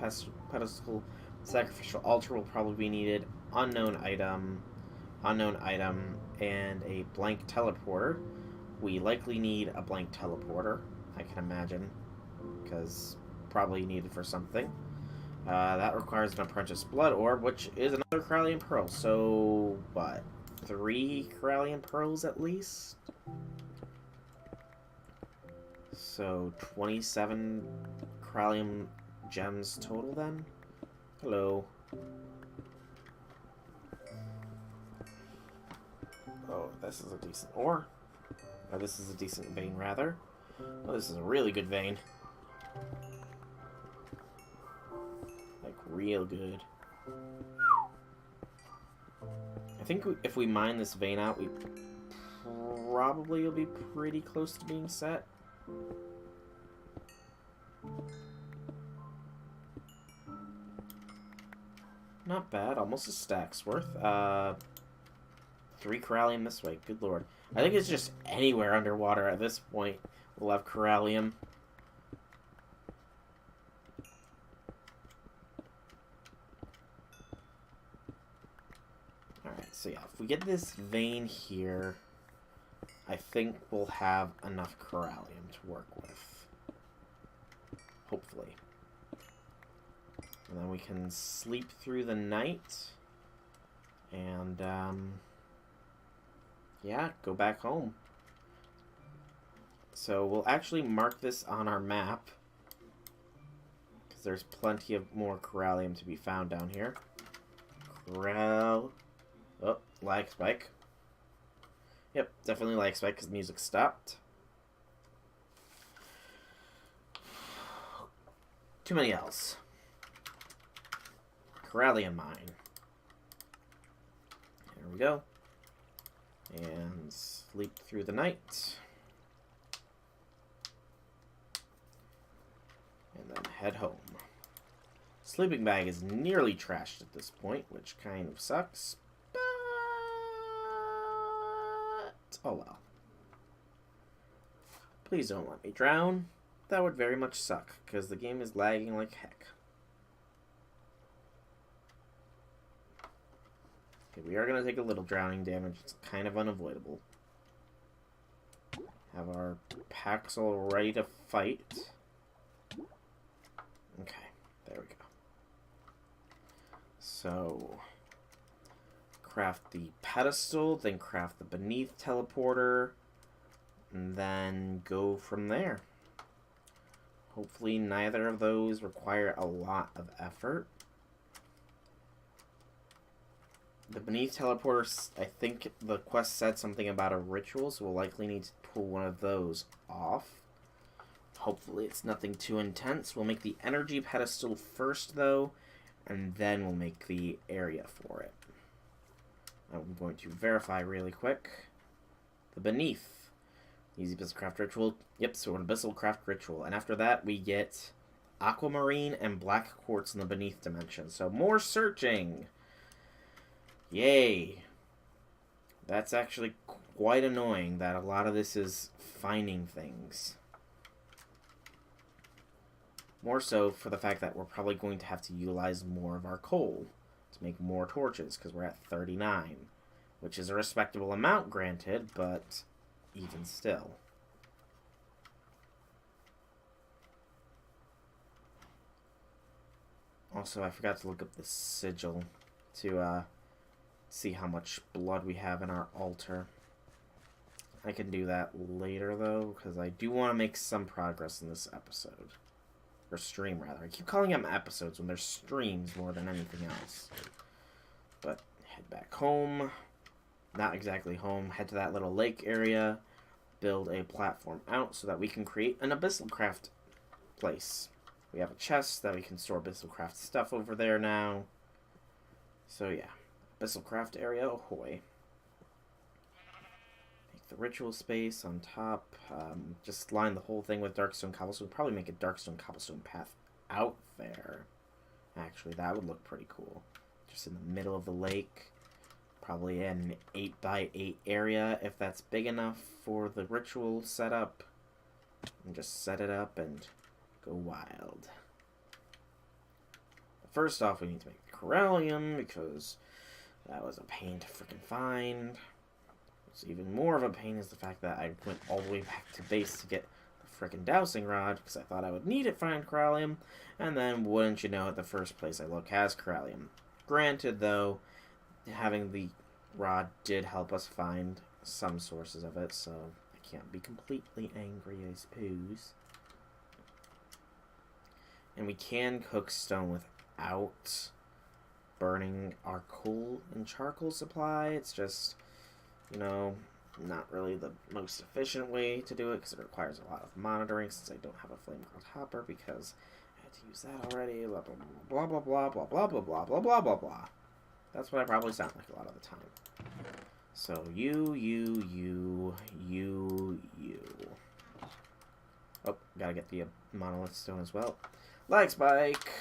pedestal, sacrificial altar will probably be needed. Unknown item, and a blank teleporter. We likely need a blank teleporter, I can imagine, because probably needed for something. That requires an apprentice blood orb, which is another corallium pearl. So, what? 3 corallium pearls at least? So, 27 corallium gems total then? Hello. Oh, this is a decent ore. Or this is a decent vein, rather. Oh, this is a really good vein. Like, real good. I think if we mine this vein out, we probably will be pretty close to being set. Not bad. Almost a stack's worth. 3 corallium this way. Good lord. I think it's just anywhere underwater at this point we'll have corallium. Alright, so yeah, if we get this vein here, I think we'll have enough corallium to work with. Hopefully. And then we can sleep through the night. And, yeah, go back home. So we'll actually mark this on our map, because there's plenty of more corallium to be found down here. Oh, lag spike. Yep, definitely lag spike because the music stopped. Too many L's. Corallium mine. There we go. And sleep through the night. And then head home. Sleeping bag is nearly trashed at this point, which kind of sucks. But oh well. Please don't let me drown. That would very much suck, because the game is lagging like heck. Okay, we are going to take a little drowning damage. It's kind of unavoidable. Have our packs all ready to fight. Okay, there we go. So, craft the pedestal, then craft the beneath teleporter, and then go from there. Hopefully neither of those require a lot of effort. The Beneath teleporters, I think the quest said something about a ritual, so we'll likely need to pull one of those off. Hopefully it's nothing too intense. We'll make the energy pedestal first, though, and then we'll make the area for it. I'm going to verify really quick. The Beneath. Easy Abyssalcraft ritual. Yep, so an Abyssalcraft ritual. And after that, we get Aquamarine and Black Quartz in the Beneath dimension. So more searching. Yay. That's actually quite annoying that a lot of this is finding things. More so for the fact that we're probably going to have to utilize more of our coal to make more torches, because we're at 39, which is a respectable amount, granted, but even still. Also, I forgot to look up the sigil to see how much blood we have in our altar. I can do that later, though, because I do want to make some progress in this episode. Or stream, rather. I keep calling them episodes when they're streams more than anything else. But head back home. Not exactly home. Head to that little lake area. Build a platform out so that we can create an Abyssalcraft place. We have a chest that we can store Abyssalcraft stuff over there now. So yeah. Abyssalcraft area, ahoy. The ritual space on top. Just line the whole thing with darkstone cobblestone. Probably make a darkstone cobblestone path out there. Actually, that would look pretty cool. Just in the middle of the lake. Probably an 8x8 area if that's big enough for the ritual setup. And just set it up and go wild. First off, we need to make the Corallium because that was a pain to freaking find. What's even more of a pain is the fact that I went all the way back to base to get the frickin' Dowsing Rod because I thought I would need it to find Corallium, and then wouldn't you know it, the first place I look has Corallium. Granted, though, having the rod did help us find some sources of it, so I can't be completely angry, I suppose. And we can cook stone without burning our coal and charcoal supply. It's just, you know, not really the most efficient way to do it because it requires a lot of monitoring since I don't have a flame growth hopper because I had to use that already. Blah blah blah blah blah blah blah blah blah blah blah blah. That's what I probably sound like a lot of the time. So you. Oh, gotta get the monolith stone as well. Lag spike.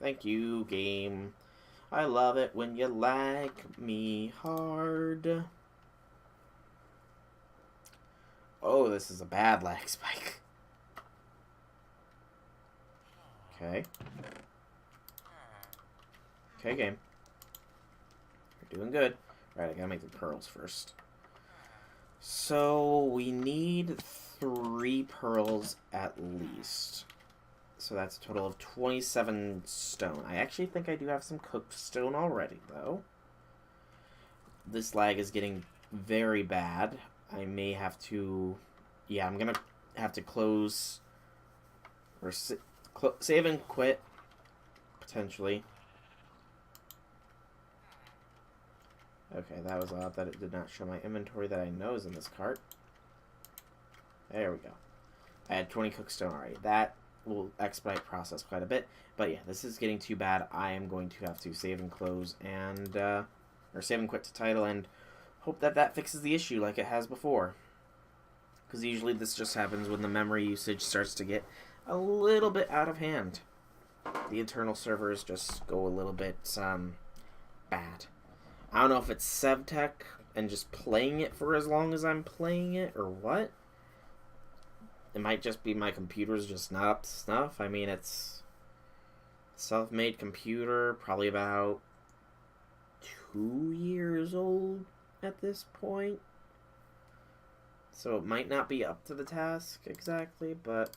Thank you, game. I love it when you lag me hard. Oh, this is a bad lag spike. Okay. Okay, game. You're doing good. Right, I gotta make the pearls first. So, we need 3 pearls at least. So that's a total of 27 stone. I actually think I do have some cooked stone already, though. This lag is getting very bad. I may have to... Yeah, I'm gonna have to close... Or save and quit. Potentially. Okay, that was odd that it did not show my inventory that I know is in this cart. There we go. I had 20 cooked stone already. That will expedite process quite a bit. But yeah, this is getting too bad. I am going to have to save and close and... or save and quit to title and hope that that fixes the issue like it has before. Because usually this just happens when the memory usage starts to get a little bit out of hand. The internal servers just go a little bit bad. I don't know if it's Sevtech and just playing it for as long as I'm playing it or what. It might just be my computer's just not up to snuff. I mean, it's a self-made computer, probably about 2 years old at this point. So it might not be up to the task exactly, but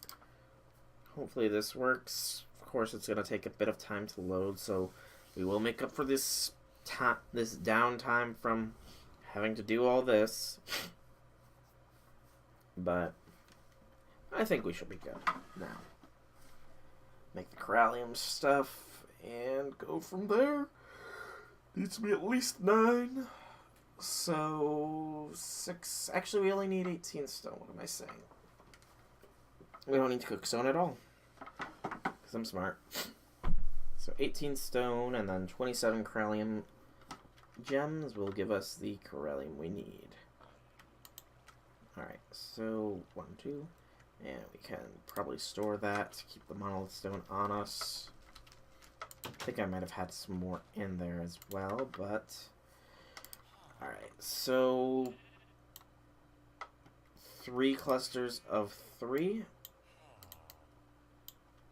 hopefully this works. Of course, it's going to take a bit of time to load, so we will make up for this downtime from having to do all this. But I think we should be good now. Make the Corallium stuff and go from there. Needs to be at least 9. So 6. Actually, we only need 18 stone. What am I saying? We don't need to cook stone at all. Because I'm smart. So 18 stone and then 27 corallium gems will give us the corallium we need. Alright, so 1, 2. And we can probably store that to keep the monolith stone on us. I think I might have had some more in there as well, but... Alright, so... 3 clusters of 3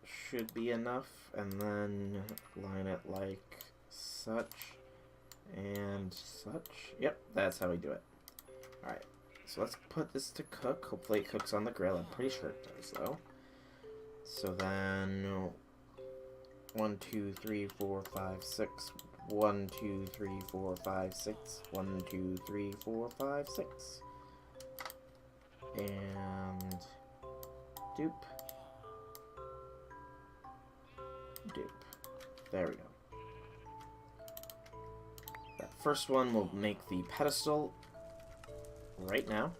should be enough, and then line it like such and such. Yep, that's how we do it. Alright, so let's put this to cook. Hopefully it cooks on the grill. I'm pretty sure it does, though. So then... 1, 2, 3, 4, 5, 6. 1, 2, 3, 4, 5, 6. 1, 2, 3, 4, 5, 6. And... dupe. Dupe. There we go. That first one will make the pedestal right now.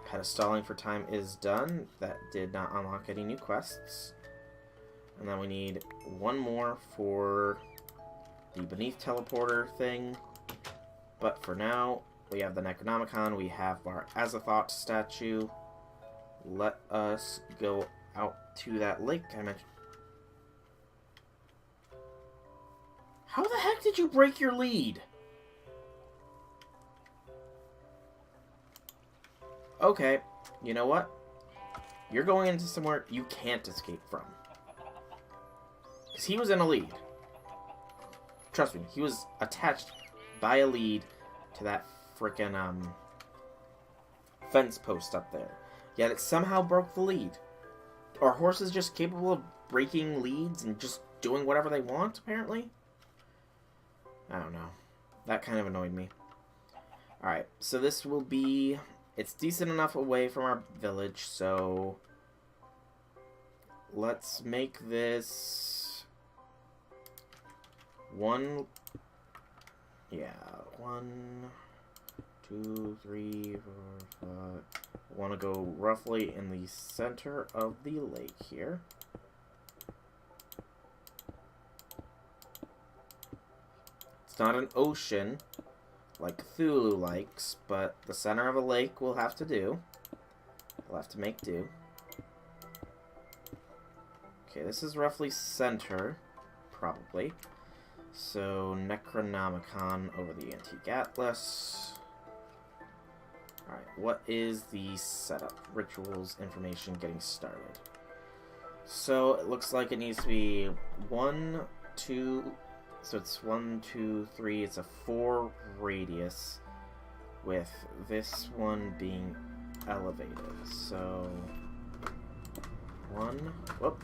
Pedestaling for time is done. That did not unlock any new quests. And then we need one more for the Beneath Teleporter thing. But for now, we have the Necronomicon. We have our Azathoth statue. Let us go out to that lake I mentioned. How the heck did you break your lead? Okay, you know what? You're going into somewhere you can't escape from. Because he was in a lead. Trust me, he was attached by a lead to that frickin' fence post up there. Yet it somehow broke the lead. Are horses just capable of breaking leads and just doing whatever they want, apparently? I don't know. That kind of annoyed me. Alright, so this will be... It's decent enough away from our village, so... Let's make this... 1... Yeah, 1... 2, 3, 4, 5... I want to go roughly in the center of the lake here. It's not an ocean like Cthulhu likes, but the center of a lake will have to do. We'll have to make do. Okay, this is roughly center, probably. So, Necronomicon over the Antique Atlas. Alright, what is the setup? Rituals, information, getting started. So, it looks like it needs to be 1, 2... So it's 1, 2, 3, it's a 4 radius, with this one being elevated. So, 1, whoop,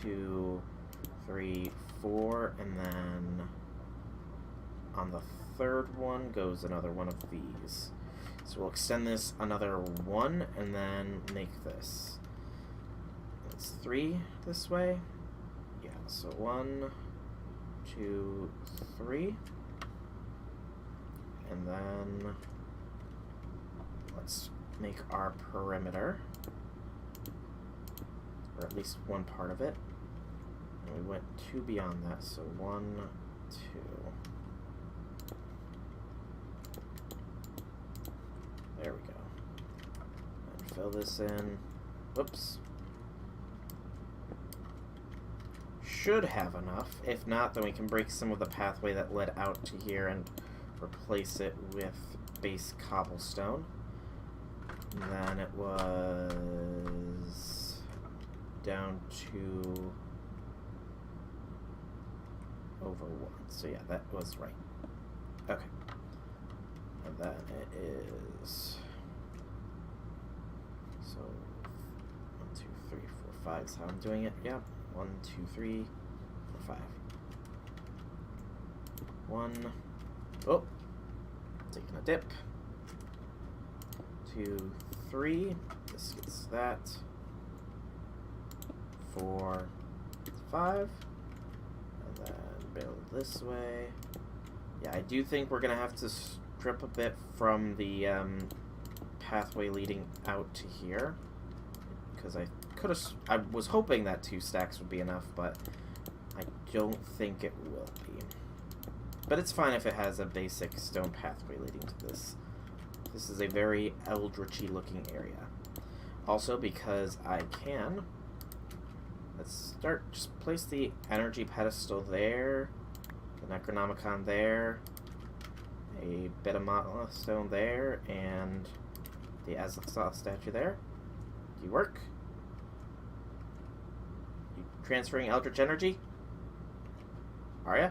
2, 3, 4, and then on the third one goes another one of these. So we'll extend this another 1, and then make this. It's 3 this way. Yeah, so 1, 2, 3. And then let's make our perimeter. Or at least one part of it. And we went 2 beyond that, so 1, 2. There we go. And fill this in. Whoops. Should have enough. If not, then we can break some of the pathway that led out to here and replace it with base cobblestone. And then it was down to over 1. So yeah, that was right. Okay. And then it is... So, 1, 2, 3, 4, 5 is how I'm doing it. Yeah. 1, 2, 3, 4, 5. 1. Oh. Taking a dip. 2, 3. This gets that. 4, 5. And then build this way. Yeah, I do think we're going to have to strip a bit from the pathway leading out to here. Because I was hoping that 2 stacks would be enough, but I don't think it will be. But it's fine if it has a basic stone pathway leading to this. This is a very Eldritchy looking area. Also, because I can, let's start, just place the energy pedestal there, the Necronomicon there, a bit of stone there, and the Abyssalcraft statue there. Do you work? You transferring Eldritch energy? Are ya?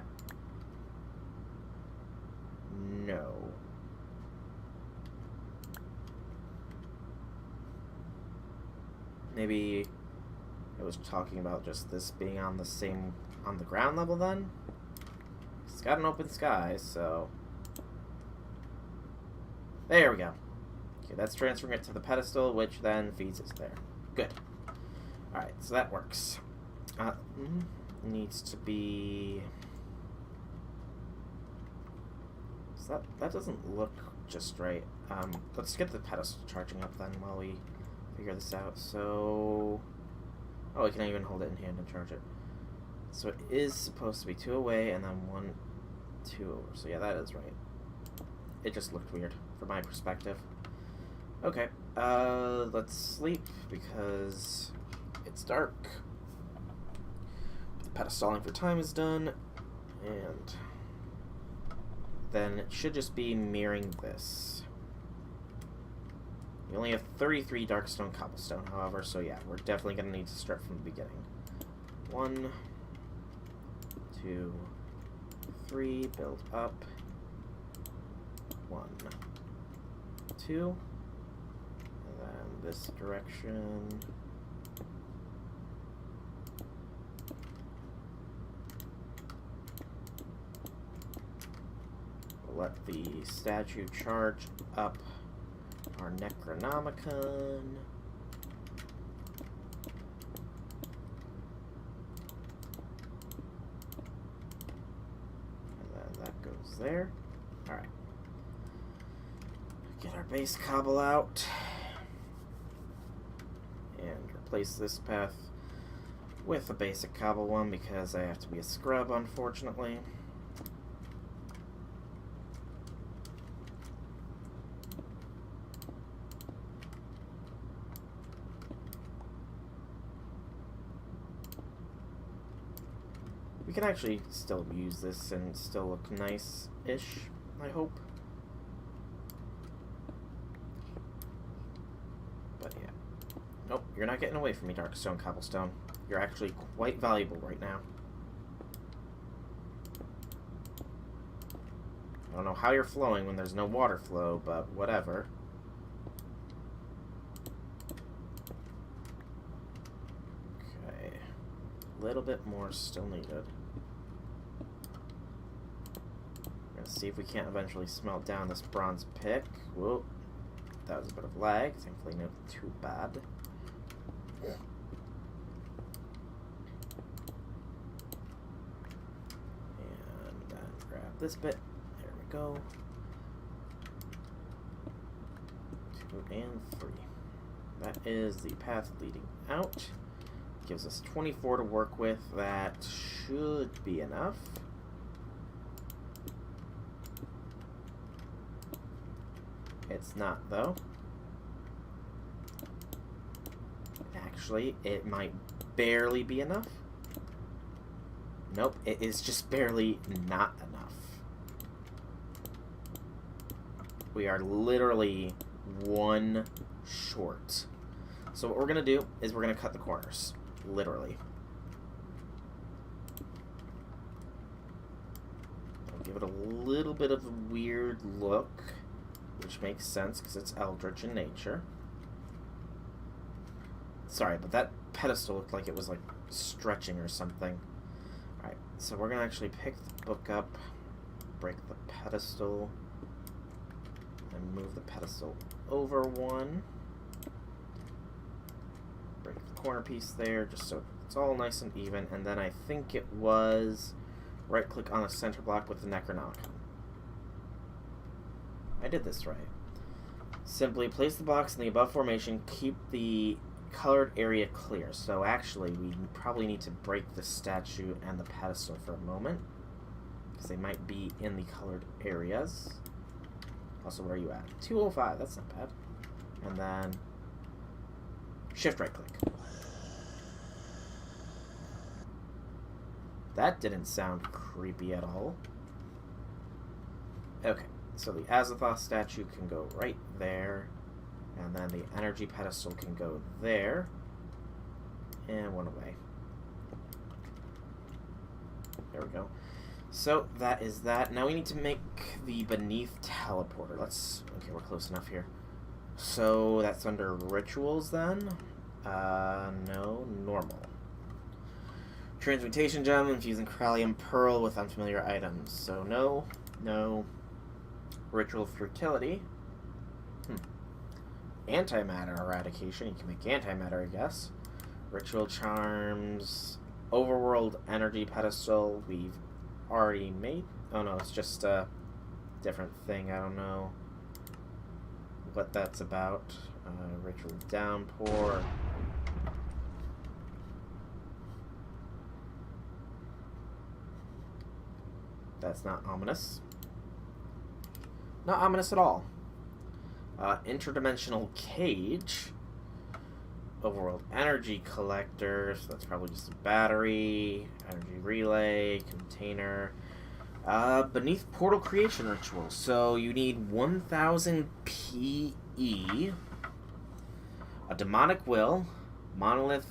No. Maybe it was talking about just this being on the ground level then? It's got an open sky, so... There we go. Okay, that's transferring it to the pedestal, which then feeds us there. Good. Alright, so that works. Needs to be... So that doesn't look just right. Let's get the pedestal charging up then while we figure this out. So... Oh, we can even hold it in hand and charge it. So it is supposed to be 2 away and then 1, 2 over. So yeah, that is right. It just looked weird from my perspective. Okay, let's sleep because it's dark. The pedestaling for time is done, and then it should just be mirroring this. We only have 33 darkstone cobblestone, however, so yeah, we're definitely going to need to start from the beginning. 1, 2, 3, build up. 1, 2, and then this direction. We'll let the statue charge up our Necronomicon. And then that goes there. Alright. Get our base cobble out. And replace this path with a basic cobble one because I have to be a scrub, unfortunately. We can actually still use this and still look nice-ish, I hope. But yeah. Nope, you're not getting away from me, Darkstone Cobblestone. You're actually quite valuable right now. I don't know how you're flowing when there's no water flow, but whatever. Okay. A little bit more still needed. Let's see if we can't eventually smelt down this bronze pick. Whoa. That was a bit of lag. Thankfully not too bad. And then grab this bit. There we go. 2 and 3. That is the path leading out. Gives us 24 to work with. That should be enough. It's not, though. Actually, it might barely be enough. Nope, it is just barely not enough. We are literally 1 short. So what we're going to do is we're going to cut the corners. Literally. I'll give it a little bit of a weird look, which makes sense because it's Eldritch in nature. Sorry, but that pedestal looked like it was like stretching or something. Alright, so we're going to actually pick the book up, break the pedestal, and move the pedestal over 1. Break the corner piece there just so it's all nice and even. And then I think it was right-click on a center block with the Necronomicon. I did this right. Simply place the box in the above formation. Keep the colored area clear. So actually, we probably need to break the statue and the pedestal for a moment, because they might be in the colored areas. Also, where are you at? 205, that's not bad. And then shift right click. That didn't sound creepy at all. Okay, so the Azathoth statue can go right there, and then the energy pedestal can go there, and one away. There we go. So that is that. Now we need to make the beneath teleporter. Okay, we're close enough here. So that's under rituals then? No, normal. Transmutation gem, infusing Corallium Pearl with unfamiliar items. So no. Ritual fertility. Antimatter eradication. You can make antimatter, I guess. Ritual charms. Overworld energy pedestal. We've already made. Oh no, it's just a different thing. I don't know what that's about. Ritual downpour. That's not ominous. Not ominous at all. Interdimensional cage. Overworld energy collector. So that's probably just a battery. Energy relay. Container. Beneath portal creation ritual. So you need 1000 PE. A demonic will. Monolith.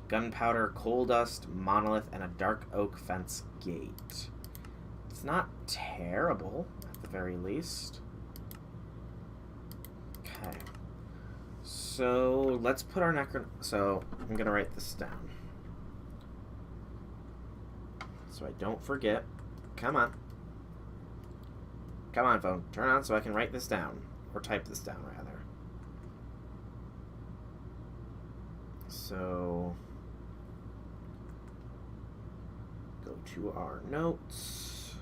Gunpowder, coal dust, monolith, and a dark oak fence gate. It's not terrible, at the very least. Okay. So, let's put our So, I'm going to write this down. So I don't forget. Come on. Come on, phone. Turn on so I can write this down. Or type this down, rather. So... go to our notes.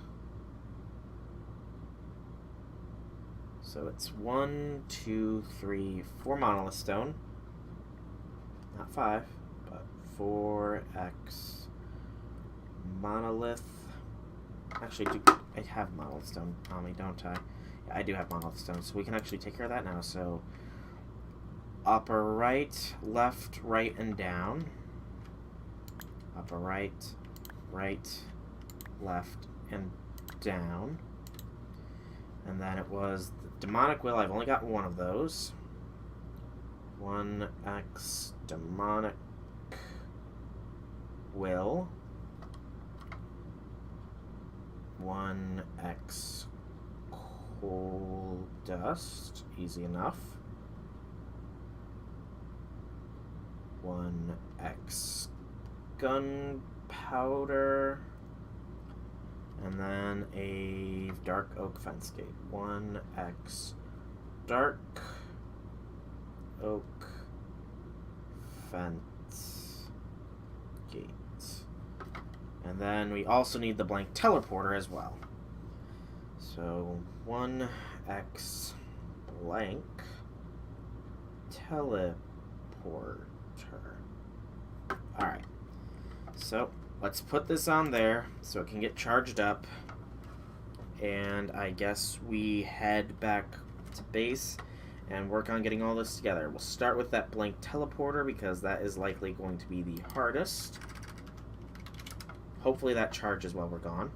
So it's 1, 2, 3, 4 monolith stone. Not 5, but 4x monolith. Actually, I have monolith stone on me, don't I? Yeah, I do have monolith stone, so we can actually take care of that now. So upper right, left, right, and down. Upper right, left, and down. And then it was the demonic will. I've only got one of those. 1x demonic will. 1x coal dust. Easy enough. 1x gunpowder. And then a dark oak fence gate. 1x dark oak fence gate. And then we also need the blank teleporter as well. So 1x blank teleporter. Alright. So let's put this on there so it can get charged up. And I guess we head back to base and work on getting all this together. We'll start with that blank teleporter because that is likely going to be the hardest. Hopefully that charges while we're gone.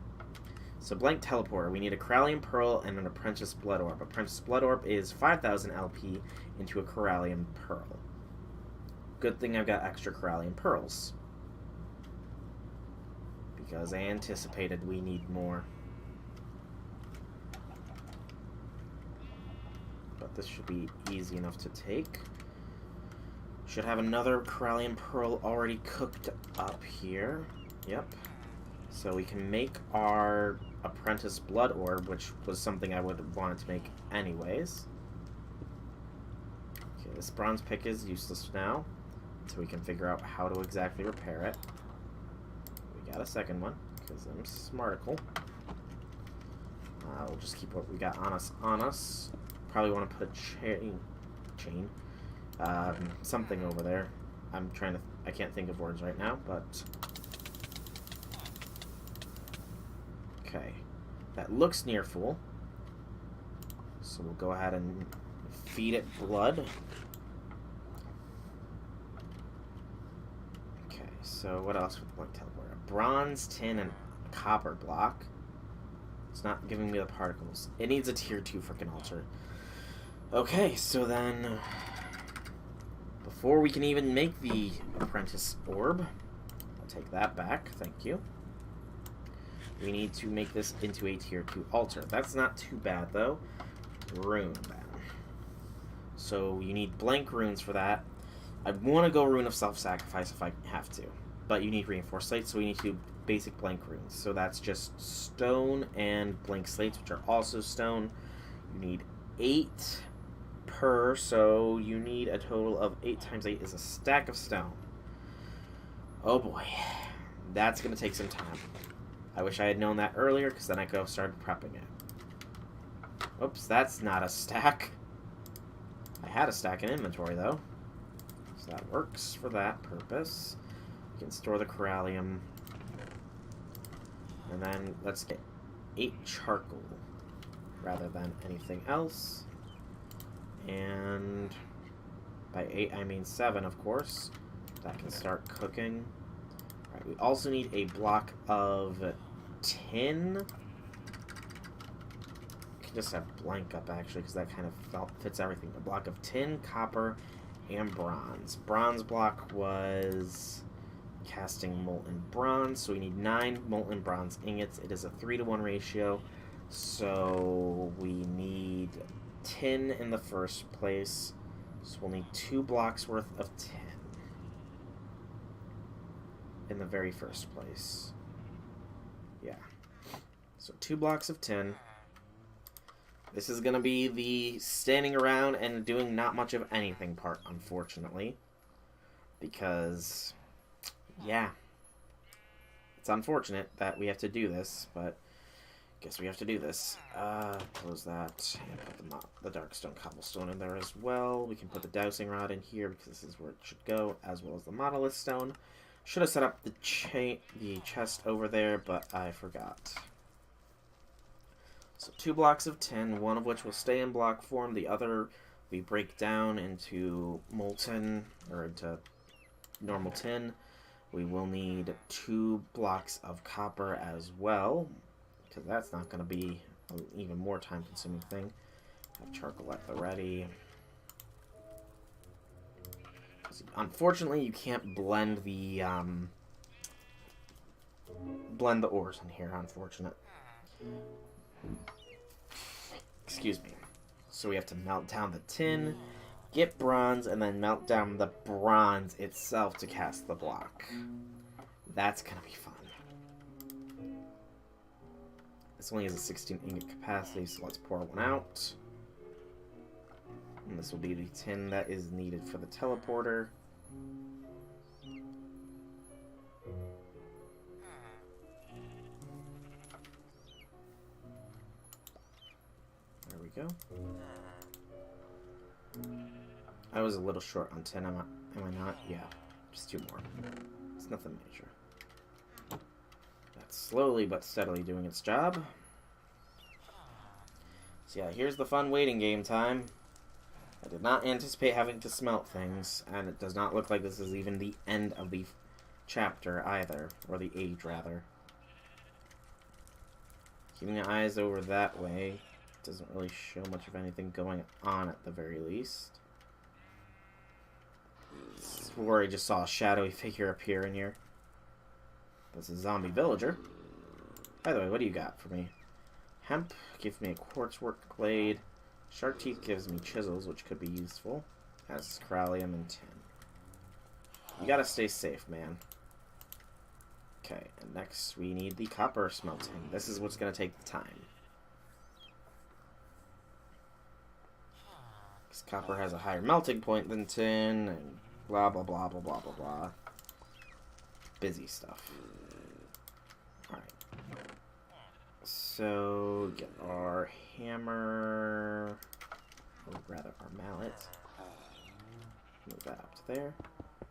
So blank teleporter, we need a Corallium Pearl and an Apprentice Blood Orb. Apprentice Blood Orb is 5,000 LP into a Corallium Pearl. Good thing I've got extra Corallium Pearls, because I anticipated we need more. But this should be easy enough to take. Should have another Corallium Pearl already cooked up here. Yep. So we can make our Apprentice Blood Orb, which was something I would have wanted to make anyways. Okay, this bronze pick is useless now. until we can figure out how to exactly repair it. We got a second one, because I'm smarticle. We'll just keep what we got on us. Probably want to put a chain. Something over there. I can't think of words right now, but... Okay. That looks near full. So we'll go ahead and feed it blood. Okay, so what else would we like to teleport? A bronze, tin, and copper block. It's not giving me the particles. It needs a tier 2 freaking altar. Okay, so then... Before we can even make the apprentice orb... I'll take that back, thank you. We need to make this into a tier 2 altar. That's not too bad, though. Rune, then. So you need blank runes for that. I want to go Rune of Self-Sacrifice if I have to. But you need reinforced slates, so we need to do basic blank runes. So that's just stone and blank slates, which are also stone. You need 8 per, so you need a total of 8 times 8 is a stack of stone. Oh boy. That's going to take some time. I wish I had known that earlier, because then I could have started prepping it. Oops, that's not a stack. I had a stack in inventory, though. So that works for that purpose. You can store the corallium. And then let's get 8 charcoal, rather than anything else. And by 8, I mean 7, of course. That can start cooking. Alright, we also need a block of tin. We can just have blank up, actually, because that kind of fits everything. A block of tin, copper, and bronze. Bronze block was casting molten bronze, so we need 9 molten bronze ingots. It is a 3-to-1 ratio, so we need tin in the first place. So we'll need 2 blocks worth of tin in the very first place. Yeah. So 2 blocks of tin. This is going to be the standing around and doing not much of anything part, unfortunately. Because, yeah. It's unfortunate that we have to do this, but I guess we have to do this. Close that. And put the darkstone cobblestone in there as well. We can put the dowsing rod in here because this is where it should go, as well as the monolith stone. Should have set up the chest over there, but I forgot. So 2 blocks of tin, one of which will stay in block form. The other we break down into molten, or into normal tin. We will need 2 blocks of copper as well, because that's not going to be an even more time-consuming thing. Have charcoal at the ready. Unfortunately, you can't blend the ores in here. Unfortunate. Excuse me. So we have to melt down the tin, get bronze, and then melt down the bronze itself to cast the block. That's gonna be fun. This only has a 16 ingot capacity, so let's pour one out. And this will be the tin that is needed for the teleporter. There we go. I was a little short on tin, am I not? Yeah, just 2 more. It's nothing major. That's slowly but steadily doing its job. So yeah, here's the fun waiting game time. I did not anticipate having to smelt things, and it does not look like this is even the end of the chapter either, or the age rather. Keeping your eyes over that way doesn't really show much of anything going on at the very least. This is where I just saw a shadowy figure appear in here. This is a zombie villager. By the way, what do you got for me? Hemp gives me a quartzwork blade. Shark teeth gives me chisels, which could be useful. Has corallium and tin. You gotta stay safe, man. Okay, and next we need the copper smelting. This is what's gonna take the time. Because copper has a higher melting point than tin, and Blah, blah, blah, blah, blah, blah, blah. Busy stuff. Alright. So, get our hammer, or rather our mallet. Move that up to there.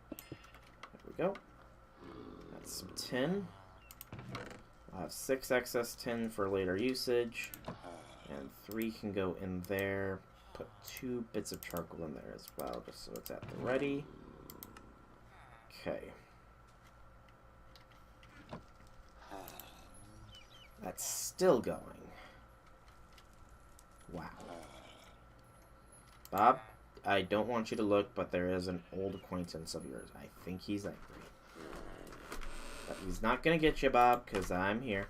There we go. That's some tin. I'll have 6 excess tin for later usage. And 3 can go in there. Put 2 bits of charcoal in there as well, just so it's at the ready. Okay. That's still going. Wow. Bob, I don't want you to look, but there is an old acquaintance of yours. I think he's angry. But he's not gonna get you, Bob, because I'm here.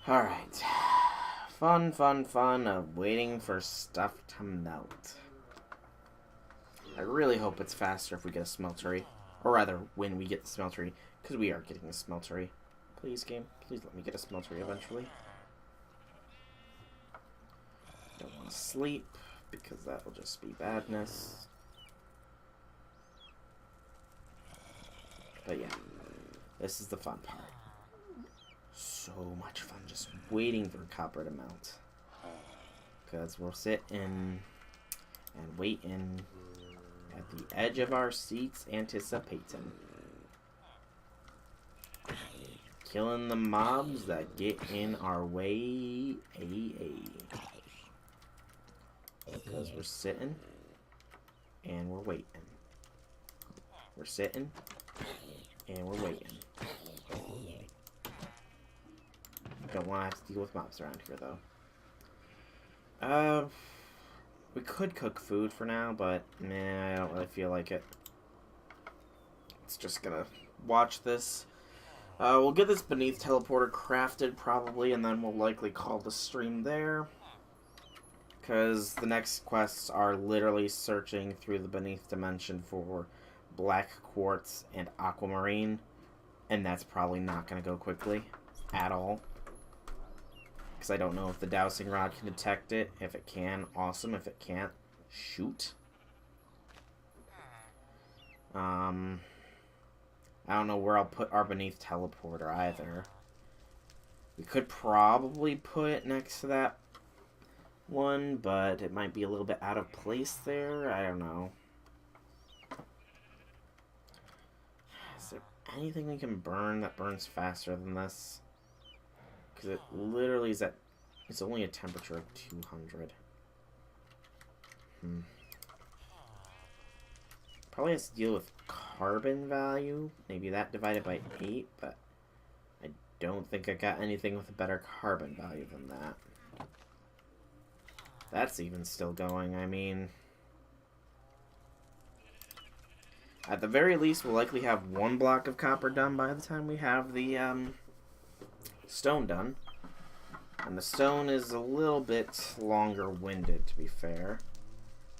Alright. Fun, fun, fun of waiting for stuff to melt. I really hope it's faster if we get a smeltery. Or rather, when we get the smeltery. Because we are getting a smeltery. Please, game. Please let me get a smeltery eventually. Don't want to sleep, because that will just be badness. But yeah, this is the fun part. So much fun just waiting for copper to melt. Because we'll sit in and wait in at the edge of our seats anticipating. Killing the mobs that get in our way. Because we're sitting and we're waiting. We're sitting and we're waiting. Don't want to have to deal with mobs around here, though. We could cook food for now, but nah, I don't really feel like it. It's just gonna watch this. We'll get this Beneath Teleporter crafted, probably, and then we'll likely call the stream there. Because the next quests are literally searching through the Beneath Dimension for black quartz and aquamarine. And that's probably not going to go quickly at all. Because I don't know if the Dowsing Rod can detect it. If it can, awesome. If it can't, shoot. I don't know where I'll put our Beneath Teleporter either. We could probably put it next to that one, but it might be a little bit out of place there. I don't know. Is there anything we can burn that burns faster than this? Because it literally is at... It's only a temperature of 200. Probably has to deal with carbon value. Maybe that divided by 8, but I don't think I got anything with a better carbon value than that. That's even still going. I mean, at the very least, we'll likely have 1 block of copper done by the time we have the stone done. And the stone is a little bit longer-winded, to be fair.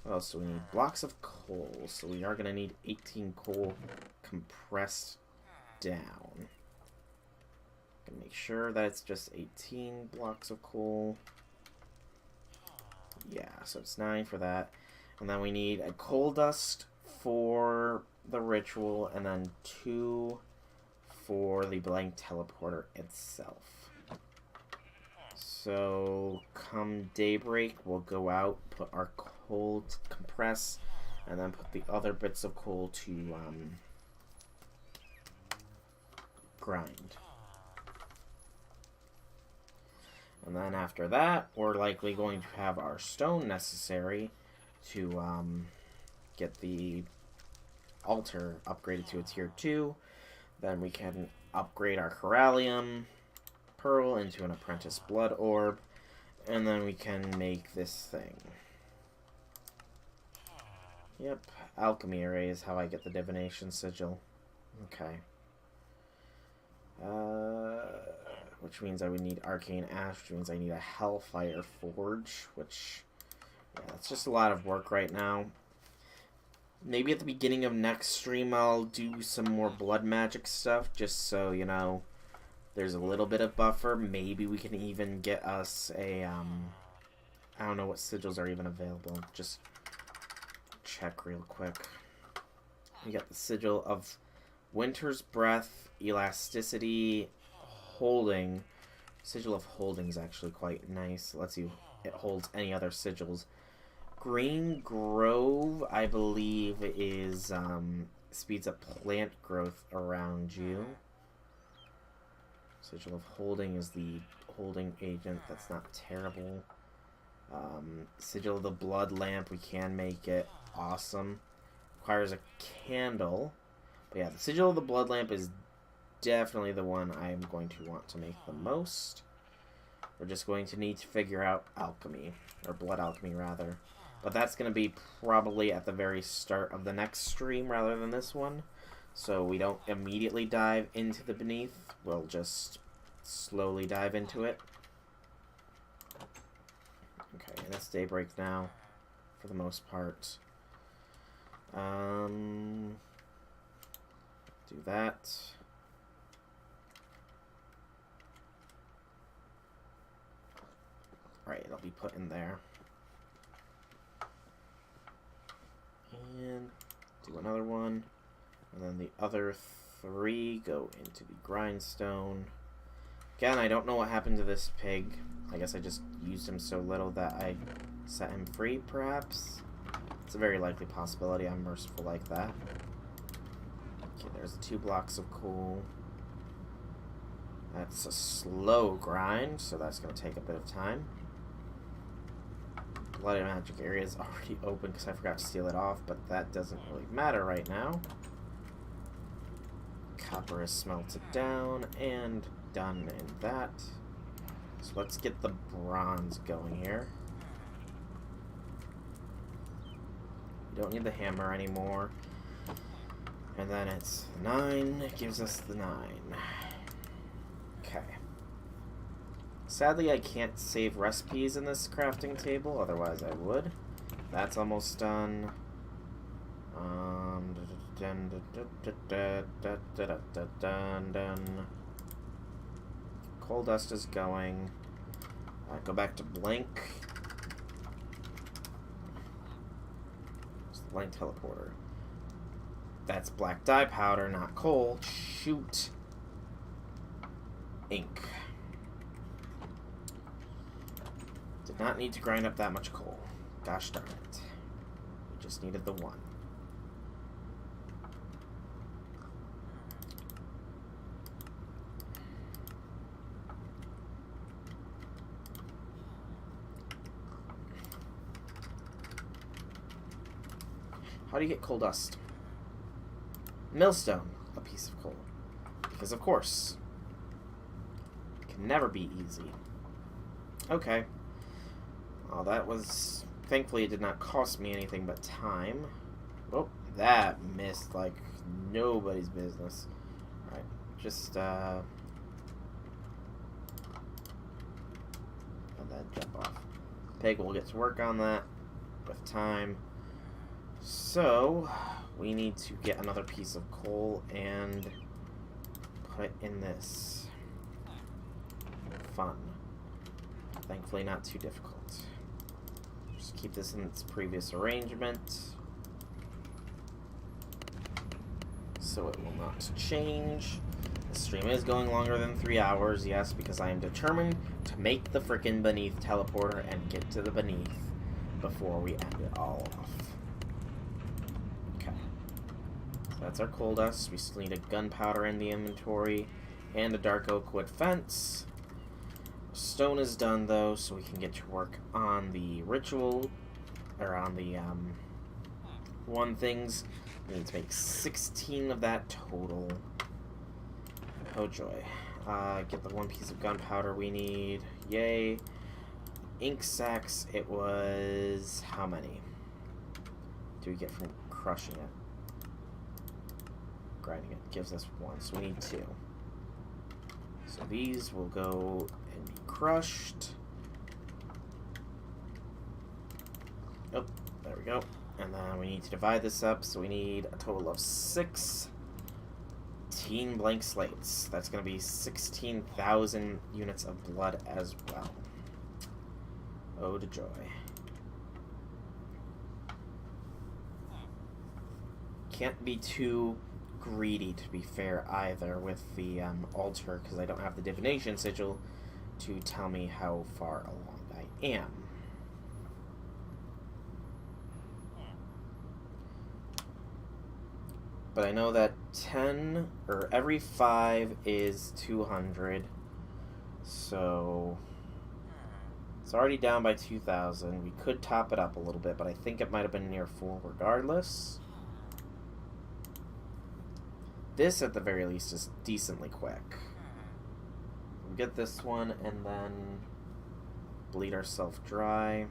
What else do we need? Blocks of coal. So we are going to need 18 coal compressed down. Gonna make sure that it's just 18 blocks of coal. Yeah, so it's 9 for that. And then we need a coal dust for the ritual, and then 2 for the blank teleporter itself. So, come daybreak, we'll go out, put our coal to compress, and then put the other bits of coal to grind. And then after that, we're likely going to have our stone necessary to get the altar upgraded to a tier 2. Then we can upgrade our Corallium Pearl into an Apprentice Blood Orb. And then we can make this thing. Yep, Alchemy Array is how I get the Divination Sigil. Okay. Which means I would need Arcane Ash, which means I need a Hellfire Forge, which, yeah, that's just a lot of work right now. Maybe at the beginning of next stream I'll do some more blood magic stuff, just so, you know, there's a little bit of buffer. Maybe we can even get us a, I don't know what sigils are even available. Just check real quick. We got the Sigil of Winter's Breath, Elasticity, Holding. Sigil of Holding is actually quite nice. It lets you, it holds any other sigils. Green Grove, I believe, is speeds up plant growth around you. Sigil of Holding is the holding agent. That's not terrible. Sigil of the Blood Lamp, we can make it. Awesome. Requires a candle. But yeah, the Sigil of the Blood Lamp is definitely the one I'm going to want to make the most. We're just going to need to figure out alchemy, or blood alchemy rather. But that's going to be probably at the very start of the next stream rather than this one. So we don't immediately dive into the beneath. We'll just slowly dive into it. Okay, and it's daybreak now, for the most part. Do that. Alright, it'll be put in there. And do another one. And then the other 3 go into the grindstone. Again, I don't know what happened to this pig. I guess I just used him so little that I set him free, perhaps? It's a very likely possibility. I'm merciful like that. Okay, there's the 2 blocks of coal. That's a slow grind, so that's going to take a bit of time. Blood and Magic area is already open because I forgot to seal it off, but that doesn't really matter right now. Copper is smelted down and done in that. So let's get the bronze going here. We don't need the hammer anymore. And then it's 9. It gives us the 9. Okay. Sadly, I can't save recipes in this crafting table, otherwise I would. That's almost done. Done. Coal dust is going. Go back to blank. It's the blank teleporter. That's black dye powder, not coal. Shoot. Ink. Did not need to grind up that much coal. Gosh darn it. We just needed the 1. How do you get coal dust? Millstone, a piece of coal. Because of course. It can never be easy. Okay. Well, that was... Thankfully, it did not cost me anything but time. Oh, that missed like nobody's business. Alright, just, let that jump off. Pig will get to work on that with time. So, we need to get another piece of coal and put in this. Fun. Thankfully, not too difficult. Just keep this in its previous arrangement, so it will not change. The stream is going longer than 3 hours, yes, because I am determined to make the frickin' beneath teleporter and get to the beneath before we end it all off. Okay. So that's our coal dust. We still need a gunpowder in the inventory and a dark oak wood fence. Stone is done though, so we can get to work on the ritual, or on the 1 things. We need to make 16 of that total. Oh joy. Get the 1 piece of gunpowder we need. Yay. Ink sacks, it was... how many do we get from crushing it? Grinding it gives us 1, so we need 2. So these will go and be crushed. Oh, there we go. And then we need to divide this up, so we need a total of 16 blank slates. That's going to be 16,000 units of blood as well. Oh, to joy. can't be too greedy, to be fair, either, with the altar, because I don't have the divination sigil to tell me how far along I am. But I know that 10, or every 5 is 200, so it's already down by 2,000. We could top it up a little bit, but I think it might have been near full regardless. This, at the very least, is decently quick. We'll get this one, and then bleed ourselves dry.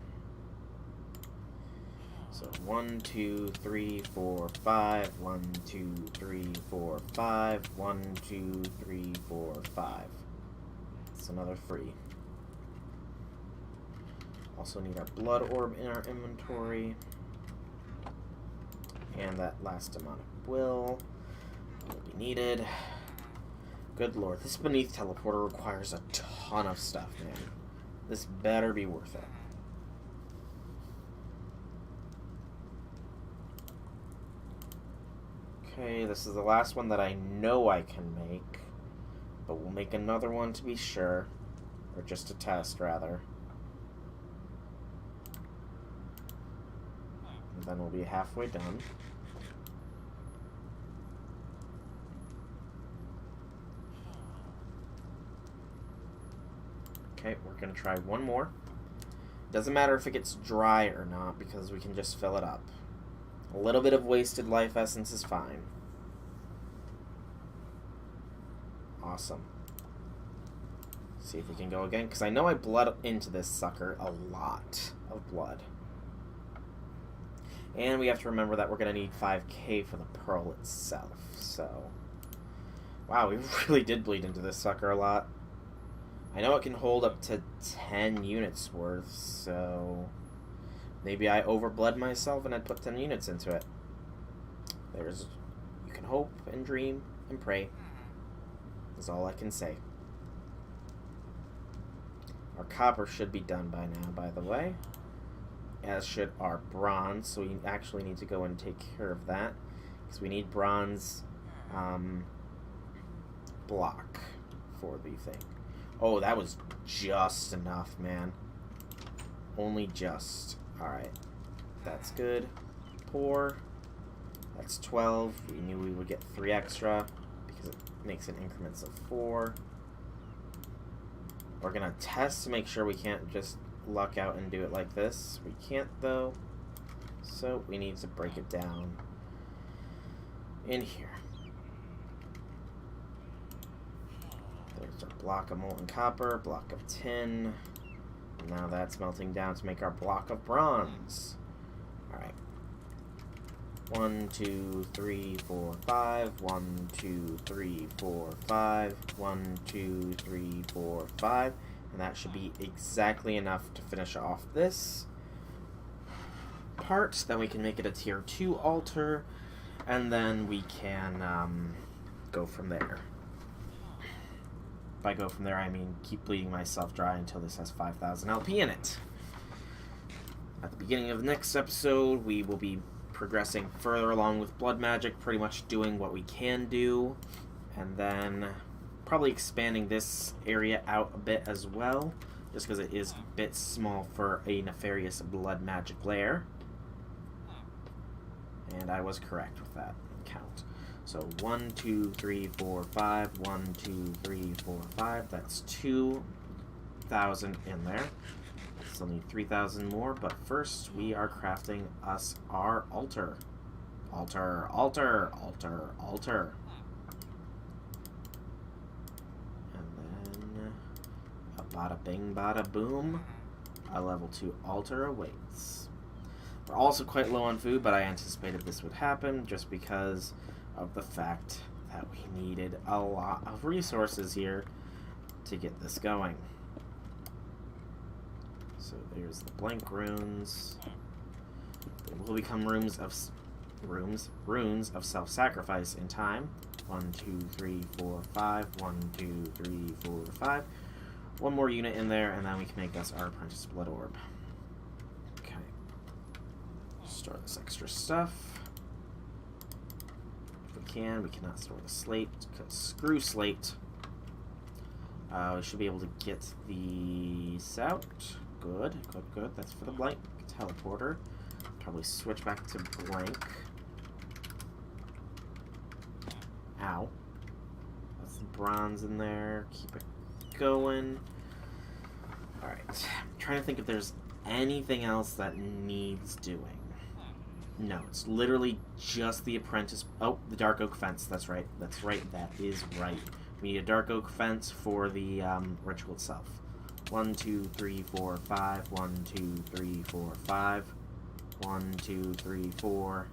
So 1, 2, 3, 4, 5. 1, 2, 3, 4, 5. 1, 2, 3, 4, 5. That's another 3. Also need our blood orb in our inventory. And that last amount of will be needed. Good lord, this beneath teleporter requires a ton of stuff, man. This better be worth it. Okay, this is the last one that I know I can make, but we'll make another one to be sure, or just to test, rather. And then we'll be halfway done. Okay, we're going to try one more. Doesn't matter if it gets dry or not, because we can just fill it up. A little bit of wasted life essence is fine. Awesome. See if we can go again, because I know I bled into this sucker a lot of blood. And we have to remember that we're going to need 5k for the pearl itself, so... Wow, we really did bleed into this sucker a lot. I know it can hold up to 10 units worth, so... Maybe I overbled myself and I'd put 10 units into it. There's... You can hope and dream and pray. That's all I can say. Our copper should be done by now, by the way. As should our bronze, so we actually need to go and take care of that. Because we need bronze block for the thing. Oh, that was just enough, man. Only just. Alright. That's good. Pour. That's 12. We knew we would get 3 extra because it makes it increments of 4. We're going to test to make sure we can't just luck out and do it like this. We can't, though. So we need to break it down in here. There's our block of molten copper, block of tin. Now that's melting down to make our block of bronze. Alright. 1, 2, 3, 4, 5. 1, 2, 3, 4, 5. 1, 2, 3, 4, 5. And that should be exactly enough to finish off this part. Then we can make it a tier 2 altar. And then we can go from there. By go from there, I mean keep bleeding myself dry until this has 5,000 LP in it. At the beginning of the next episode, we will be progressing further along with blood magic, pretty much doing what we can do, and then probably expanding this area out a bit as well, just because it is a bit small for a nefarious blood magic lair. And I was correct with that count. So 1, 2, 3, 4, 5. 1, 2, 3, 4, 5. That's 2,000 in there. Still need 3,000 more, but first we are crafting us our altar. Altar, altar, altar, altar. And then a bada bing, bada boom. A level 2 altar awaits. We're also quite low on food, but I anticipated this would happen just because of the fact that we needed a lot of resources here to get this going. So there's the blank runes. They will become runes of self-sacrifice in time. 1, 2, 3, 4, 5. 1, 2, 3, 4, 5. One more unit in there, and then we can make us our apprentice blood orb. Okay. Store this extra stuff. can. We cannot store the slate. Screw slate. We should be able to get these out. Good, good, good. That's for the blank teleporter. Probably switch back to blank. Ow. That's the bronze in there. Keep it going. Alright. I'm trying to think if there's anything else that needs doing. No, it's literally just the apprentice. Oh, the dark oak fence. That's right. That's right. That is right. We need a dark oak fence for the ritual itself. 1, 2, 3, 4, 5. 1, 2, 3, 4, 5. 1, 2, 3, 4,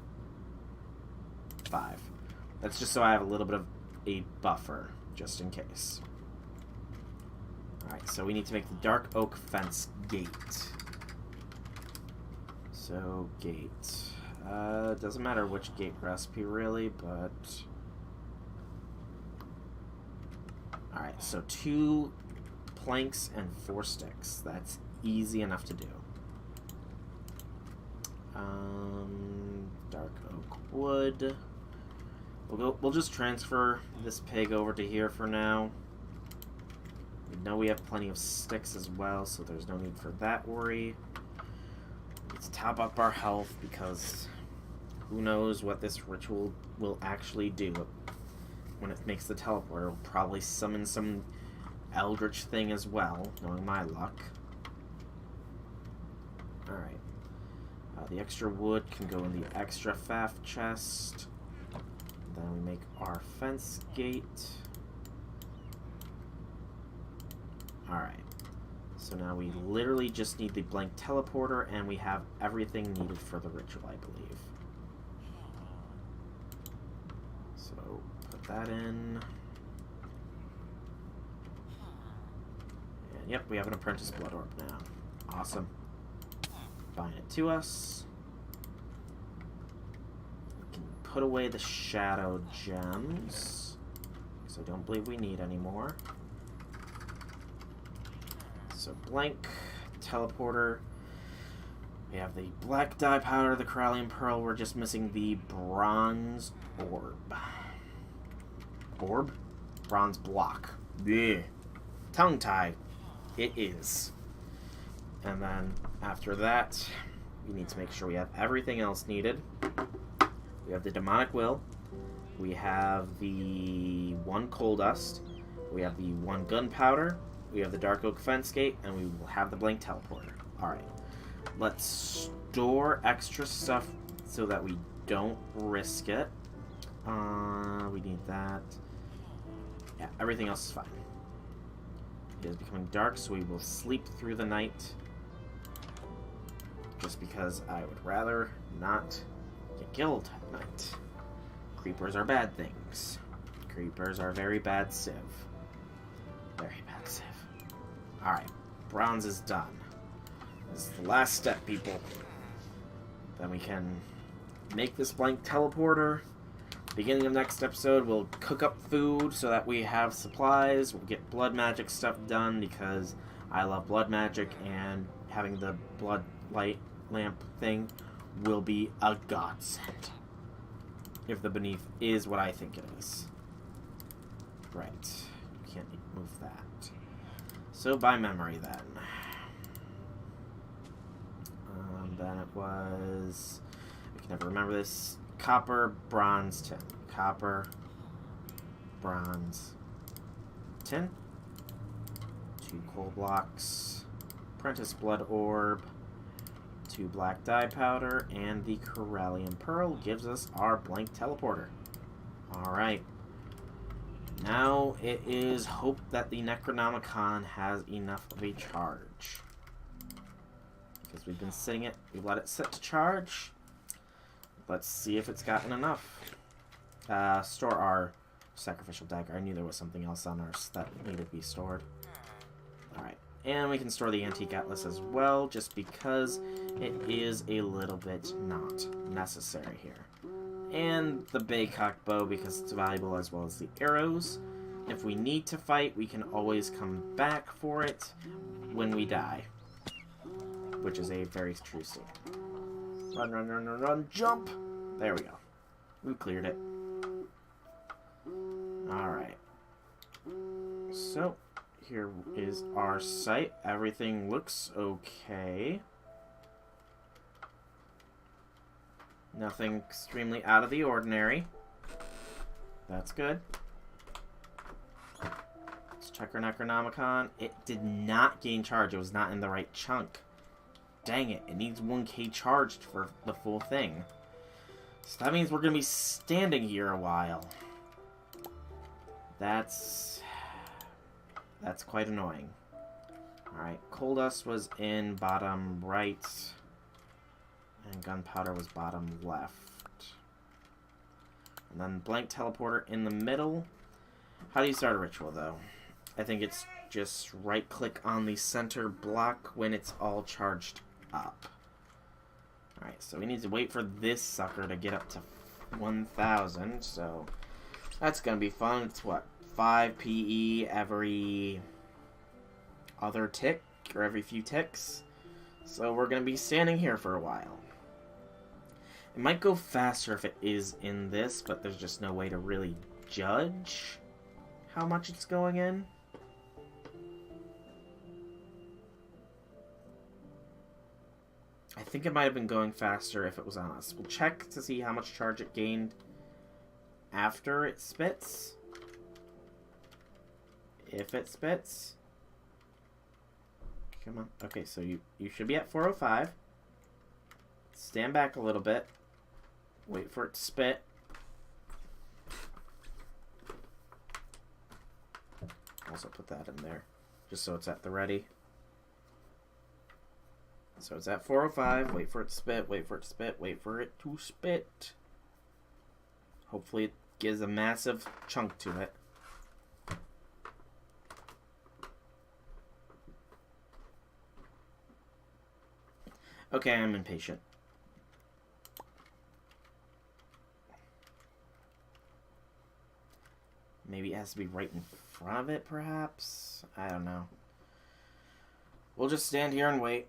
5. That's just so I have a little bit of a buffer, just in case. Alright, so we need to make the dark oak fence gate. So, gate. Doesn't matter which gate recipe, really, but... Alright, so 2 planks and 4 sticks. That's easy enough to do. Dark oak wood. We'll just transfer this pig over to here for now. We know we have plenty of sticks as well, so there's no need for that worry. Let's top up our health because who knows what this ritual will actually do. When it makes the teleporter, it'll probably summon some Eldritch thing as well, knowing my luck. Alright. The extra wood can go in the extra faff chest. Then we make our fence gate. Alright. So now we literally just need the blank teleporter, and we have everything needed for the ritual, I believe. So, put that in. And yep, we have an apprentice blood orb now. Awesome. Bind it to us. We can put away the shadow gems, because I don't believe we need any more. So blank, teleporter. We have the black dye powder, the Corallian pearl. We're just missing the bronze orb. Orb? Bronze block. Yeah. Tongue tie. It is. And then after that, we need to make sure we have everything else needed. We have the demonic will. We have the 1 coal dust. We have the 1 gunpowder. We have the dark oak fence gate, and we will have the blank teleporter. Alright. Let's store extra stuff so that we don't risk it. We need that. Yeah, everything else is fine. It is becoming dark, so we will sleep through the night. Just because I would rather not get killed at night. Creepers are bad things. Creepers are very bad civ. Very bad civ. Alright, bronze is done. This is the last step, people. Then we can make this blank teleporter. Beginning of next episode, we'll cook up food so that we have supplies. We'll get blood magic stuff done because I love blood magic, and having the blood light lamp thing will be a godsend. If the beneath is what I think it is. Right. Can't move that. So by memory then. Then it was... I can never remember this. Copper, bronze, tin. Copper, bronze, tin. 2 coal blocks. Apprentice blood orb. 2 black dye powder. And the Corallian pearl gives us our blank teleporter. Alright. Now it is hope that the Necronomicon has enough of a charge. Because we've been sitting it, we've let it sit to charge. Let's see if it's gotten enough. Store our sacrificial dagger. I knew there was something else on ours that needed to be stored. Alright. And we can store the antique atlas as well, just because it is a little bit not necessary here. And the Baycock bow, because it's valuable, as well as the arrows. If we need to fight, we can always come back for it when we die. Which is a very true statement. Run, run, run, run, run, jump! There we go. We cleared it. Alright. So, here is our site. Everything looks okay. Nothing extremely out of the ordinary. That's good. Let's check our Necronomicon. It did not gain charge. It was not in the right chunk. Dang it. It needs 1k charged for the full thing. So that means we're going to be standing here a while. That's quite annoying. Alright, Coal Dust was in bottom right. And Gunpowder was bottom left. And then Blank Teleporter in the middle. How do you start a ritual, though? I think it's just right-click on the center block when it's all charged up. Alright, so we need to wait for this sucker to get up to 1,000, so that's going to be fun. It's what, 5 PE every other tick, or every few ticks. So we're going to be standing here for a while. It might go faster if it is in this, but there's just no way to really judge how much it's going in. I think it might have been going faster if it was on us. We'll check to see how much charge it gained after it spits. If it spits. Come on. Okay, so you should be at 405. Stand back a little bit. Wait for it to spit. Also put that in there, just so it's at the ready. So it's at 405. Wait for it to spit. Wait for it to spit. Wait for it to spit. Hopefully it gives a massive chunk to it. Okay, I'm impatient. Maybe it has to be right in front of it, perhaps? I don't know. We'll just stand here and wait.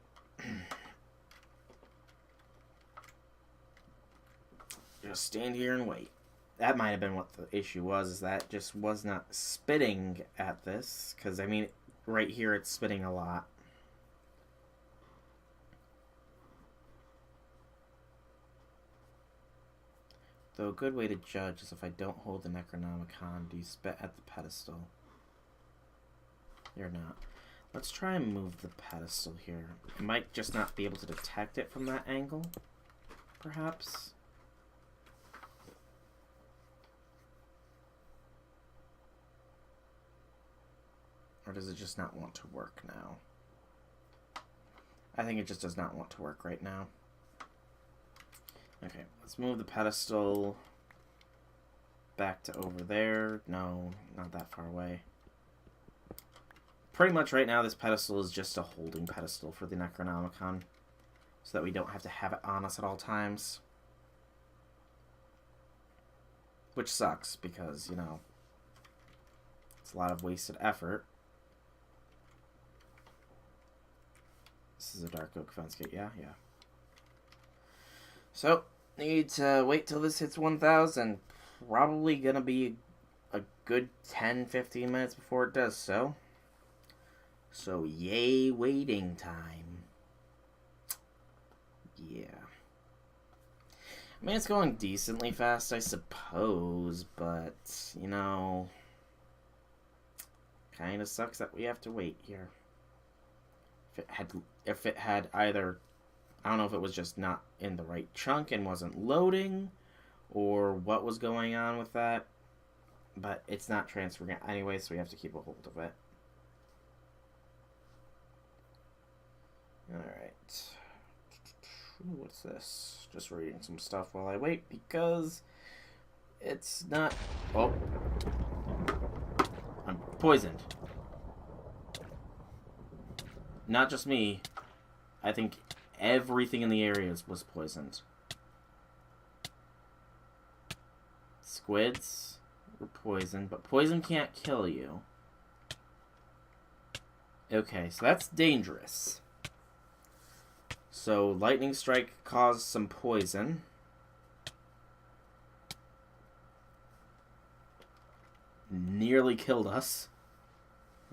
Just stand here and wait. That might have been what the issue was, is that it just was not spitting at this. Because, I mean, right here it's spitting a lot. Though a good way to judge is if I don't hold the Necronomicon, do you spit at the pedestal? You're not. Let's try and move the pedestal here. I might just not be able to detect it from that angle, perhaps. Or does it just not want to work now? I think it just does not want to work right now. Okay, let's move the pedestal back to over there. No, not that far away. Pretty much right now this pedestal is just a holding pedestal for the Necronomicon, so that we don't have to have it on us at all times. Which sucks, because, you know, it's a lot of wasted effort. This is a Dark Oak Fence Gate, yeah. So, need to wait till this hits 1,000. Probably gonna be a good 10-15 minutes before it does so. So, yay waiting time. Yeah. I mean, it's going decently fast, I suppose, but, you know, kinda sucks that we have to wait here. If it had either, I don't know if it was just not in the right chunk and wasn't loading, or what was going on with that, but it's not transferring it anyway, so we have to keep a hold of it. Alright. What's this? Just reading some stuff while I wait, because it's not... Oh. I'm poisoned. Not just me. I think everything in the area was poisoned. Squids were poisoned, but poison can't kill you. Okay, so that's dangerous. So, lightning strike caused some poison. nearly killed us.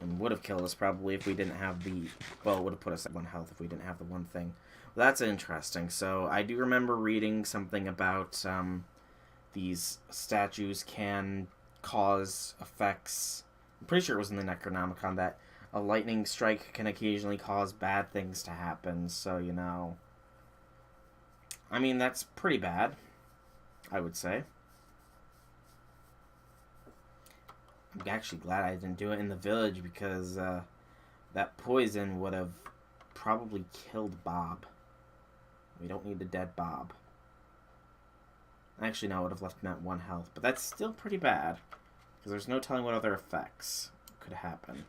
And would have killed us probably if we didn't have the... Well, it would have put us at 1 health if we didn't have the one thing. Well, that's interesting. So I do remember reading something about these statues can cause effects. I'm pretty sure it was in the Necronomicon that a lightning strike can occasionally cause bad things to happen. So, you know... I mean, that's pretty bad, I would say. I'm actually glad I didn't do it in the village because that poison would have probably killed Bob. We don't need a dead Bob. Actually, no, I would have left him at 1 health. But that's still pretty bad because there's no telling what other effects could happen.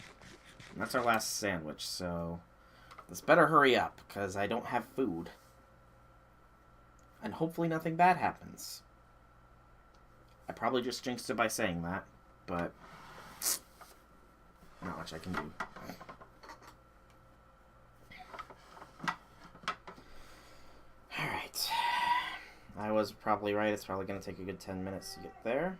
And that's our last sandwich, so let's better hurry up because I don't have food. And hopefully nothing bad happens. I probably just jinxed it by saying that, but... not much I can do. Alright. I was probably right. It's probably going to take a good 10 minutes to get there.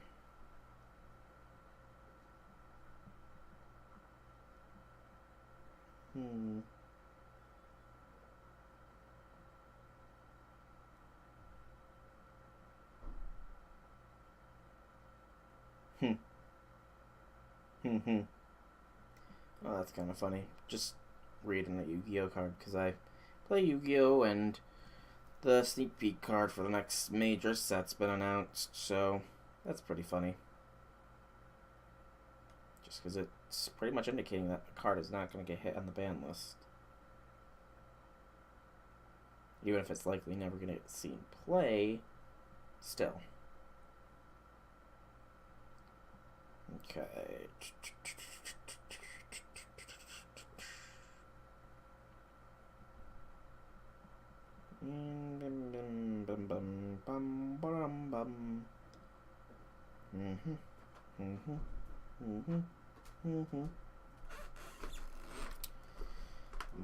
Well, that's kind of funny. Just reading the Yu-Gi-Oh card, because I play Yu-Gi-Oh, and the sneak peek card for the next major set's been announced, so that's pretty funny. Just because it's pretty much indicating that the card is not going to get hit on the ban list. Even if it's likely never going to get seen play, still. Okay.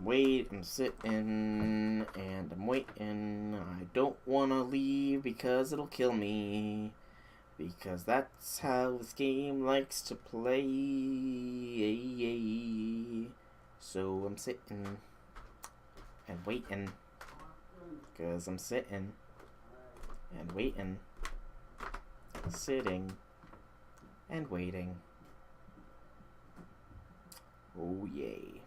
Wait, I'm sitting, and I'm waiting. I don't want to leave because it'll kill me. Because that's how this game likes to play. So I'm sitting and waiting. Because I'm sitting and waiting. Sitting and waiting. Oh, yay.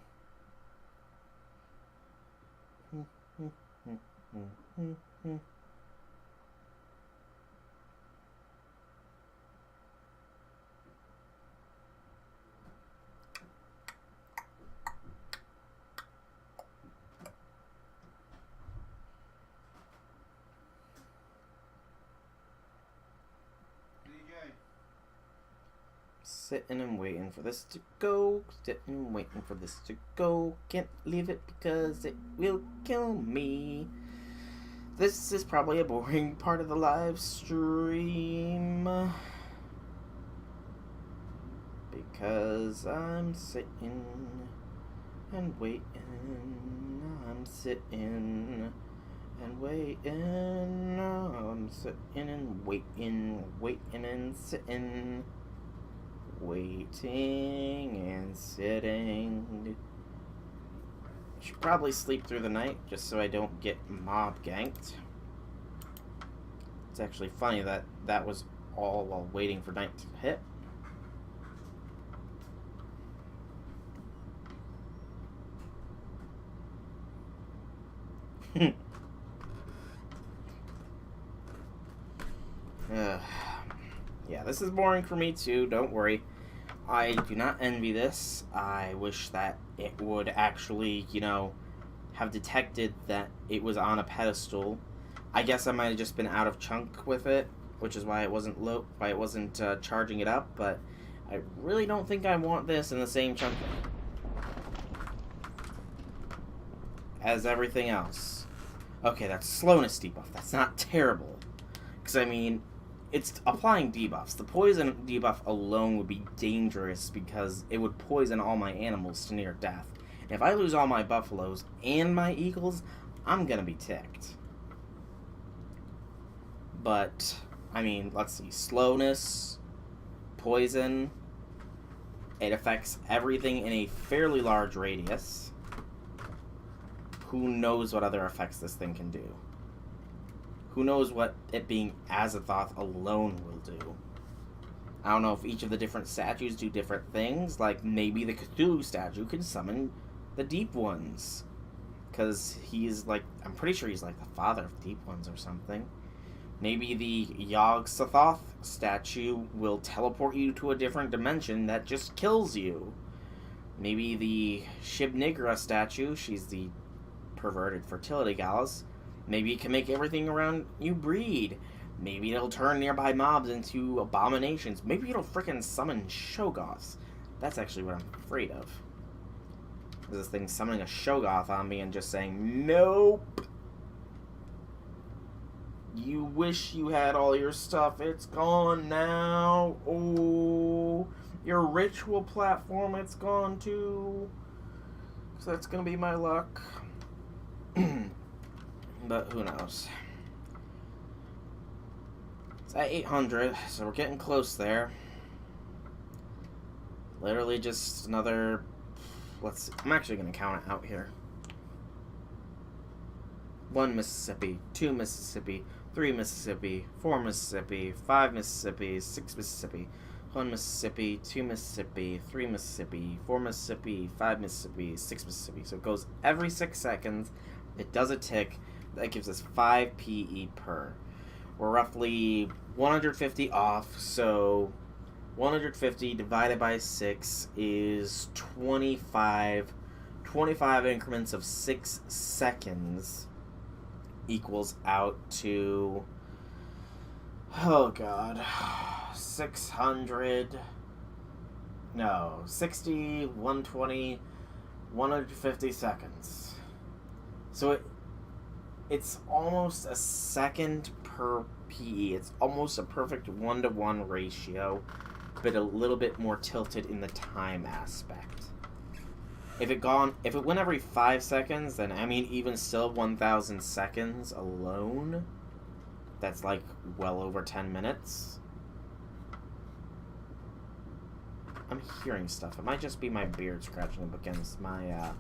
Sitting and waiting for this to go. Sitting and waiting for this to go. Can't leave it because it will kill me. This is probably a boring part of the live stream. Because I'm sitting and waiting. I'm sitting and waiting. I'm sitting and waiting. Waiting and sitting. Waiting and sitting. I should probably sleep through the night just so I don't get mob ganked. It's actually funny that that was all while waiting for night to hit. Yeah, this is boring for me too, don't worry. I do not envy this. I wish that it would actually, you know, have detected that it was on a pedestal. I guess I might have just been out of chunk with it, which is why it wasn't charging it up, but I really don't think I want this in the same chunk as everything else. Okay, that's slowness debuff. That's not terrible. Because, I mean, it's applying debuffs. The poison debuff alone would be dangerous because it would poison all my animals to near death. And if I lose all my buffaloes and my eagles, I'm gonna be ticked. But, I mean, let's see. Slowness, poison, It affects everything in a fairly large radius. Who knows what other effects this thing can do? Who knows what it being Azathoth alone will do? I don't know if each of the different statues do different things. Like, maybe the Cthulhu statue can summon the Deep Ones. Because he's like, I'm pretty sure he's like the father of Deep Ones or something. Maybe the Yog-Sothoth statue will teleport you to a different dimension that just kills you. Maybe the Shib-Nigra statue, she's the perverted fertility goddess, maybe it can make everything around you breed. Maybe it'll turn nearby mobs into abominations. Maybe it'll frickin' summon Shoggoths. That's actually what I'm afraid of. Is this thing summoning a Shoggoth on me and just saying, nope. You wish you had all your stuff. It's gone now. Oh, your ritual platform, it's gone too. So that's gonna be my luck. But who knows? It's at 800, so we're getting close there. Literally just another... Let's see. I'm actually going to count it out here. 1 Mississippi, 2 Mississippi, 3 Mississippi, 4 Mississippi, 5 Mississippi, 6 Mississippi, 1 Mississippi, 2 Mississippi, 3 Mississippi, 4 Mississippi, 5 Mississippi, 6 Mississippi. So it goes every 6 seconds. It does a tick. That gives us 5 PE per. We're roughly 150 off, so 150 divided by 6 is 25. 25 increments of 6 seconds equals out to, oh god, 600, no, 60, 120, 150 seconds. So it's almost a second per PE. It's almost a perfect 1-to-1 ratio, but a little bit more tilted in the time aspect. If it went every 5 seconds, then I mean, even still 1,000 seconds alone, that's like well over 10 minutes. I'm hearing stuff. It might just be my beard scratching up against my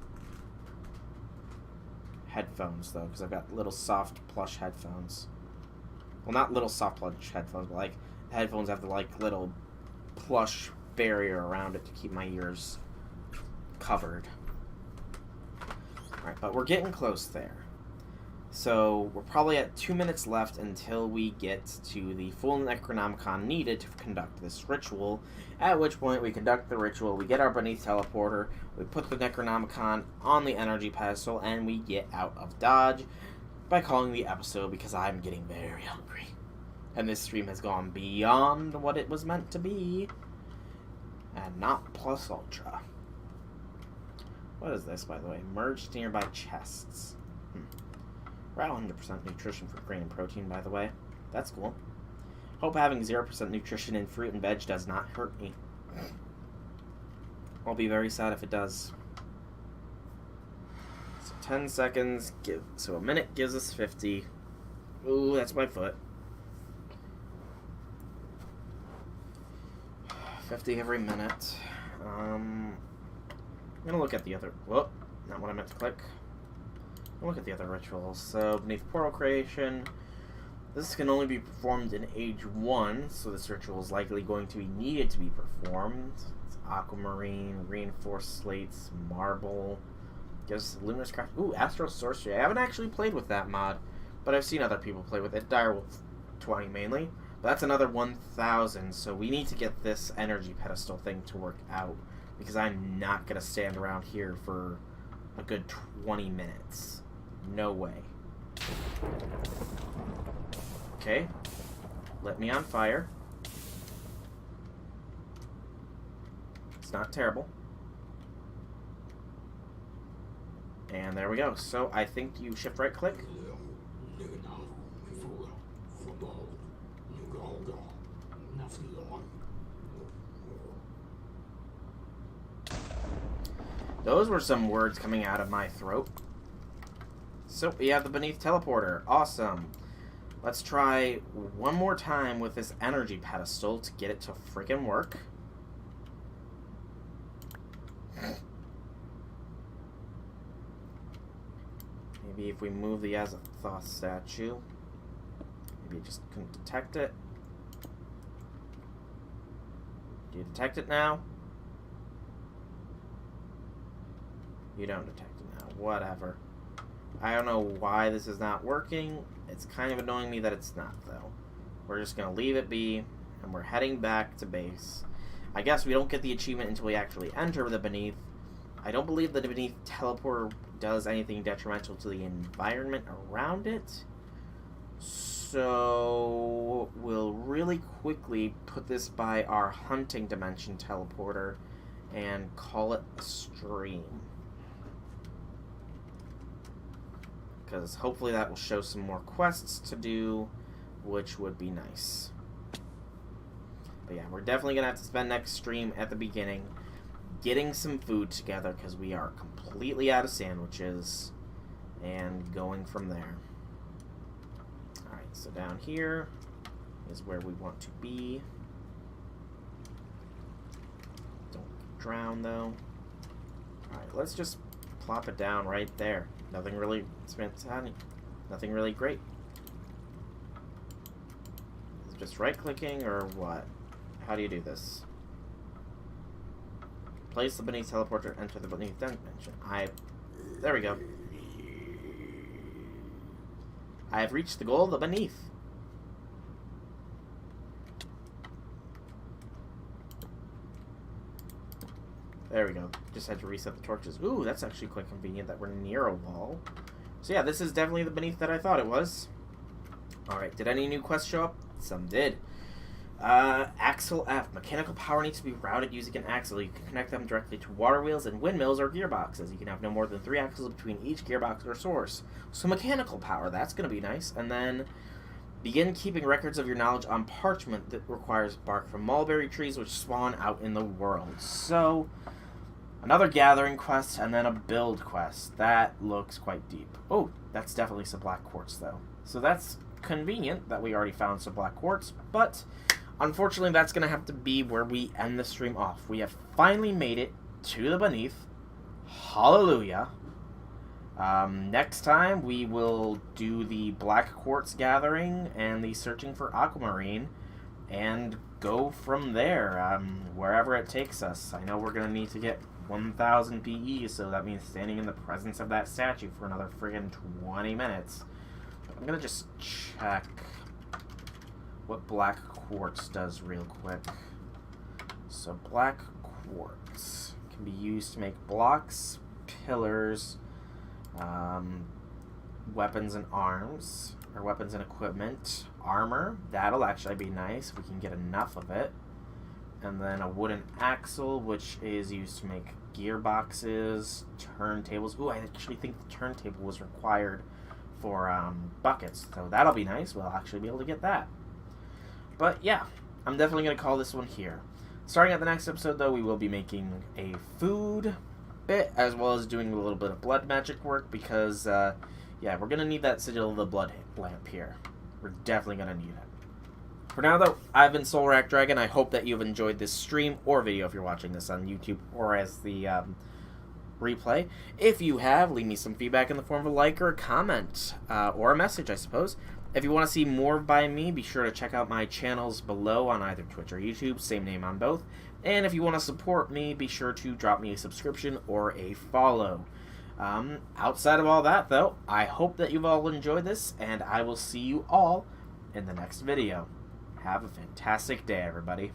headphones, though, because I've got little soft plush headphones. Well, not little soft plush headphones, but like headphones have the like little plush barrier around it to keep my ears covered. Alright, but we're getting close there. So we're probably at 2 minutes left until we get to the full Necronomicon needed to conduct this ritual, at which point we conduct the ritual, we get our Beneath Teleporter, we put the Necronomicon on the energy pedestal, and we get out of Dodge by calling the episode, because I'm getting very hungry. And this stream has gone beyond what it was meant to be, and not plus ultra. What is this, by the way? Merged nearby chests. We're at 100% nutrition for grain and protein, by the way. That's cool. Hope having 0% nutrition in fruit and veg does not hurt me. I'll be very sad if it does. So 10 seconds, so a minute gives us 50. Ooh, that's my foot. 50 every minute. I'm gonna look at the other... Whoop, not what I meant to click. I'll look at the other rituals. So, Beneath Portal Creation. This can only be performed in Age 1, so this ritual is likely going to be needed to be performed. It's Aquamarine, Reinforced Slates, Marble. Gives Luminous Craft. Ooh, Astral Sorcery. I haven't actually played with that mod, but I've seen other people play with it. Direwolf 20 mainly. But that's another 1,000, so we need to get this energy pedestal thing to work out, because I'm not going to stand around here for a good 20 minutes. No way. Okay. Let me on fire. It's not terrible. And there we go. So I think you shift right click. Those were some words coming out of my throat. So we have the Beneath Teleporter. Awesome. Let's try one more time with this energy pedestal to get it to freaking work. Maybe if we move the Azathoth statue, maybe it just couldn't detect it. Do you detect it now? You don't detect it now. Whatever. I don't know why this is not working. It's kind of annoying me that it's not, though. We're just going to leave it be, and we're heading back to base. I guess we don't get the achievement until we actually enter the Beneath. I don't believe the Beneath teleporter does anything detrimental to the environment around it. So we'll really quickly put this by our hunting dimension teleporter and call it a stream. Because hopefully that will show some more quests to do, which would be nice. But yeah, we're definitely going to have to spend next stream at the beginning getting some food together because we are completely out of sandwiches and going from there. Alright, so down here is where we want to be. Don't drown though. Alright, let's just plop it down right there. Nothing really nothing really great. Is it just right clicking or what? How do you do this? Place the Beneath teleporter, enter the Beneath dimension. There we go. I have reached the goal of the Beneath. There we go. Just had to reset the torches. Ooh, that's actually quite convenient that we're near a wall. So yeah, this is definitely the Beneath that I thought it was. Alright, did any new quests show up? Some did. Axle F. Mechanical power needs to be routed using an axle. You can connect them directly to water wheels and windmills or gearboxes. You can have no more than 3 axles between each gearbox or source. So mechanical power, that's going to be nice. And then begin keeping records of your knowledge on parchment that requires bark from mulberry trees which spawn out in the world. So another gathering quest and then a build quest. That looks quite deep. Oh, that's definitely some black quartz though. So that's convenient that we already found some black quartz, but unfortunately, that's going to have to be where we end the stream off. We have finally made it to the Beneath. Hallelujah. Next time, we will do the Black Quartz gathering and the searching for Aquamarine and go from there, wherever it takes us. I know we're going to need to get 1,000 PE, so that means standing in the presence of that statue for another friggin' 20 minutes. I'm going to just check what Black Quartz does real quick. So Black Quartz can be used to make blocks, pillars, weapons and arms, or weapons and equipment, armor. That'll actually be nice. We can get enough of it. And then a wooden axle, which is used to make gearboxes, turntables. Ooh, I actually think the turntable was required for buckets, so that'll be nice. We'll actually be able to get that. But yeah, I'm definitely going to call this one here. Starting at the next episode, though, we will be making a food bit, as well as doing a little bit of blood magic work, because, yeah, we're going to need that Sigil of the Blood lamp here. We're definitely going to need it. For now, though, I've been Soulrack Dragon. I hope that you've enjoyed this stream or video if you're watching this on YouTube or as the replay. If you have, leave me some feedback in the form of a like or a comment, or a message, I suppose. If you want to see more by me, be sure to check out my channels below on either Twitch or YouTube, same name on both. And if you want to support me, be sure to drop me a subscription or a follow. Outside of all that, though, I hope that you've all enjoyed this, and I will see you all in the next video. Have a fantastic day, everybody.